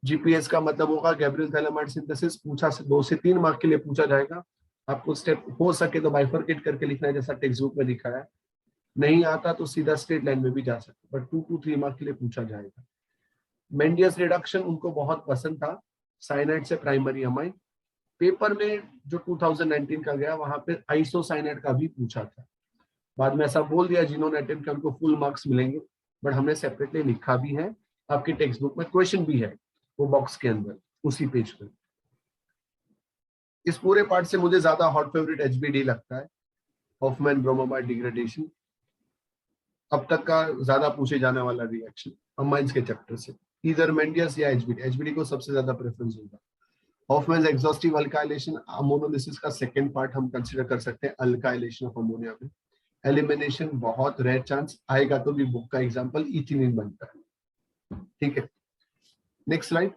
Speaker 2: GPS का मतलब होगा गैब्रियल थैलेमाइड सिंथेसिस, पूछा से 2 से 3 मार्क के लिए पूछा जाएगा। आपको स्टेप हो सके तो बाइफरकेट करके लिखना है जैसा टेक्स्ट बुक में दिखाया है, नहीं आता तो सीधा स्ट्रेट लाइन में भी जा सकते, बट 2 to 3 मार्क के लिए पूछा जाएगा। मेंडियस रिडक्शन उनको बहुत पसंद था, साइनाइड से प्राइमरी अमाइन। पेपर में जो 2019 का गया वहां पे आइसोसाइनाइड का भी पूछा था, बाद में ऐसा बोल दिया जिन्होंने अटेम्प्ट किया उनको फुल मार्क्स मिलेंगे, बट हमने सेपरेटली लिखा भी है, आपकी टेक्स्ट बुक में क्वेश्चन भी है वो बॉक्स के अंदर उसी पेज पे। इस पूरे पार्ट से मुझे ज्यादा हॉट फेवरेट HBD लगता है, हॉफमैन ब्रोमोमाइड डिग्रेडेशन, अब तक का ज्यादा पूछे जाने वाला रिएक्शन अमाइंस के चैप्टर से, इधर मेंडियस या HBD को सबसे ज्यादा प्रेफरेंस होगा। हॉफमैन्स एग्जॉस्टिव अल्काइलेशन, अमोनोलिसिस का सेकंड पार्ट हम कंसीडर कर सकते हैं अल्काइलेशन ऑफ अमोनिया में। एलिमिनेशन बहुत रेयर चांस आएगा तो भी बुक का एग्जांपल इथिलीन बनता है, ठीक है। Next slide.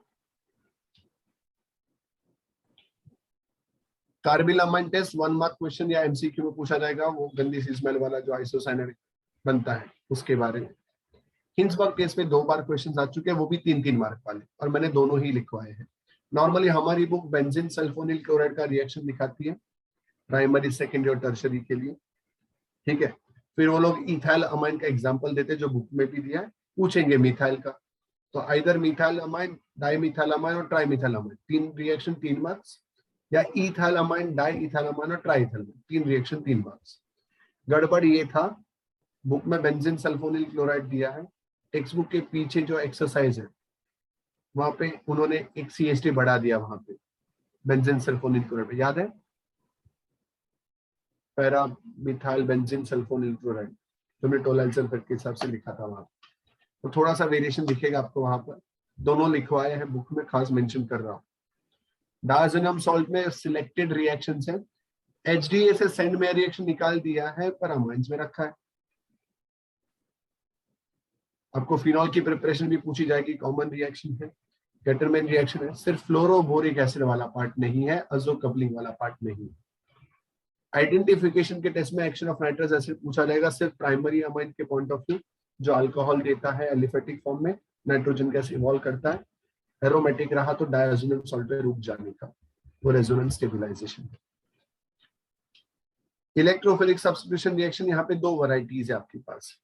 Speaker 2: Carbylamine test 1 mark question या MCQ में पूछा जाएगा, वो गंदी सी स्मेल वाला जो आइसोसाइनाइड बनता है उसके बारे में। हिंसबर्ग टेस्ट में 2 बार क्वेश्चन आ चुके हैं, वो भी 3-3 मार्क वाले, और मैंने दोनों ही लिखवाए हैं। नॉर्मली हमारी बुक बेंजीन सल्फोनिल क्लोराइड का रिएक्शन दिखाती है प्राइमरी, सेकेंडरी और टर्शियरी के लिए, ठीक है। फिर वो लोग इथाइल अमाइन का एग्जांपल देते हैं जो बुक में भी दिया है, पूछेंगे मिथाइल का, तो either methyl amine, dimethyl amine और ट्राइमिथाइल अमाइन, 3 रिएक्शन 3 मार्क्स, या ethyl amine, di ethyl amine और ट्राइथाइल अमाइन, 3 रिएक्शन 3 मार्क्स। गड़बड़ ये था बुक में बेंजीन सल्फोनिल क्लोराइड दिया है, टेक्स्ट बुक के पीछे जो एक्सरसाइज है वहां पे उन्होंने एक CH3 बढ़ा दिया वहां पे बेंजीन सल्फोनिल क्लोराइड, याद है para methyl benzene sulphonyl chloride, तुमने टोलाइल सल्फेट के हिसाब से लिखा था वहां, तो थोड़ा सा वेरिएशन दिखेगा आपको वहां पर, दोनों लिखवाए हैं बुक में, खास मेंशन कर रहा हूँ। डायजोनियम सॉल्ट में सिलेक्टेड रिएक्शंस हैं, HDA से सेंड में रिएक्शन निकाल दिया है पर अमाइंस में रखा है। आपको फिनॉल की प्रिपरेशन भी पूछी जाएगी, कॉमन रिएक्शन है, केटरमैन रिएक्शन है, सिर्फ फ्लोरोबोरिक एसिड वाला पार्ट नहीं है, अजो कपलिंग वाला पार्ट नहीं है। आइडेंटिफिकेशन के टेस्ट में एक्शन ऑफ नाइट्रस एसिड पूछा जाएगा सिर्फ प्राइमरी अमाइन के पॉइंट ऑफ व्यू, जो अल्कोहल देता है एलिफेटिक फॉर्म में, नाइट्रोजन गैस इवॉल्व करता है, एरोमेटिक रहा तो डायजोनिल सॉल्ट पे रुक जाने का, वो resonance stabilization. Electrophilic substitution reaction, यहाँ पे दो वैरायटीज है आपके पास।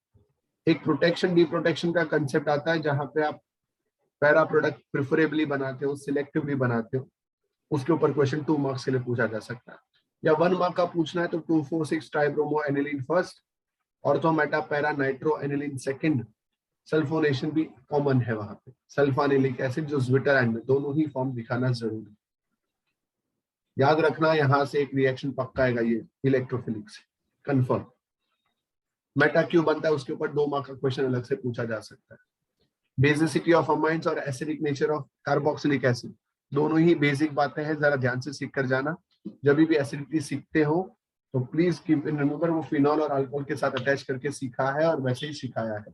Speaker 2: एक प्रोटेक्शन डी प्रोटेक्शन का कंसेप्ट आता है, जहां पे आप पैरा प्रोडक्ट प्रिफरेबली बनाते हो, सिलेक्टिवली बनाते हो, उसके ऊपर क्वेश्चन 2 मार्क्स के लिए पूछा जा सकता है। या 1 मार्क का पूछना है तो 2,4,6 tribromo aniline first, ortho meta para nitro aniline second, sulphonation भी कॉमन है वहां पे, सल्फानिलिक एसिड जो ज्विटरलैंड में, दोनों ही फॉर्म दिखाना जरूरी। याद रखना यहाँ से एक रिएक्शन पक्का आएगा ये इलेक्ट्रोफिलिक से, कंफर्म। मेटा क्यों बनता है उसके ऊपर 2 मार्क का क्वेश्चन अलग से पूछा जा सकता है। बेसिसिटी ऑफ अमाइंस और acidic nature of carboxylic acid, दोनों ही बेसिक बातें हैं, जरा ध्यान से सीख कर जाना। जब भी एसिडिटी सीखते हो तो प्लीज कीप इन रिमेंबर, वो फिनॉल और अल्कोहल के साथ अटैच करके सीखा है और वैसे ही सिखाया है,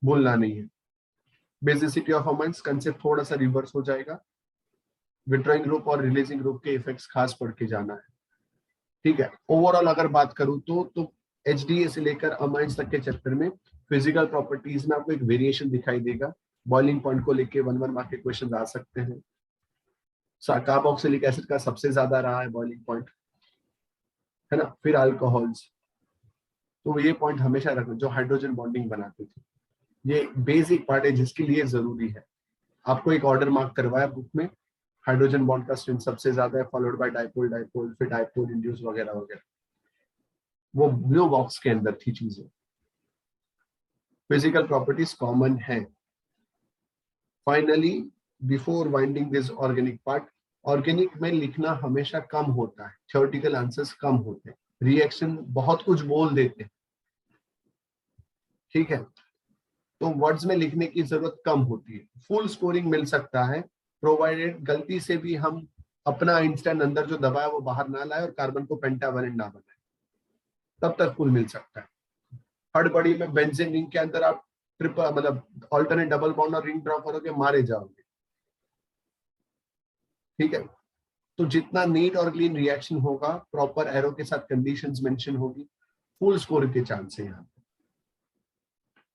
Speaker 2: भूलना नहीं है। बेसिसिटी ऑफ अमाइंस कंसेप्ट थोड़ा सा रिवर्स हो जाएगा, विट्रोइंग ग्रुप और रिलीजिंग ग्रुप के इफेक्ट्स खास पढ़ के जाना है, ठीक है। ओवरऑल अगर बात करूं तो HDA से लेकर अमाइंस तक के चैप्टर में फिजिकल प्रॉपर्टीज में आपको एक वेरिएशन दिखाई देगा। बॉइलिंग पॉइंट को लेके 1 मार्क के क्वेश्चन आ सकते हैं। कार्बोक्सिलिक एसिड का सबसे ज्यादा रहा है बॉइलिंग पॉइंट, है ना। फिर अल्कोहल्स, तो ये पॉइंट हमेशा रखना, जो हाइड्रोजन बॉन्डिंग बनाते थे, ये बेसिक पार्ट है जिसके लिए जरूरी है। आपको एक ऑर्डर मार्क करवाया बुक में, हाइड्रोजन बॉन्ड का स्ट्रेंथ सबसे ज्यादा है, फॉलोड बाय डाइपोल डाइपोल, फिर डाइपोल इंड्यूस वगैरह वगैरह, वो ब्लू बॉक्स के अंदर थी चीजें। फिजिकल प्रॉपर्टीज कॉमन है। Finally before winding this organic part, organic में लिखना हमेशा कम होता है, थ्योरेटिकल आंसर्स कम होते हैं, रिएक्शन बहुत कुछ बोल देते हैं, ठीक है, तो वर्ड्स में लिखने की जरूरत कम होती है। फुल स्कोरिंग मिल सकता है प्रोवाइडेड गलती से भी हम अपना आइंस्टाइन अंदर जो दबाया वो बाहर ना लाए और कार्बन को पेंटावलेंट ना बनाए, तब तक फुल मिल सकता है। हड़बड़ी में बेंजीन रिंग के अंदर आप ट्रिपल मतलब ऑल्टरनेट डबल बॉन्ड और रिंग ड्रॉ करोगे, मारे जाओगे, ठीक है। तो जितना नीट और क्लीन रिएक्शन होगा, प्रॉपर एरो के साथ कंडीशंस मेंशन होगी, फुल स्कोर के चांस है यहाँ।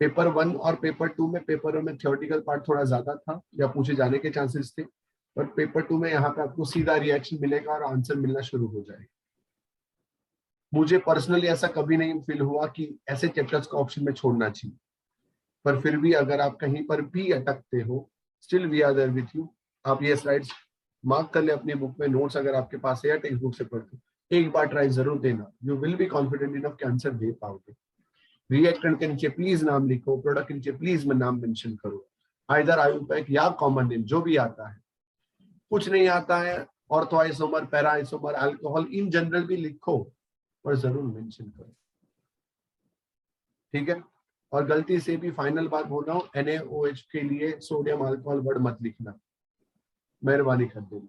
Speaker 2: पेपर 1 और पेपर 2 में, पेपर 1 में थ्योरेटिकल पार्ट थोड़ा ज्यादा था या पूछे जाने के चांसेस थे, पर पेपर 2 में यहाँ पे आपको सीधा रिएक्शन मिलेगा और आंसर मिलना शुरू हो जाएगा। मुझे पर्सनली ऐसा कभी नहीं फील हुआ कि ऐसे चैप्टर्स को ऑप्शन में छोड़ना चाहिए, पर फिर भी अगर आप कहीं पर भी अटकते हो, still we are there with you. आप ये स्लाइड्स मार्क कर ले अपनी बुक में, नोट्स अगर आपके पास है या टेक्स्ट बुक से पढ़ते, एक बार ट्राई जरूर देना, you will be confident enough कि आंसर दे पाओगे। रिएक्टेंट के नीचे प्लीज नाम लिखो, प्रोडक्ट के नीचे प्लीज मैं नाम मेंशन करो, आइदर आयुपैक या कॉमन नेम, जो भी आता है। कुछ नहीं आता है, ortho isomer, para isomer, alcohol in general भी लिखो और जरूर मेंशन करो, ठीक है। और गलती से भी फाइनल बात बोल रहा हूँ, NaOH के लिए सोडियम अल्कोहल वर्ड मत लिखना, मेहरबानी कर देना।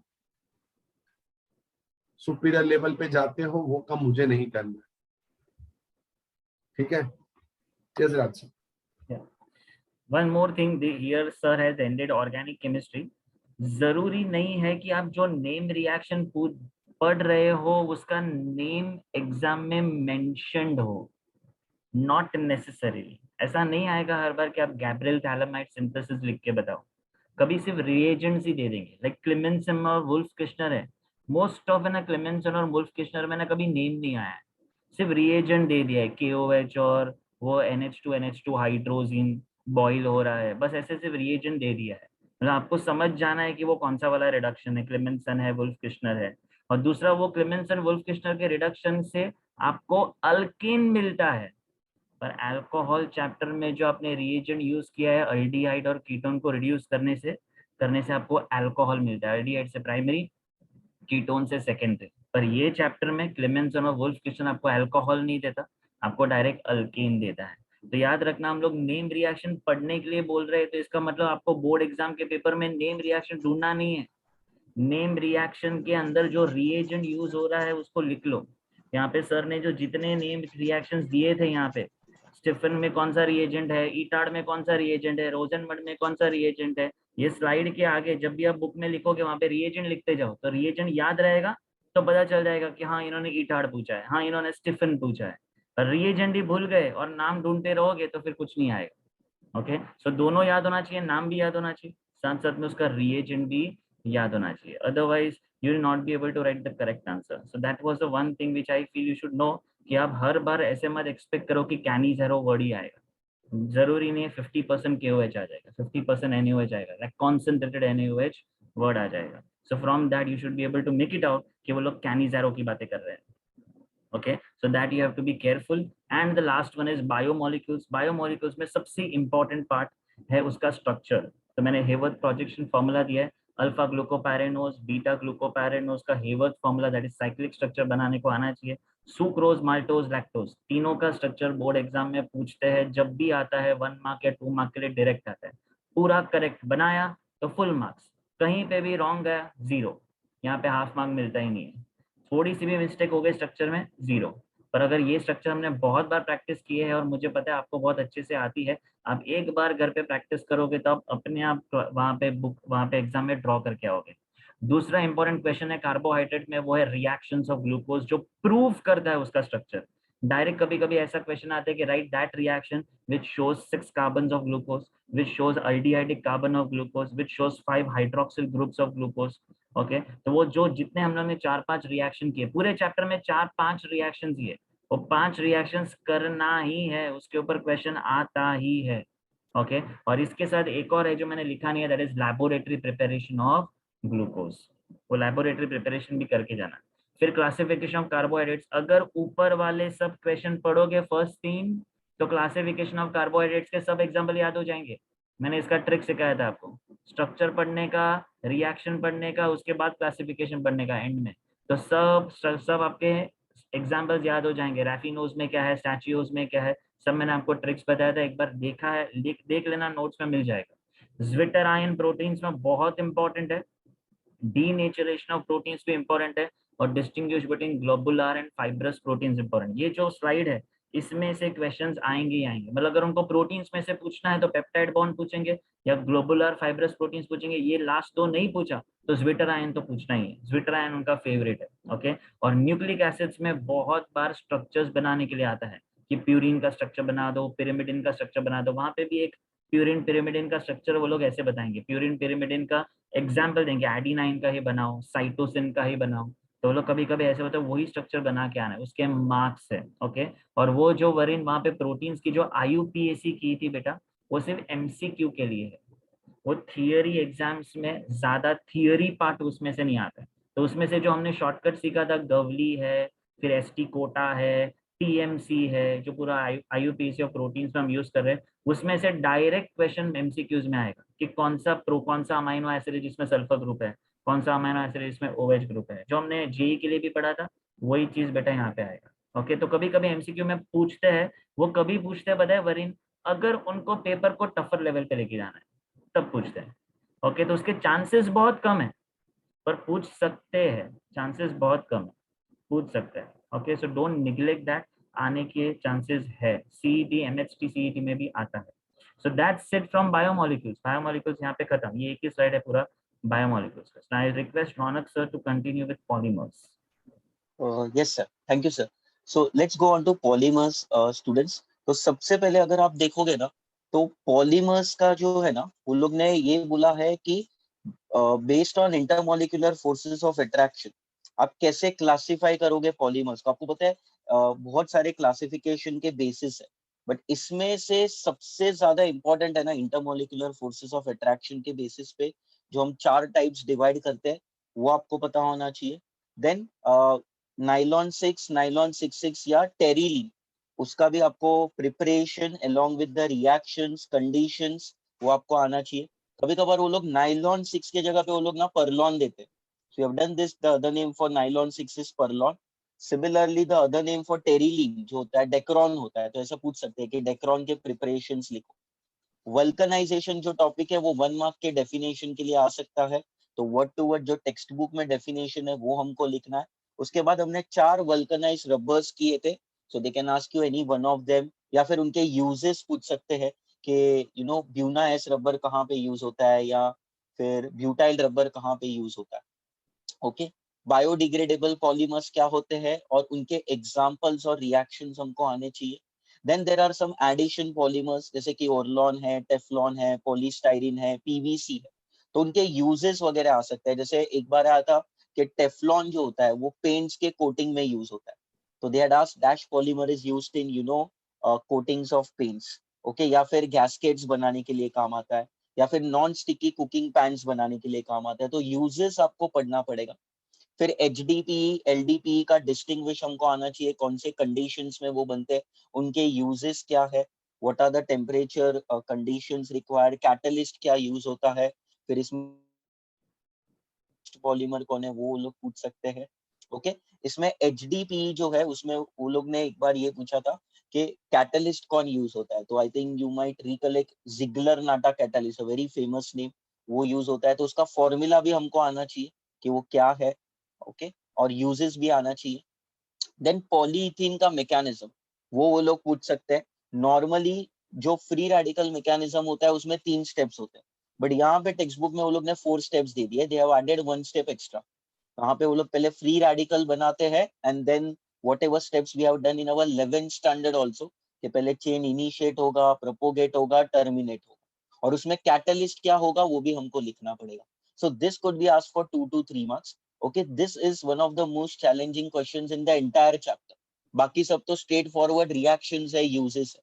Speaker 2: सुपीरियर लेवल पे जाते हो वो कम मुझे नहीं करना, ठीक है। Yes, Raj.
Speaker 1: Yeah. One more thing, here sir has ended organic chemistry. जरूरी नहीं है कि आप जो नेम रिएक्शन पढ़ रहे हो उसका नेम एग्जाम में मेंशन्ड हो, नॉट नेसेसरीली। ऐसा नहीं आएगा हर बार कि आप गैब्रियल थैलेमाइड सिंथेसिस लिख के बताओ, कभी सिर्फ रिएजेंट्स ही दे देंगे। लाइक क्लेमेंसन और वुल्फ किश्नर है, मोस्ट ऑफ है ना, क्लेमेंसन और वुल्फ किश्नर में ना कभी नेम नहीं आया है, सिर्फ रिएजेंट दे दिया है, KOH और वो NH2 हाइड्रोजीन बॉइल हो रहा है, बस ऐसे सिर्फ रिएजेंट दे दिया है। मतलब आपको समझ जाना है कि वो कौन सा वाला रिडक्शन है, क्लेमेंसन है, वुल्फ किश्नर है। और दूसरा, वो क्लेमेंसन वुल्फ किश्नर के रिडक्शन से आपको अल्कीन मिलता है, पर अल्कोहल चैप्टर में जो आपने रिएजेंट यूज किया है अल्डिहाइड और कीटोन को रिड्यूस करने से आपको अल्कोहल मिलता है, अल्डिहाइड से प्राइमरी, कीटोन से सेकेंडरी। पर ये चैप्टर में क्लेमेंसन और वुल्फ किश्नर आपको अल्कोहल नहीं देता, आपको डायरेक्ट अल्कीन देता है। तो याद रखना, हम लोग नेम रिएक्शन पढ़ने के लिए बोल रहे हैं, तो इसका मतलब आपको बोर्ड एग्जाम के पेपर में नेम रिएक्शन ढूंढना नहीं है, नेम रिएक्शन के अंदर जो रिएजेंट यूज हो रहा है उसको लिख लो। यहाँ पे सर ने जो जितने नेम रिएक्शंस दिए थे, यहाँ पे स्टिफन में कौन सा रिएजेंट है, ईटार्ड में कौन सा रिएजेंट है, रोजनमड में कौन सा रिएजेंट है, ये स्लाइड के आगे जब भी आप बुक में लिखोगे वहां पे रिएजेंट लिखते जाओ, तो रिएजेंट याद रहेगा, तो पता चल जाएगा कि हाँ इन्होंने ईटार्ड पूछा है, हाँ इन्होंने स्टिफन पूछा है। और रिएजेंट ही भूल गए और नाम ढूंढते रहोगे तो फिर कुछ नहीं आएगा। ओके, सो दोनों याद होना चाहिए, नाम भी याद होना चाहिए, साथ साथ में उसका रिएजेंट भी याद होना चाहिए, otherwise you will not be able to write the correct answer. So that was the one thing which I feel you should know, कि आप हर बार ऐसे मत एक्सपेक्ट करो कि कैन इज एरो वर्ड ही आएगा। जरूरी नहीं है 50% KOH आ जाएगा, 50% NaOH आएगा, लाइक कॉन्सेंट्रेटेड NaOH वर्ड आ जाएगा। So from that you should be able to make it out कि वो लोग कैन इज एरो की बातें कर रहे हैं। okay, so that you have to be careful. And the last one is biomolecules. Biomolecules में सबसे important part है उसका structure। तो मैंने हेवर्थ प्रोजेक्शन फॉर्मूला दिया है, अल्फा ग्लूकोपैरेनोज बीटा ग्लूकोपैरेनोज का Hayworth formula, that is cyclic structure बनाने को आना चाहिए। सुक्रोज, माल्टोज, लैक्टोज, तीनों का स्ट्रक्चर बोर्ड एग्जाम में पूछते हैं, जब भी आता है 1 मार्क या 2 मार्क के लिए डायरेक्ट आता है। पूरा करेक्ट बनाया तो फुल मार्क्स, कहीं पे भी रॉन्ग गया जीरो, यहाँ पे हाफ मार्क मिलता ही नहीं है। थोड़ी सी भी मिस्टेक हो गई स्ट्रक्चर में जीरो। पर अगर ये स्ट्रक्चर हमने बहुत बार प्रैक्टिस किए है और मुझे पता है आपको बहुत अच्छे से आती है, आप एक बार घर पे प्रैक्टिस करोगे तो आप अपने आप वहां पे एग्जाम में ड्रॉ करके आओगे। दूसरा इंपॉर्टेंट क्वेश्चन है कार्बोहाइड्रेट में, वो है रिएक्शंस ऑफ ग्लूकोज, जो प्रूव करता है उसका स्ट्रक्चर। डायरेक्ट कभी कभी ऐसा क्वेश्चन आता है कि right that reaction which shows 6 carbon of glucose, which shows aldehydic carbon of glucose, which shows 5 hydroxyl groups of glucose. Okay, तो वो जो जितने हम लोग ने 4-5 रिएक्शन किए पूरे चैप्टर में, 4-5 रिएक्शन किए, वो 5 रिएक्शंस करना ही है, उसके ऊपर क्वेश्चन आता ही है। ओके, और इसके साथ एक और है जो मैंने लिखा नहीं है, that is laboratory preparation of glucose. वो लैबोरेटरी प्रिपरेशन भी करके जाना। फिर क्लासिफिकेशन ऑफ कार्बोहाइड्रेट्स, अगर ऊपर वाले सब क्वेश्चन पढ़ोगे फर्स्ट 3, तो क्लासिफिकेशन ऑफ कार्बोहाइड्रेट्स के सब एग्जाम्पल याद हो जाएंगे। मैंने इसका ट्रिक सिखाया था आपको, स्ट्रक्चर पढ़ने का, रिएक्शन पढ़ने का, उसके बाद क्लासिफिकेशन पढ़ने का एंड में, तो सब आपके एग्जाम्पल्स याद हो जाएंगे। रैफिनोज में क्या है, स्टैचियोज में क्या है, सब मैंने आपको ट्रिक्स बताया था, एक बार देखा है देख लेना, नोट्स में मिल जाएगा। ज्विटर आयन प्रोटीन्स में बहुत इंपॉर्टेंट है, डीनेचरेशन ऑफ प्रोटीन्स भी इंपॉर्टेंट है, और distinguish between globular and fibrous proteins important. ये जो स्लाइड है इसमें से क्वेश्चंस आएंगे ही आएंगे, मतलब अगर उनको प्रोटीन्स में से पूछना है तो पेप्टाइड बॉन्ड पूछेंगे या ग्लोबुलर फाइब्रस प्रोटीन्स पूछेंगे। ये लास्ट दो नहीं पूछा तो ज्विटर आयन तो पूछना ही है, ज्विटर आयन उनका फेवरेट है। ओके, और न्यूक्लिक एसिड्स में बहुत बार स्ट्रक्चर्स बनाने के लिए आता है कि प्यूरिन का स्ट्रक्चर बना दो, पिरिमिडिन का स्ट्रक्चर बना दो, वहां पे भी एक प्यूरिन पिरिमिडिन का स्ट्रक्चर वो लोग ऐसे बताएंगे, प्यूरिन पिरिमिडिन का एग्जाम्पल देंगे, एडिनाइन का ही बनाओ, साइटोसिन का ही बनाओ, तो वो लोग कभी कभी ऐसे होता है वही स्ट्रक्चर बना के आना है, उसके मार्क्स है। ओके, और वो जो वरीन वहां पे प्रोटीन्स की जो IUPAC की थी बेटा, वो सिर्फ MCQ के लिए है, वो थियरी एग्जाम्स में ज्यादा थियरी पार्ट उसमें से नहीं आता है। तो उसमें से जो हमने शॉर्टकट सीखा था, गवली है, फिर ST कोटा है, TMC है, जो पूरा IUPAC और प्रोटीन्स में हम यूज कर रहे हैं, उसमें से डायरेक्ट क्वेश्चन MCQs में आएगा कि कौन सा अमाइनो एसिड है जिसमें सल्फर ग्रुप है, कौन सा अमाइनो एसिड जिसमें OH ग्रुप है, जो हमने JEE के लिए भी पढ़ा था वही चीज बेटा यहाँ पे आएगा। ओके, तो कभी कभी MCQ में पूछते हैं, वो कभी पूछते हैं बताए वरीन, अगर उनको पेपर को टफर लेवल पे लेके जाना है तब पूछते हैं। ओके, तो उसके चांसेस बहुत कम है, पर पूछ सकते हैं, चांसेस बहुत कम है, पूछ सकते हैं। Okay, so don't neglect that, आने के चांसेस है, CET MHT CET में भी आता है। सो that's it from biomolecules. Biomolecules यहाँ पे खत्म, ये एक ही स्लाइड है पूरा बायोमोलिक्यूल्स का। I request Raunak sir to continue with polymers.
Speaker 3: Yes sir, thank you sir. So let's go on to polymers students. तो सबसे पहले अगर आप देखोगे ना, तो पॉलीमर्स का जो है ना, उन लोग ने ये बोला है कि based on intermolecular forces of attraction, आप कैसे क्लासिफाई करोगे पॉलीमर्स को। आपको पता है बहुत सारे क्लासिफिकेशन के बेसिस है, बट इसमें से सबसे ज्यादा इंपॉर्टेंट है ना इंटरमोलिकुलर फोर्सेस ऑफ अट्रैक्शन के बेसिस पे जो हम 4 टाइप्स डिवाइड करते हैं, वो आपको पता होना चाहिए। देन नाइलॉन 6, नाइलॉन 66 या टेरिलीन, उसका भी आपको preparation along with the reactions conditions वो आपको आना चाहिए। कभी कभार वो लोग नाइलॉन 6 के जगह पे वो लोग ना परलॉन देते हैं, so you have done this, the other name for nylon 6 is Perlon. Similarly the other name for Terylene जो होता है डेक्रोन होता है, तो ऐसा पूछ सकते हैं कि डेक्रोन के प्रिपरेशंस लिखो। वल्कनाइजेशन जो टॉपिक है वो 1 मार्क के डेफिनेशन के लिए आ सकता है, तो वर्ड टू वर्ड जो टेक्स्ट बुक में डेफिनेशन है वो हमको लिखना है। उसके बाद हमने 4 वल्कनाइज रबर्स किए थे, so they can ask you any one of them, या फिर उनके यूजेस पूछ सकते हैं कि ब्यूना एस रबर कहाँ पे यूज होता है, या फिर ब्यूटाइल रबर कहाँ पे यूज होता है। ओके, बायोडिग्रेडेबल पॉलीमर्स क्या होते हैं और उनके एग्जांपल्स और रिएक्शंस हमको आने चाहिए। Then there are some addition polymers, जैसे कि ओरलॉन है, टेफ्लॉन है, पॉलीस्टाइरीन है, पीवीसी है, तो उनके यूजेस वगैरह आ सकते हैं। जैसे एक बार आया था कि टेफ्लॉन जो होता है वो पेंट्स के कोटिंग में यूज होता है, तो they had asked dash polymer is used in coatings of paints. Okay, या फिर गैस्केट्स बनाने के लिए काम आता है, या फिर नॉन स्टिकी कुकिंग पैन्स बनाने के लिए काम आता है, तो यूजेस आपको पढ़ना पड़ेगा। फिर एचडीपी एलडीपी का डिस्टिंग्विश हमको आना चाहिए, कौन से कंडीशंस में वो बनते हैं, उनके यूजेस क्या है, what are the temperature conditions required, catalyst क्या यूज होता है, फिर इसमें पॉलीमर कौन है वो लोग पूछ सकते हैं। ओके, इसमें एचडीपी जो है उसमें वो लोग ने एक बार ये पूछा था कि कैटलिस्ट कौन यूज होता है, तो I think you might recollect Ziggler NATA catalyst, a very famous name, वो यूज होता है, तो उसका फॉर्मूला भी हमको आना चाहिए कि वो क्या है। ओके, और यूजेस भी आना चाहिए। देन पॉलीइथीन का मैकेनिज्म वो लोग पूछ सकते हैं। नॉर्मली जो फ्री रेडिकल मैकेनिज्म होता है उसमें 3 स्टेप्स होते हैं, बट यहाँ पे टेक्स्ट बुक में वो लोग ने 4 स्टेप्स दे दिए, they have added 1 step extra. वहां पे वो लोग पहले फ्री रेडिकल बनाते हैं and then whatever steps we have done in our 11th standard also, कि पहले चेन इनिशिएट होगा, प्रोपोगेट होगा, टर्मिनेट होगा, और उसमें कैटलिस्ट क्या होगा वो भी हमको लिखना पड़ेगा। So this could be asked for 2 to 3 marks। Okay, this is one of the most challenging questions in the entire chapter. बाकी सब तो स्ट्रेट फॉरवर्ड रिएक्शंस है, यूजेस है।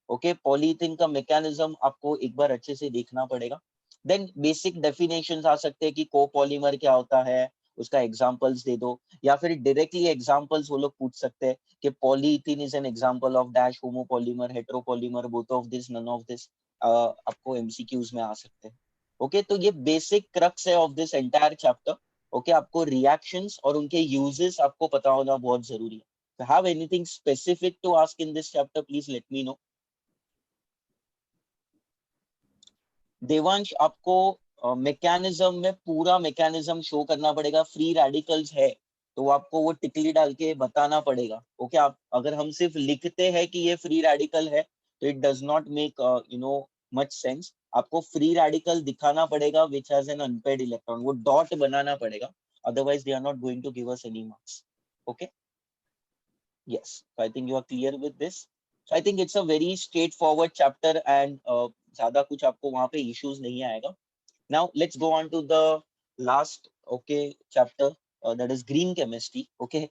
Speaker 3: ओके, पॉलीथीन का मैकेनिज्म आपको एक बार अच्छे से देखना पड़ेगा। देन बेसिक डेफिनेशंस आ सकते हैं कि कोपॉलीमर क्या होता है, उसका एग्जांपल्स दे दो, या फिर डायरेक्टली एग्जांपल्स वो लोग पूछ सकते हैं कि polythene is an example of dash homopolymer, heteropolymer, both of this, none of this, आपको एमसीक्यूज में आ सकते हैं। ओके, तो ये बेसिक क्रक्स है of this entire chapter. Okay, आपको रिएक्शंस और उनके यूजेस आपको पता होना बहुत जरूरी है। If you have anything specific to ask in this chapter, please let me know. Devansh, आपको मैकेनिज्म में पूरा मैकेनिज्म शो करना पड़ेगा। फ्री रेडिकल्स है तो आपको वो टिकली डाल के बताना पड़ेगा। ओके, आप अगर हम सिर्फ लिखते हैं कि ये फ्री रेडिकल है तो it does not make much sense. आपको फ्री रेडिकल दिखाना पड़ेगा which has an unpaired electron, वो डॉट बनाना पड़ेगा, otherwise they are not going to give us any marks. Okay, yes, so I think you are clear with this. So I think it's a very straightforward chapter and ज़्यादा कुछ आपको वहाँ पे issues नहीं आएगा। Now let's go on to the last chapter, that is green chemistry. Okay,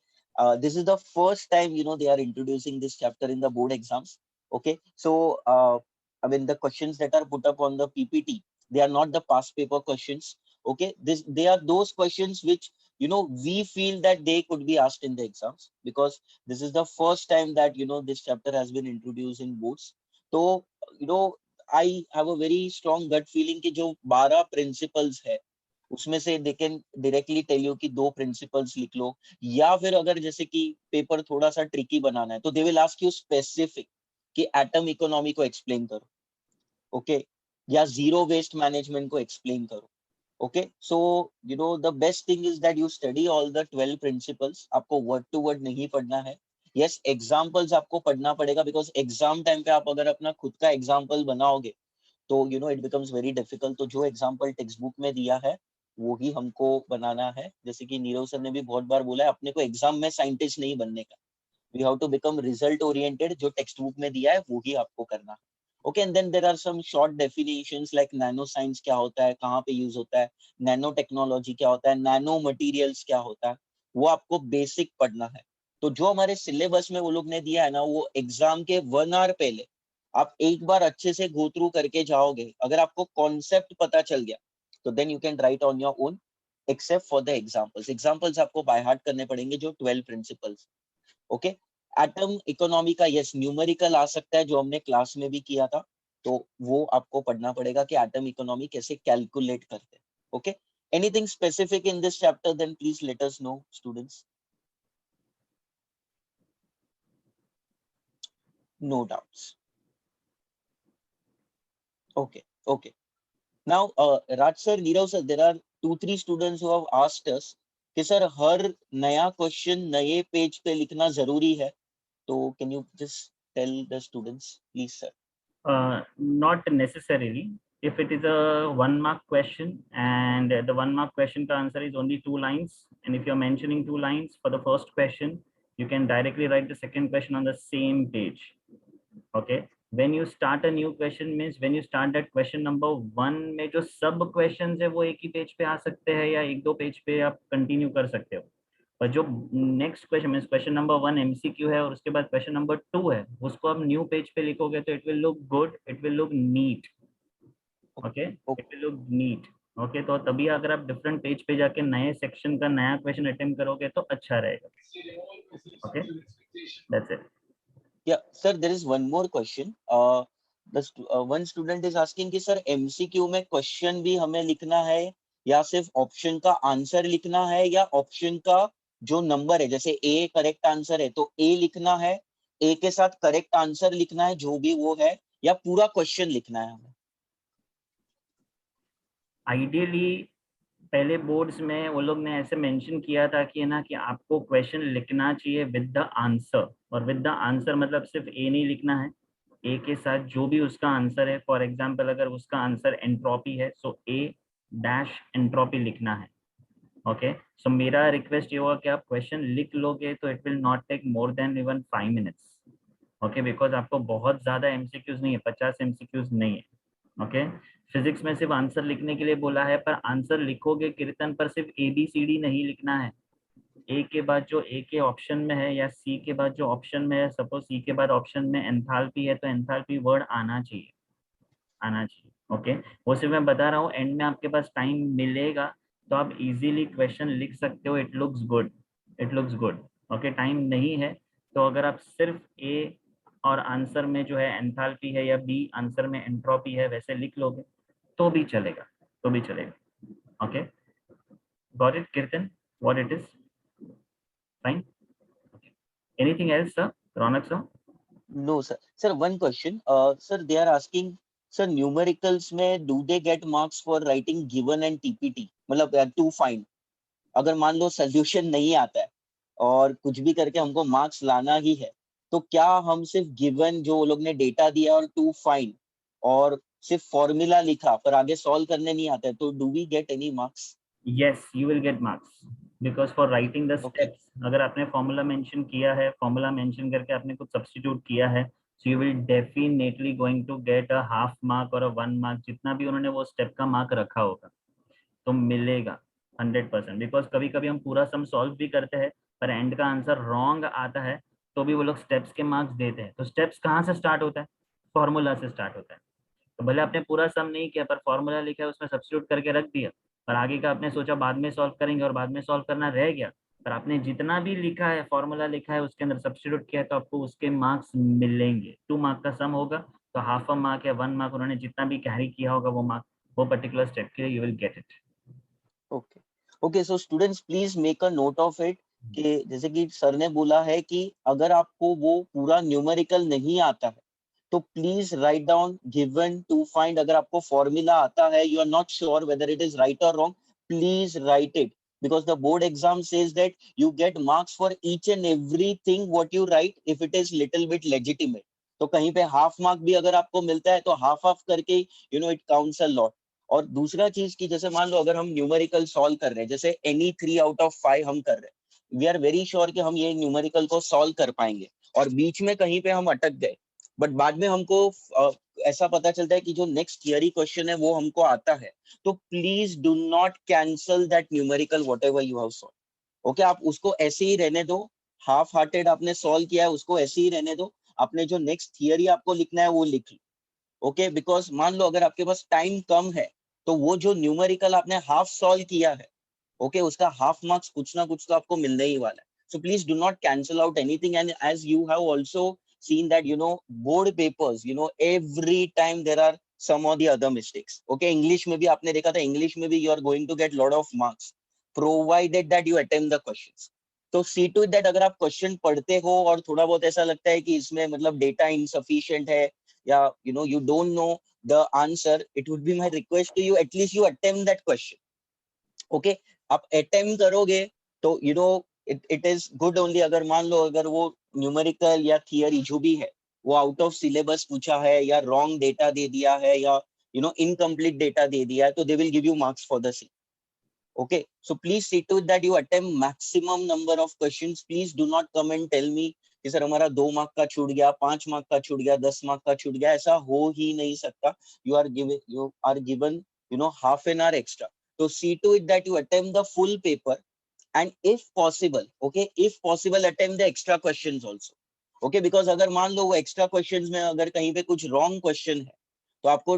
Speaker 3: this is the first time they are introducing this chapter in the board exams. Okay, so I mean the questions that are put up on the PPT, they are not the past paper questions. Okay, they are those questions which we feel that they could be asked in the exams, because this is the first time that this chapter has been introduced in boards. So I have a very strong gut feeling कि जो 12 principles है उसमें से they can directly tell you कि 2 principles लिख लो, या फिर अगर जैसे कि पेपर थोड़ा सा ट्रिकी बनाना है तो they will ask you specific कि एटम इकोनॉमी को एक्सप्लेन करो, ओके, या जीरो वेस्ट मैनेजमेंट को एक्सप्लेन करो। Okay, so the best thing is that you study all the 12 principles. आपको वर्ड टू वर्ड नहीं पढ़ना है। यस, एग्जाम्पल्स आपको पढ़ना पड़ेगा, बिकॉज एग्जाम टाइम पे आप अगर अपना खुद का एग्जाम्पल बनाओगे तो इट बिकम्स वेरी डिफिकल्ट। तो जो एग्जाम्पल टेक्स्ट बुक में दिया है वो ही हमको बनाना है। जैसे कि नीरव सर ने भी बहुत बार बोला है, अपने को एग्जाम में साइंटिस्ट नहीं बनने का, we have to become result oriented. जो टेक्स्ट बुक में दिया है वो ही आपको करना है। Okay, and then there are some short definitions like nano science क्या होता है, कहाँ पे यूज होता है, नैनो टेक्नोलॉजी क्या होता है, नैनो मटेरियल्स क्या होता है, वो आपको बेसिक पढ़ना है। तो जो हमारे सिलेबस में वो लोग ने दिया है ना, वो एग्जाम के 1 आवर पहले आप एक बार अच्छे से गो थ्रू करके जाओगे। अगर आपको कॉन्सेप्ट पता चल गया तो then you can write on your own, except for the examples. Examples आपको बाय हार्ट करने पड़ेंगे जो 12 प्रिंसिपल्स। ओके, एटम इकोनॉमी का यस न्यूमेरिकल आ सकता है, जो हमने क्लास में भी किया था, तो वो आपको पढ़ना पड़ेगा कि एटम इकोनॉमी कैसे कैलकुलेट करते हैं। Okay, anything specific in this chapter then please let us know students. No doubts. Okay, okay, now Raj sir, Nirav sir, there are 2-3 students who have asked us कि sir हर नया question नए page पे लिखना जरूरी है, तो can you just tell the students please sir?
Speaker 1: Not necessarily. If it is a 1 mark question and the 1 mark question ka answer is only 2 lines, and if you're mentioning 2 lines for the first question, you can directly write the second question on the same page. Okay, when you start a new question means when you start that question number 1 में जो सब questions है वो एक ही page पे आ सकते हैं या एक दो पेज पे आप कंटिन्यू कर सकते हो, और जो next question mean question number 1 MCQ है और उसके बाद क्वेश्चन नंबर 2 है, उसको आप न्यू पेज पे लिखोगे तो it will look good, it will look neat. Okay, it will look neat. Okay, तो तभी अगर आप डिफरेंट पेज पे जाके नए सेक्शन का नया क्वेश्चन अटेम्प्ट करोगे तो अच्छा रहेगा. Okay, that's it.
Speaker 3: Yeah, sir, there is one more question. One student is asking कि सर MCQ में क्वेश्चन भी हमें लिखना है या सिर्फ ऑप्शन का आंसर लिखना है, या ऑप्शन का जो नंबर है, जैसे A करेक्ट आंसर है तो A लिखना है, A के साथ करेक्ट आंसर लिखना है जो भी वो है, या पूरा क्वेश्चन लिखना है हमें?
Speaker 1: आइडियली पहले बोर्ड्स में वो लोग ने ऐसे मेंशन किया था कि है ना कि आपको क्वेश्चन लिखना चाहिए विद द आंसर, और विद द आंसर मतलब सिर्फ ए नहीं लिखना है, ए के साथ जो भी उसका आंसर है. फॉर एग्जांपल अगर उसका आंसर एंट्रोपी है सो ए डैश एंट्रोपी लिखना है. ओके, सो मेरा रिक्वेस्ट ये होगा कि आप क्वेश्चन लिख लोगे तो it will not take more than even 5 minutes. Okay, because आपको बहुत ज्यादा एमसीक्यूज नहीं है, 50 एमसीक्यूज नहीं है. ओके, फिजिक्स में सिर्फ आंसर लिखने के लिए बोला है, पर आंसर लिखोगे कीर्तन पर सिर्फ ABCD नहीं लिखना है. ए के बाद जो ए के ऑप्शन में है या सी के बाद जो ऑप्शन में है, सपोज सी के बाद ऑप्शन में एंथैल्पी है तो एंथैल्पी वर्ड आना चाहिए, आना चाहिए. ओके, वो सिर्फ मैं बता रहा हूँ, एंड में आपके पास टाइम मिलेगा तो आप इजीली क्वेश्चन लिख सकते हो. It looks good, it looks good. Okay, time नहीं है तो अगर आप सिर्फ ए और आंसर में जो है एंथैल्पी है या बी आंसर में एंट्रोपी है वैसे लिख लोगे तो भी चलेगा, तो भी चलेगा. ओके, गॉट इट कीर्तन, what it is? Fine. Anything else sir? Raunak sir?
Speaker 3: No sir. Sir, one question. Sir, they are asking, sir, numericals में do they get marks for writing given and TPT? मतलब to find. अगर मान लो solution नहीं आता है और कुछ भी करके हमको मार्क्स लाना ही है, तो क्या हम सिर्फ गिवन जो वो लोग ने डेटा दिया और टू फाइंड और सिर्फ फॉर्मूला लिखा पर आगे सॉल्व करने नहीं आता है, तो do we get any marks?
Speaker 1: Yes, you will get marks because for writing the steps, अगर आपने फॉर्मूला मेंशन किया है, फॉर्मूला मेंशन करके आपने कुछ सब्स्टिट्यूट किया है, so you will definitely going to get a half mark और अ 1 मार्क, जितना भी उन्होंने वो स्टेप का मार्क रखा होगा तो मिलेगा 100%. बिकॉज कभी कभी हम पूरा सम सॉल्व भी करते हैं पर एंड का आंसर रॉन्ग आता है तो भी वो लोग स्टेप्स के मार्क्स देते हैं. तो स्टेप्स कहाँ से स्टार्ट होता है? फॉर्मूला से स्टार्ट होता है. तो भले आपने पूरा सम नहीं किया पर फॉर्मूला लिखा है उसमें सब्स्टिट्यूट करके रख दिया, पर आगे का आपने सोचा बाद में सॉल्व करेंगे और बाद में सॉल्व करना रह गया, पर आपने जितना भी लिखा है फॉर्मूला लिखा है उसके अंदर सब्स्टिट्यूट किया है तो आपको उसके मार्क्स मिलेंगे. 2 मार्क का सम होगा तो हाफ अ मार्क या 1 मार्क उन्होंने जितना भी कैरी किया होगा वो मार्क वो पर्टिकुलर स्टेप के लिए you will get it.
Speaker 3: Okay okay, so students please make a note of it कि जैसे कि सर ने बोला है कि अगर आपको वो पूरा न्यूमेरिकल नहीं आता है तो please write down given to find. अगर आपको फॉर्मूला आता है, you are not sure whether it is right और wrong, please write it, because the board exam says that you get marks for each and everything what you write if it is little bit legitimate. तो कहीं पे half mark भी अगर आपको मिलता है तो हाफ हाफ करके it counts a lot. और दूसरा चीज की जैसे मान लो अगर हम न्यूमेरिकल सॉल्व कर रहे हैं, जैसे एनी 3 आउट ऑफ 5 हम कर रहे हैं, वी आर वेरी श्योर कि हम ये न्यूमेरिकल को सॉल्व कर पाएंगे, और बीच में कहीं पे हम अटक गए, बट बाद में हमको ऐसा पता चलता है कि जो नेक्स्ट थियरी क्वेश्चन है वो हमको आता है, तो please do not cancel that numerical what ever you have solve. Okay, आप उसको ऐसे ही रहने दो, हाफ हार्टेड आपने सॉल्व किया है उसको ऐसे ही रहने दो, आपने जो नेक्स्ट थियरी आपको लिखना है वो लिख लो. ओके, बिकॉज मान लो अगर आपके पास टाइम कम है तो वो जो न्यूमेरिकल आपने हाफ सॉल्व किया है, ओके, उसका हाफ मार्क्स कुछ ना कुछ तो आपको मिलने ही वाला है. So please do not cancel out anything. And as you have also seen that, board papers, every time there are some or the other mistakes. Okay, English में भी आपने देखा था, English में भी you are going to get lot of marks, provided that you attempt the questions. तो see to it that अगर आप क्वेश्चन पढ़ते हो और थोड़ा बहुत ऐसा लगता है कि इसमें मतलब डेटा insufficient है, या you don't know the answer, it would be my request to you, at least you attempt that question. Okay आप अटेम्प्ट करोगे तो you know it is good only अगर मान लो अगर वो न्यूमेरिकल या थियरी जो भी है वो आउट ऑफ सिलेबस पूछा है या रॉन्ग डेटा दे दिया है या इनकम्प्लीट डेटा दे दिया है तो they will give you marks for the same. Okay, so please see to it that you attempt maximum number of questions. Please do not come and tell me कि sir हमारा 2 mark का छूट गया, 5 mark का छूट गया, 10 mark का छूट गया. ऐसा हो ही नहीं सकता. You are given half an hour extra. So see to it that you attempt the full paper and if possible, okay, if possible attempt the extra questions also. Okay, because अगर मान लो वो extra questions में अगर कहीं पे कुछ wrong question है तो आपको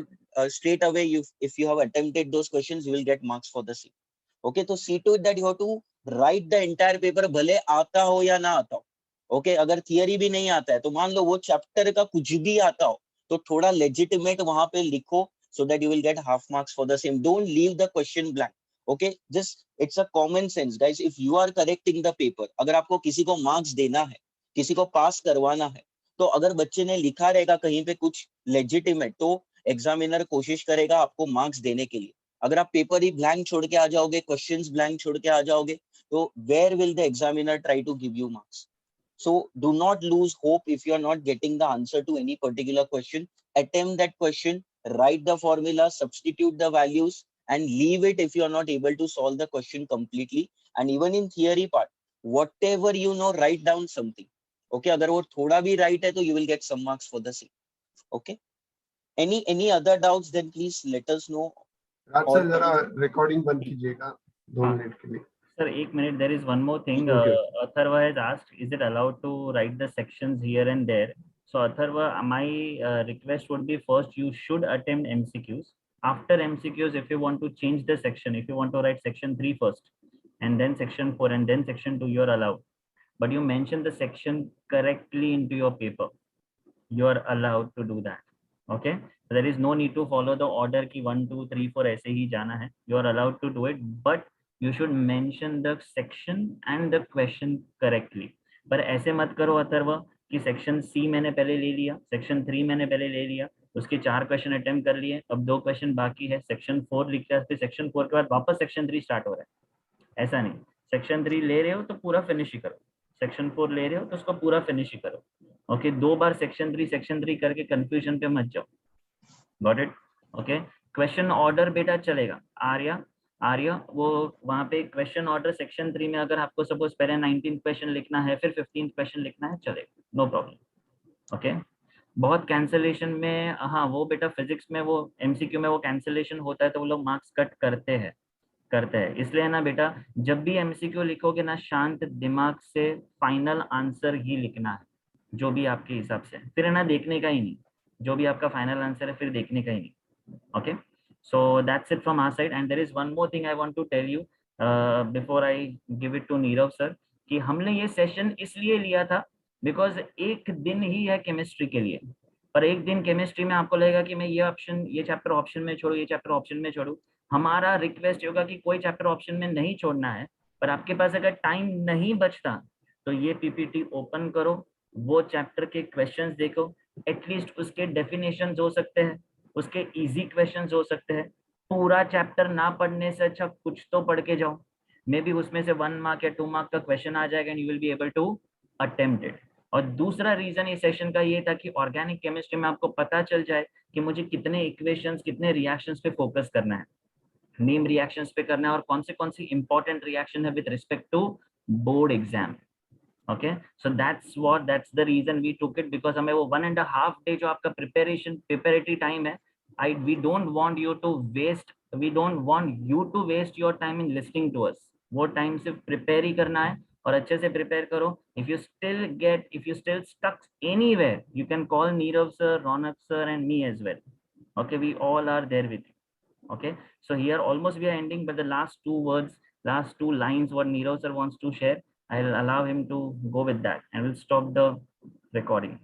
Speaker 3: straight away if you have attempted those questions you will get marks for the same. Okay, तो see to it that you have to write the entire paper भले आता हो या ना आता हो. Okay, अगर थियरी भी नहीं आता है तो मान लो वो चैप्टर का कुछ भी आता हो तो थोड़ा लेजिटिमेट वहां पे लिखो so that you will get half marks for the same. Don't leave the question blank. Okay, just it's a common sense guys. If you are correcting the paper, अगर आपको किसी को मार्क्स देना है, किसी को पास करवाना है, तो अगर बच्चे ने लिखा रहेगा कहीं पे कुछ लेजिटिमेट तो एग्जामिनर कोशिश करेगा आपको मार्क्स देने के लिए. अगर आप पेपर ही ब्लैंक छोड़ के आ जाओगे, क्वेश्चंस ब्लैंक छोड़ के आ जाओगे तो where will the examiner try to give you marks. So do not lose hope if you are not getting the answer to any particular question. Attempt that question, write the formula, substitute the values and leave it if you are not able to solve the question completely. And even in theory part, whatever you know, write down something. Okay, अगर वो थोड़ा भी right है तो you will get some marks for the same. Okay. Any other doubts then please let us know.
Speaker 2: Raj sir जरा recording बंद कीजिएगा 2 minute के लिए.
Speaker 1: Sir, 1 minute. There is one more thing.
Speaker 2: Okay.
Speaker 1: Atharva has asked, is it allowed to write the sections here and there? So Atharva, my request would be first you should attempt MCQs. After MCQs, if you want to change the section, if you want to write section 3 first, and then section 4, and then section 2, you're allowed. But you mention the section correctly into your paper. You are allowed to do that. Okay. There is no need to follow the order ki 1, 2, 3, 4 ऐसे ही जाना है. You are allowed to do it, but you should mention the section and the question correctly. पर ऐसे मत करो अथर्व कि section C मैंने पहले ले लिया, सेक्शन 3 मैंने पहले ले लिया, उसके 4 क्वेश्चन अटेम्प्ट कर लिए, अब 2 क्वेश्चन बाकी है, सेक्शन 4 लिख लिया, फिर सेक्शन 4 के बाद वापस सेक्शन 3 स्टार्ट हो रहा है. ऐसा नहीं. सेक्शन 3 ले रहे हो तो पूरा फिनिश ही करो, सेक्शन 4 ले रहे हो तो उसको पूरा फिनिश ही करो. ओके, 2 बार सेक्शन 3 करके कंफ्यूजन पे मत जाओ. Got it? Okay. Question order बेटा चलेगा. आर्या वो वहां पे क्वेश्चन ऑर्डर सेक्शन 3 में अगर आपको सपोज पहले 19th क्वेश्चन लिखना है फिर 15th क्वेश्चन लिखना है, चलेगा, नो प्रॉब्लम. ओके. बहुत कैंसलेशन में, हाँ वो बेटा फिजिक्स में वो एमसीक्यू में वो कैंसलेशन होता है तो वो लोग मार्क्स कट करते हैं. इसलिए ना बेटा जब भी एमसीक्यू लिखोगे ना शांत दिमाग से फाइनल आंसर ही लिखना है जो भी आपके हिसाब से, फिर है ना देखने का ही नहीं, जो भी आपका फाइनल आंसर है फिर देखने का ही नहीं. Okay. So that's it from our side, and there is one more thing I want to tell you before I give it to Neerav sir कि हमने ये सेशन इसलिए लिया था बिकॉज एक दिन ही है केमिस्ट्री के लिए, पर एक दिन केमिस्ट्री में आपको लगेगा कि मैं ये चैप्टर ऑप्शन में छोड़ू, ये चैप्टर ऑप्शन में छोड़ू. हमारा रिक्वेस्ट होगा कि कोई चैप्टर ऑप्शन में नहीं छोड़ना है, पर आपके पास अगर टाइम नहीं बचता तो ये पीपीटी ओपन करो, वो चैप्टर के क्वेश्चंस देखो, एटलीस्ट उसके डेफिनेशंस हो सकते हैं, उसके इजी क्वेश्चंस हो सकते हैं. पूरा चैप्टर ना पढ़ने से अच्छा कुछ तो पढ़ के जाओ, मे बी उसमें से 1 मार्क या 2 मार्क का क्वेश्चन आ जाएगा and you will be able to attempt it. और दूसरा रीजन इस सेशन का ये था कि ऑर्गेनिक केमिस्ट्री में आपको पता चल जाए कि मुझे कितने इक्वेशंस, कितने रिएक्शंस पे फोकस करना है, नेम रिएक्शंस पे करना है और कौन सी इंपॉर्टेंट रिएक्शन है with respect to board exam. Okay, so that's the reason we took it, because हमें वो 1.5 day जो आपका preparatory time है, we don't want you to waste your time in listening to us. वो time सिर्फ prepare ही करना है और अच्छे से प्रिपेयर करो. if you still stuck anywhere, you can call Neerav sir, Ronak sir and me as well. Okay, we all are there with you. Okay, so here almost we are ending, but the last 2 lines what Neerav sir wants to share, I'll allow him to go with that and we'll stop the recording.